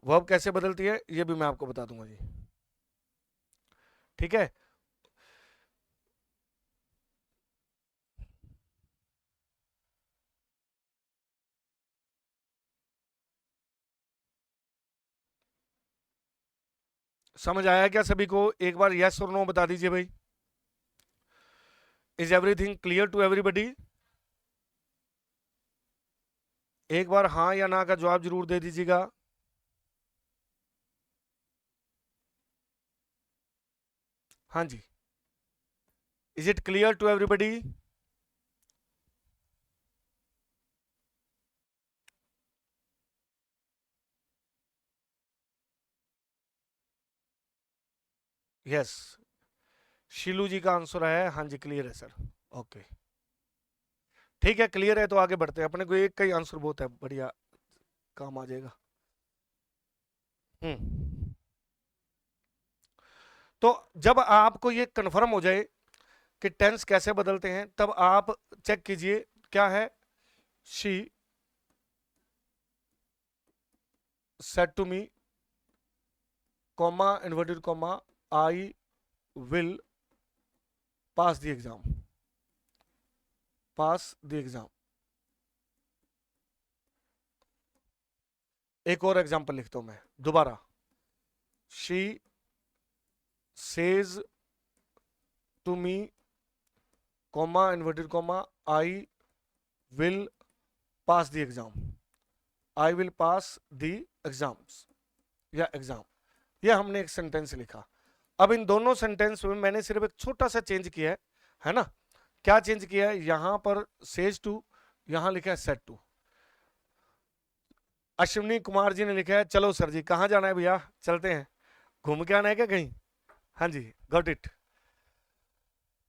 वर्ब कैसे बदलती है ये भी मैं आपको बता दूंगा जी, ठीक है? समझ आया क्या सभी को? एक बार यस और नो बता दीजिए भाई। Is everything clear to everybody? एक बार हाँ या ना का जवाब जरूर दे दीजिएगा। हाँ जी, is it clear to everybody? Yes, Shilu ji का आंसर है हाँ जी, क्लियर है सर। ओके, ठीक है, क्लियर है तो आगे बढ़ते हैं। अपने को एक का ही आंसर बहुत है, बढ़िया काम आ जाएगा। तो जब आपको ये कंफर्म हो जाए कि टेंस कैसे बदलते हैं, तब आप चेक कीजिए क्या है। She said to me, comma inverted comma, I will pass the exam, pass the exam. एक और एग्जांपल लिखता हूं मैं दोबारा। She says to me, comma inverted comma, I will pass the exam, I will pass the exams या exam. ये हमने एक सेंटेंस लिखा। अब इन दोनों सेंटेंस में मैंने सिर्फ एक छोटा सा चेंज किया है ना? क्या चेंज किया है? यहां पर सेज टू, यहां लिखा है सेड टू। अश्विनी कुमार जी ने लिखा है चलो सर जी, कहां जाना है भैया? चलते हैं, घूम के आना है क्या कहीं? हाँ जी, गॉट इट।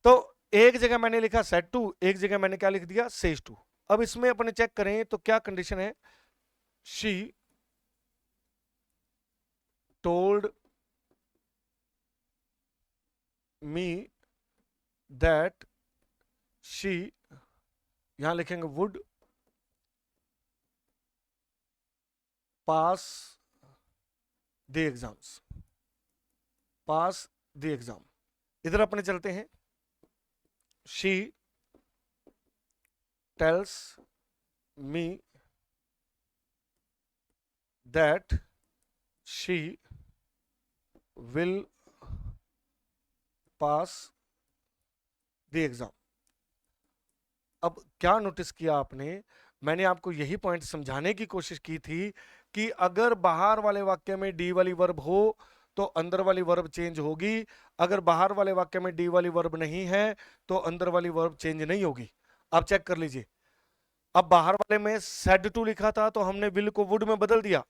तो एक जगह मैंने लिखा सेड टू, एक जगह मैंने क्या लिख दिया? Says to. अब इसमें अपने चेक करें तो क्या कंडीशन है? She told me that she, यहां लिखेंगे would pass the exams, pass the exam. इधर अपने चलते हैं। She tells me that she will pass the exam. अब क्या नोटिस किया आपने? मैंने आपको यही पॉइंट समझाने की कोशिश की थी कि अगर बाहर वाले वाक्य में डी वाली वर्ब हो तो अंदर वाली वर्ब चेंज होगी, अगर बाहर वाले वाक्य में डी वाली वर्ब नहीं है तो अंदर वाली वर्ब चेंज नहीं होगी। आप चेक कर लीजिए। अब बाहर वाले में सेड टू लिखा था तो हमने विल को वुड में बदल दिया,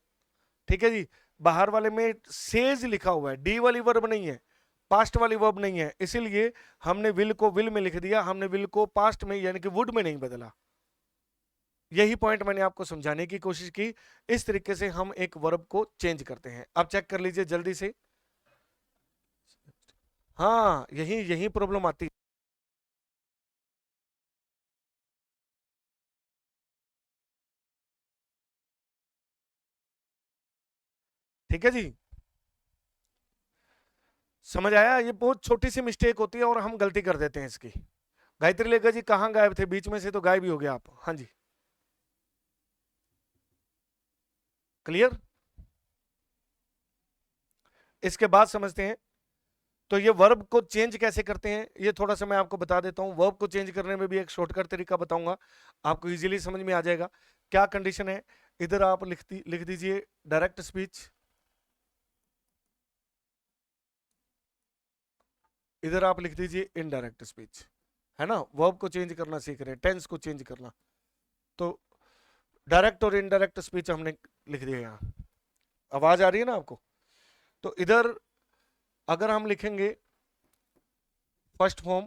ठीक है जी। बाहर वाले में सेज लिखा हुआ है, डी वाली वर्ब नहीं है, पास्ट वाली वर्ब नहीं है, इसीलिए हमने विल को विल में लिख दिया, हमने विल को पास्ट में यानी कि वुड में नहीं बदला। यही पॉइंट मैंने आपको समझाने की कोशिश की। इस तरीके से हम एक वर्ब को चेंज करते हैं। अब चेक कर लीजिए जल्दी से। हाँ, यही यही प्रॉब्लम आती है। ठीक है जी, समझ आया? ये बहुत छोटी सी मिस्टेक होती है और हम गलती कर देते हैं इसकी। गायत्री लेखा जी कहाँ गायब थे? बीच में से तो गायब ही हो गया आप। हाँ जी, क्लियर? इसके बाद समझते हैं। तो ये वर्ब को चेंज कैसे करते हैं ये थोड़ा सा मैं आपको बता देता हूं। वर्ब को चेंज करने में भी एक शॉर्टकट तरीका बताऊंगा, आपको इजीली समझ में आ जाएगा। क्या कंडीशन है? इधर आप लिख दीजिए डायरेक्ट स्पीच, इधर आप लिख दीजिए इनडायरेक्ट स्पीच। है ना, वर्ब को चेंज करना सीख रहे हैं, टेंस को चेंज करना। तो डायरेक्ट और इनडायरेक्ट स्पीच हमने लिख दिया यहाँ। आवाज आ रही है ना आपको? तो इधर अगर हम लिखेंगे फर्स्ट फॉर्म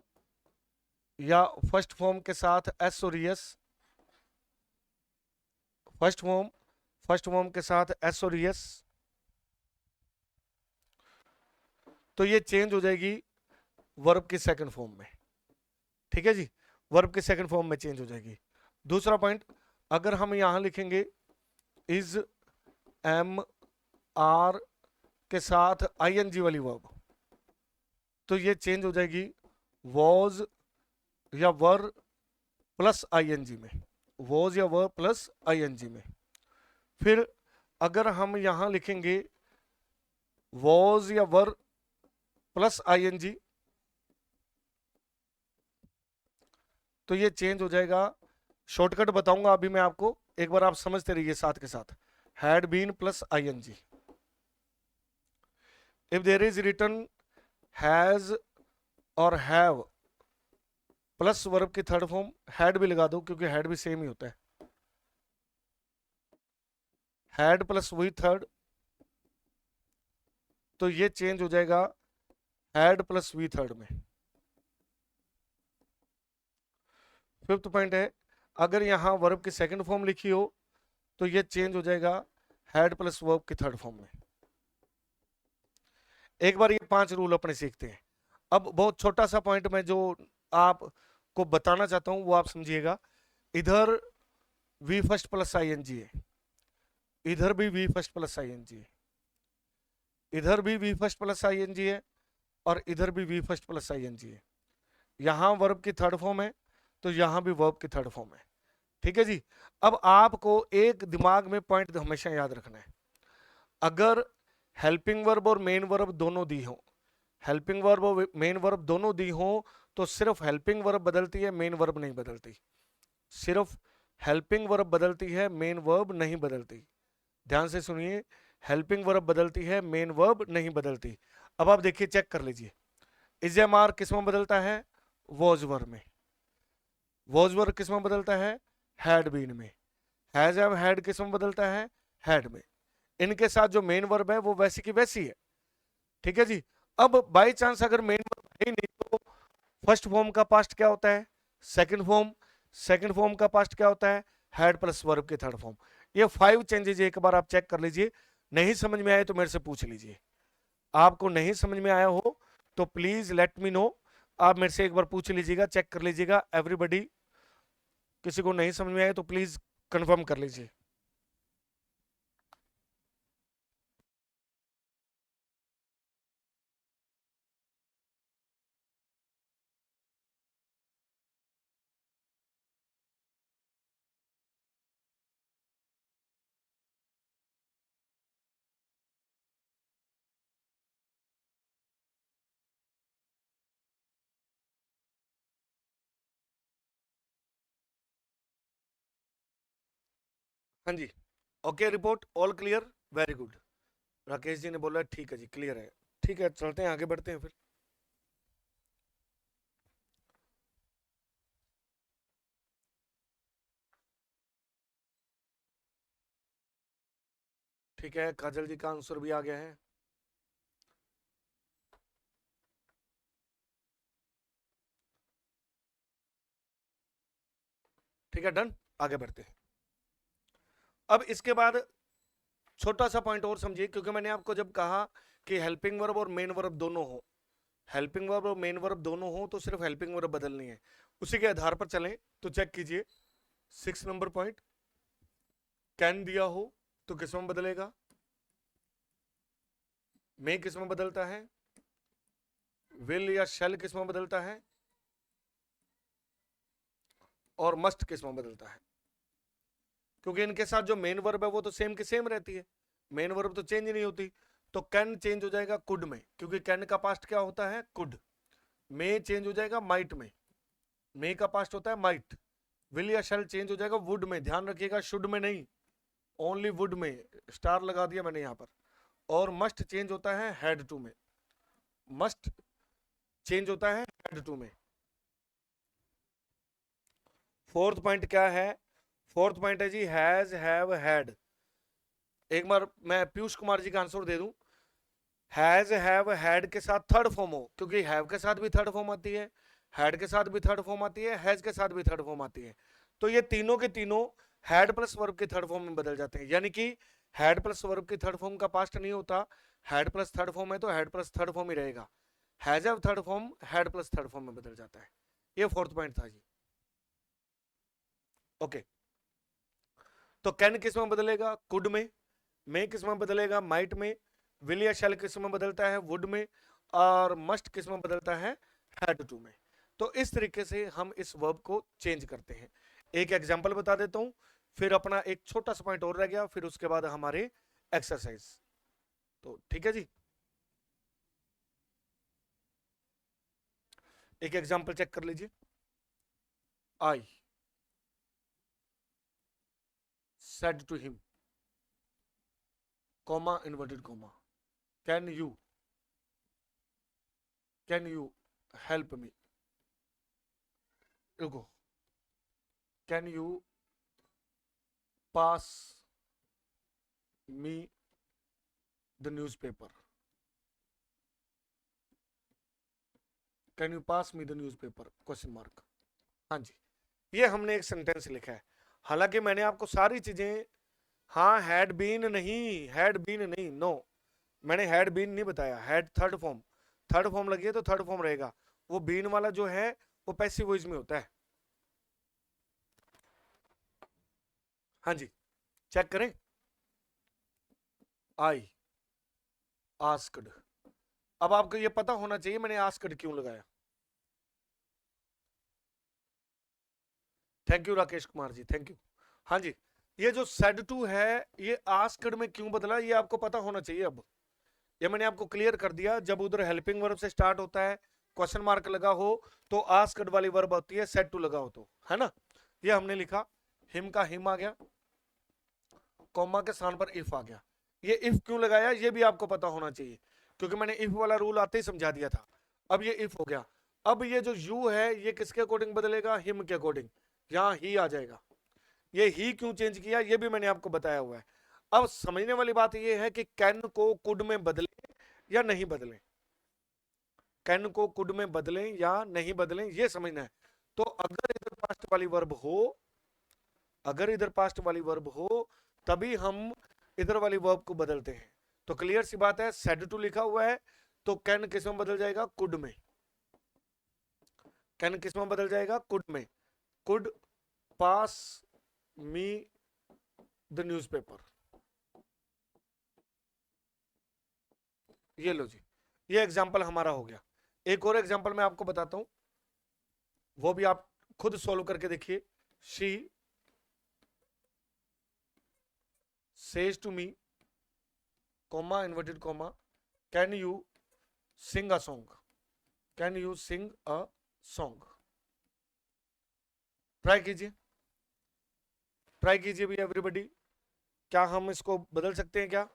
या फर्स्ट फॉर्म के साथ एस और एस, फर्स्ट फॉर्म के साथ एस और एस, तो ये चेंज हो जाएगी वर्ब की सेकंड फॉर्म में। ठीक है जी, वर्ब की सेकंड फॉर्म में चेंज हो जाएगी। दूसरा पॉइंट, अगर हम यहां लिखेंगे इज एम आर के साथ आईएनजी वाली वर्ब, तो ये चेंज हो जाएगी वॉज या वर प्लस आईएनजी में, वॉज या वर प्लस आईएनजी में। फिर अगर हम यहां लिखेंगे वॉज या वर प्लस आईएनजी, तो ये चेंज हो जाएगा। शॉर्टकट बताऊंगा अभी मैं आपको, एक बार आप समझते रहिए साथ के साथ। Had been plus ING. If there is return has और हैव प्लस वर्ब की थर्ड फॉर्म, हैड भी लगा दो क्योंकि हैड भी सेम ही होता है। हैड प्लस वही थर्ड, तो ये चेंज हो जाएगा हैड प्लस वी थर्ड में। फिफ्थ पॉइंट है, अगर यहां वर्ब की सेकंड फॉर्म लिखी हो तो ये चेंज हो जाएगा हैड प्लस वर्ब की थर्ड फॉर्म में। एक बार ये 5 रूल अपने सीखते हैं। अब बहुत छोटा सा पॉइंट मैं जो आपको बताना चाहता हूं वो आप समझिएगा। इधर V first plus I N G है, इधर भी V first plus I N G है, इधर भी V first plus I N G है, और इधर भी V first plus I N G है। यहां वर्ब की थर्ड फॉर्म है तो यहां भी वर्ब की थर्ड फॉर्म है। ठीक है जी। अब आपको एक दिमाग में पॉइंट हमेशा याद रखना है, अगर हेल्पिंग वर्ब और मेन वर्ब दोनों दी हो, हेल्पिंग वर्ब और मेन वर्ब दोनों दी हो, तो सिर्फ हेल्पिंग वर्ब बदलती है, मेन वर्ब नहीं बदलती। सिर्फ हेल्पिंग वर्ब बदलती है, मेन वर्ब नहीं बदलती। ध्यान से सुनिए, हेल्पिंग वर्ब बदलती है, मेन वर्ब नहीं बदलती। अब आप देखिए, चेक कर लीजिए। इज एम आर किस में बदलता है? वॉज वर्ब में। वॉज वर्ब किस में बदलता है? हैड बीन में। हैज एम हैड किस में बदलता है? हैड में। इनके साथ जो मेन वर्ब है वो वैसी की वैसी है। ठीक है जी। अब बाई चांस अगर मेन वर्ब है ही नहीं, तो फर्स्ट फॉर्म का पास्ट क्या होता है? Second form. सेकंड फॉर्म का पास्ट क्या होता है? हैड प्लस वर्ब की थर्ड फॉर्म। ये 5 चेंजेस एक बार आप चेक कर लीजिए। नहीं समझ में आए तो मेरे से पूछ लीजिए। आपको नहीं समझ में आया हो तो प्लीज लेट मी नो, आप मेरे से एक बार पूछ लीजिएगा, चेक कर लीजिएगा एवरीबडी। किसी को नहीं समझ में आए तो प्लीज कंफर्म कर लीजिए। हाँ जी, okay, report all clear, very good. Rakesh ji ने बोला ठीक है जी, क्लियर है। ठीक है, चलते हैं आगे बढ़ते हैं फिर। ठीक है, काजल जी का आंसर भी आ गया है। ठीक है, डन। आगे बढ़ते हैं। अब इसके बाद छोटा सा पॉइंट और समझिए, क्योंकि मैंने आपको जब कहा कि हेल्पिंग वर्ब और मेन वर्ब दोनों हो, हेल्पिंग वर्ब और मेन वर्ब दोनों हो, तो सिर्फ हेल्पिंग वर्ब बदलनी है। उसी के आधार पर चलें तो चेक कीजिए 6 नंबर पॉइंट, कैन दिया हो तो किस में बदलेगा, मे किस में बदलता है, विल या शैल किस में बदलता है, और मस्ट किस में बदलता है। क्योंकि इनके साथ जो मेन वर्ब है वो तो सेम की सेम रहती है, मेन वर्ब तो चेंज नहीं होती। तो कैन चेंज हो जाएगा कुड में, क्योंकि कैन का पास्ट क्या होता है, कुड। मे चेंज हो जाएगा माइट में, मे का पास्ट होता है माइट। विल या शैल चेंज हो जाएगा वुड में, ध्यान रखिएगा शुड में नहीं, ओनली वुड में, स्टार लगा दिया मैंने यहां पर। और मस्ट चेंज होता है हैड टू में, मस्ट चेंज होता है हैड टू में। फोर्थ पॉइंट क्या है, फोर्थ पॉइंट है जी हैज, हैव, हैड। एक बार मैं पीयूष कुमार जी का आंसर दे दूं, हैज, हैव, हैड के साथ थर्ड फॉर्म हो, क्योंकि हैव के साथ भी थर्ड फॉर्म आती है, हैड के साथ भी थर्ड फॉर्म आती है, हैज के साथ भी थर्ड फॉर्म आती है। तो ये तीनों के तीनों हैड प्लस वर्ब के थर्ड फॉर्म में बदल जाते हैं। यानी कि हैड प्लस वर्ब की थर्ड फॉर्म का पास्ट नहीं होता, हैड प्लस थर्ड फॉर्म है तो हैड प्लस थर्ड फॉर्म ही रहेगा। Has have third form had plus third form में बदल जाता है। ये फोर्थ पॉइंट था जी। ओके, तो कैन किस में बदलेगा, कुड में। मे किस में बदलेगा, माइट में। विल या शैल किस में बदलता है, वुड में। और मस्ट किस में बदलता है, हैड टू में। तो इस तरीके से हम इस वर्ब को चेंज करते हैं। एक एग्जांपल बता देता हूं, फिर अपना एक छोटा सा पॉइंट और रह गया, फिर उसके बाद हमारे एक्सरसाइज। तो ठीक है जी, एक एग्जांपल चेक कर लीजिए। I said to him, comma inverted comma, can you help me, रुको, can you pass me the newspaper, can you pass me the newspaper, question mark. हाँ जी, ये हमने एक सेंटेंस लिखा है। हालांकि मैंने आपको सारी चीजें, हाँ हैड बीन नहीं, हैड बीन नहीं, नो, मैंने हैड बीन नहीं बताया, had third form, third form लगी है तो थर्ड फॉर्म रहेगा। वो बीन वाला जो है वो पैसिव वॉइस में होता है। हाँ जी, चेक करें। आई आस्क्ड, अब आपको ये पता होना चाहिए मैंने आस्क्ड क्यों लगाया। Thank you Rakesh Kumar ji, thank you. हाँ जी, ये जो सेड टू है ये आस्क्ड में क्यों बदला ये आपको पता होना चाहिए। अब ये मैंने आपको क्लियर कर दिया, जब उधर हेल्पिंग वर्ब से स्टार्ट होता है, क्वेश्चन मार्क लगा हो तो आस्क्ड वाली वर्ब होती है, सेड टू लगा हो तो, है ना। ये हमने लिखा, हिम का हिम आ गया, कॉमा के स्थान पर इफ आ गया। ये इफ क्यों लगाया ये भी आपको पता होना चाहिए, क्योंकि मैंने इफ वाला रूल आते ही समझा दिया था। अब ये इफ हो गया, अब ये जो यू है ये किसके अकॉर्डिंग बदलेगा, हिम के अकॉर्डिंग, यहां ही आ जाएगा। ये ही क्यों चेंज किया ये भी मैंने आपको बताया हुआ है। अब समझने वाली बात ये है कि कैन को कुड में बदले या नहीं बदलें, कैन को कुड में बदलें या नहीं बदलें ये समझना है। तो अगर इधर पास्ट वाली वर्ब हो, अगर इधर पास्ट वाली वर्ब हो तभी हम इधर वाली वर्ब को बदलते हैं। तो क्लियर सी बात है, सेड टू लिखा हुआ है तो कैन किस में बदल जाएगा, कुड में। कैन किस में बदल जाएगा, कुड में। Could pass me the newspaper. ये लो जी, ये एग्जाम्पल हमारा हो गया। एक और एग्जाम्पल मैं आपको बताता हूं, वो भी आप खुद सोल्व करके देखिए। She says to me, comma inverted comma, can you sing a song, can you sing a song. Try कीजिए, ट्राई कीजिए भी एवरीबडी, क्या हम इसको बदल सकते हैं क्या।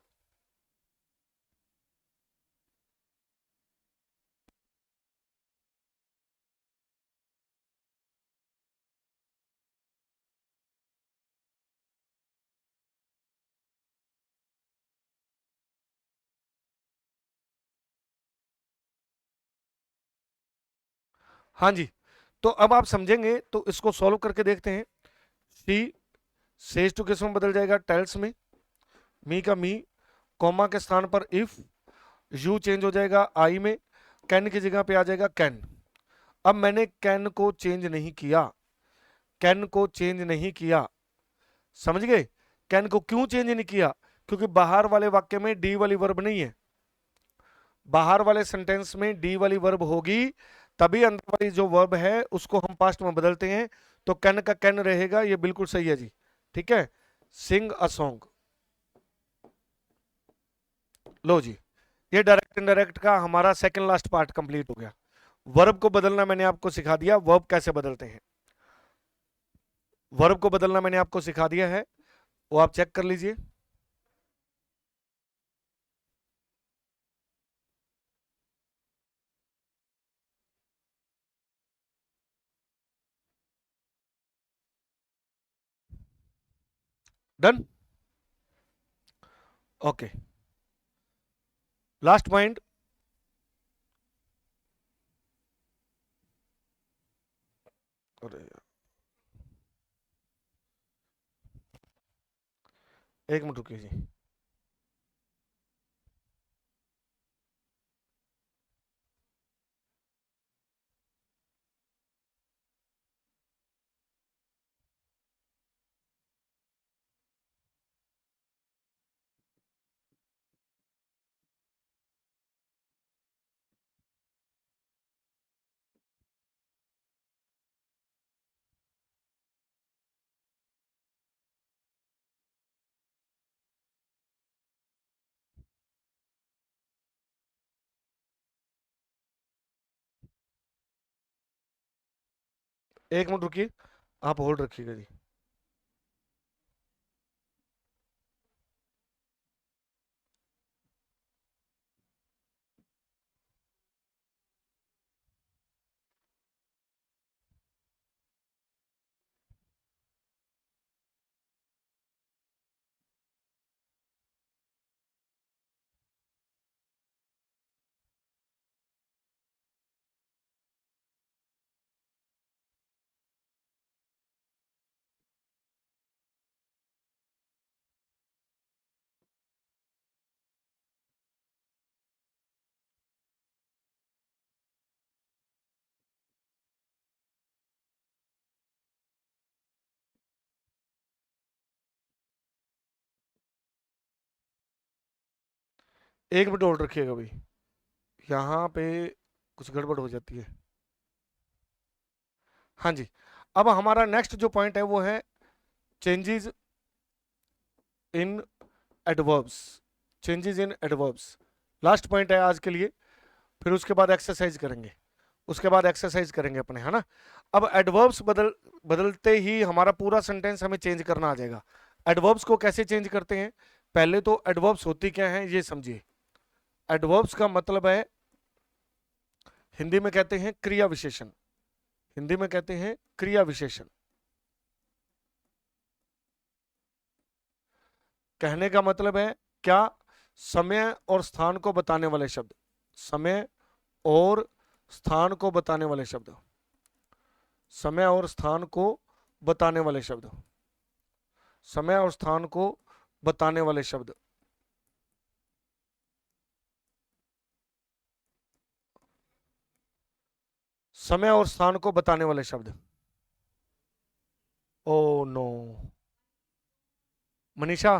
हाँ जी, तो अब आप समझेंगे तो इसको सॉल्व करके देखते हैं। शी सेज टू किस में बदल जाएगा, टेल्स में, मी का मी, कॉमा के स्थान पर इफ, यू चेंज हो जाएगा आई में, कैन की जगह पे आ जाएगा कैन। अब मैंने कैन को चेंज नहीं किया, कैन को चेंज नहीं किया, समझ गए? कैन को क्यों चेंज नहीं किया? क्योंकि बाहर वाले वाक्य में डी वाली वर्ब नहीं है, बाहर वाले सेंटेंस में डी वाली वर्ब होगी तभी अंदर वाली जो वर्ब है उसको हम पास्ट में बदलते हैं, तो कैन का कैन रहेगा, ये बिल्कुल सही है जी। ठीक है, सिंग अ सॉन्ग। लो जी, ये डायरेक्ट इनडायरेक्ट का हमारा सेकंड लास्ट पार्ट कंप्लीट हो गया। वर्ब को बदलना मैंने आपको सिखा दिया, वर्ब कैसे बदलते हैं, वर्ब को बदलना मैंने आपको सिखा दिया है, वो आप चेक कर लीजिए। Done, okay. लास्ट पॉइंट, एक मिनट रुकिए जी। एक मिनट रुकिए, आप होल्ड रखिएगा जी। एक मिनट होल्ड रखिएगा भाई, यहाँ पे कुछ गड़बड़ हो जाती है। हाँ जी, अब हमारा नेक्स्ट जो पॉइंट है वो है changes in adverbs, changes in adverbs last point है आज के लिए, फिर उसके बाद एक्सरसाइज करेंगे, उसके बाद एक्सरसाइज करेंगे अपने, है ना। अब एडवर्ब्स बदलते ही हमारा पूरा सेंटेंस हमें चेंज करना आ जाएगा। एडवर्ब्स को कैसे चेंज करते हैं, पहले तो एडवर्ब्स होती क्या है ये समझिए। एडवर्ब्स का मतलब है, हिंदी में कहते हैं क्रिया विशेषण, हिंदी में कहते हैं क्रिया विशेषण। कहने का मतलब है क्या, समय और स्थान को बताने वाले शब्द, समय और स्थान को बताने वाले शब्द, समय और स्थान को बताने वाले शब्द, समय और स्थान को बताने वाले शब्द, समय और स्थान को बताने वाले शब्द। Oh no, Manisha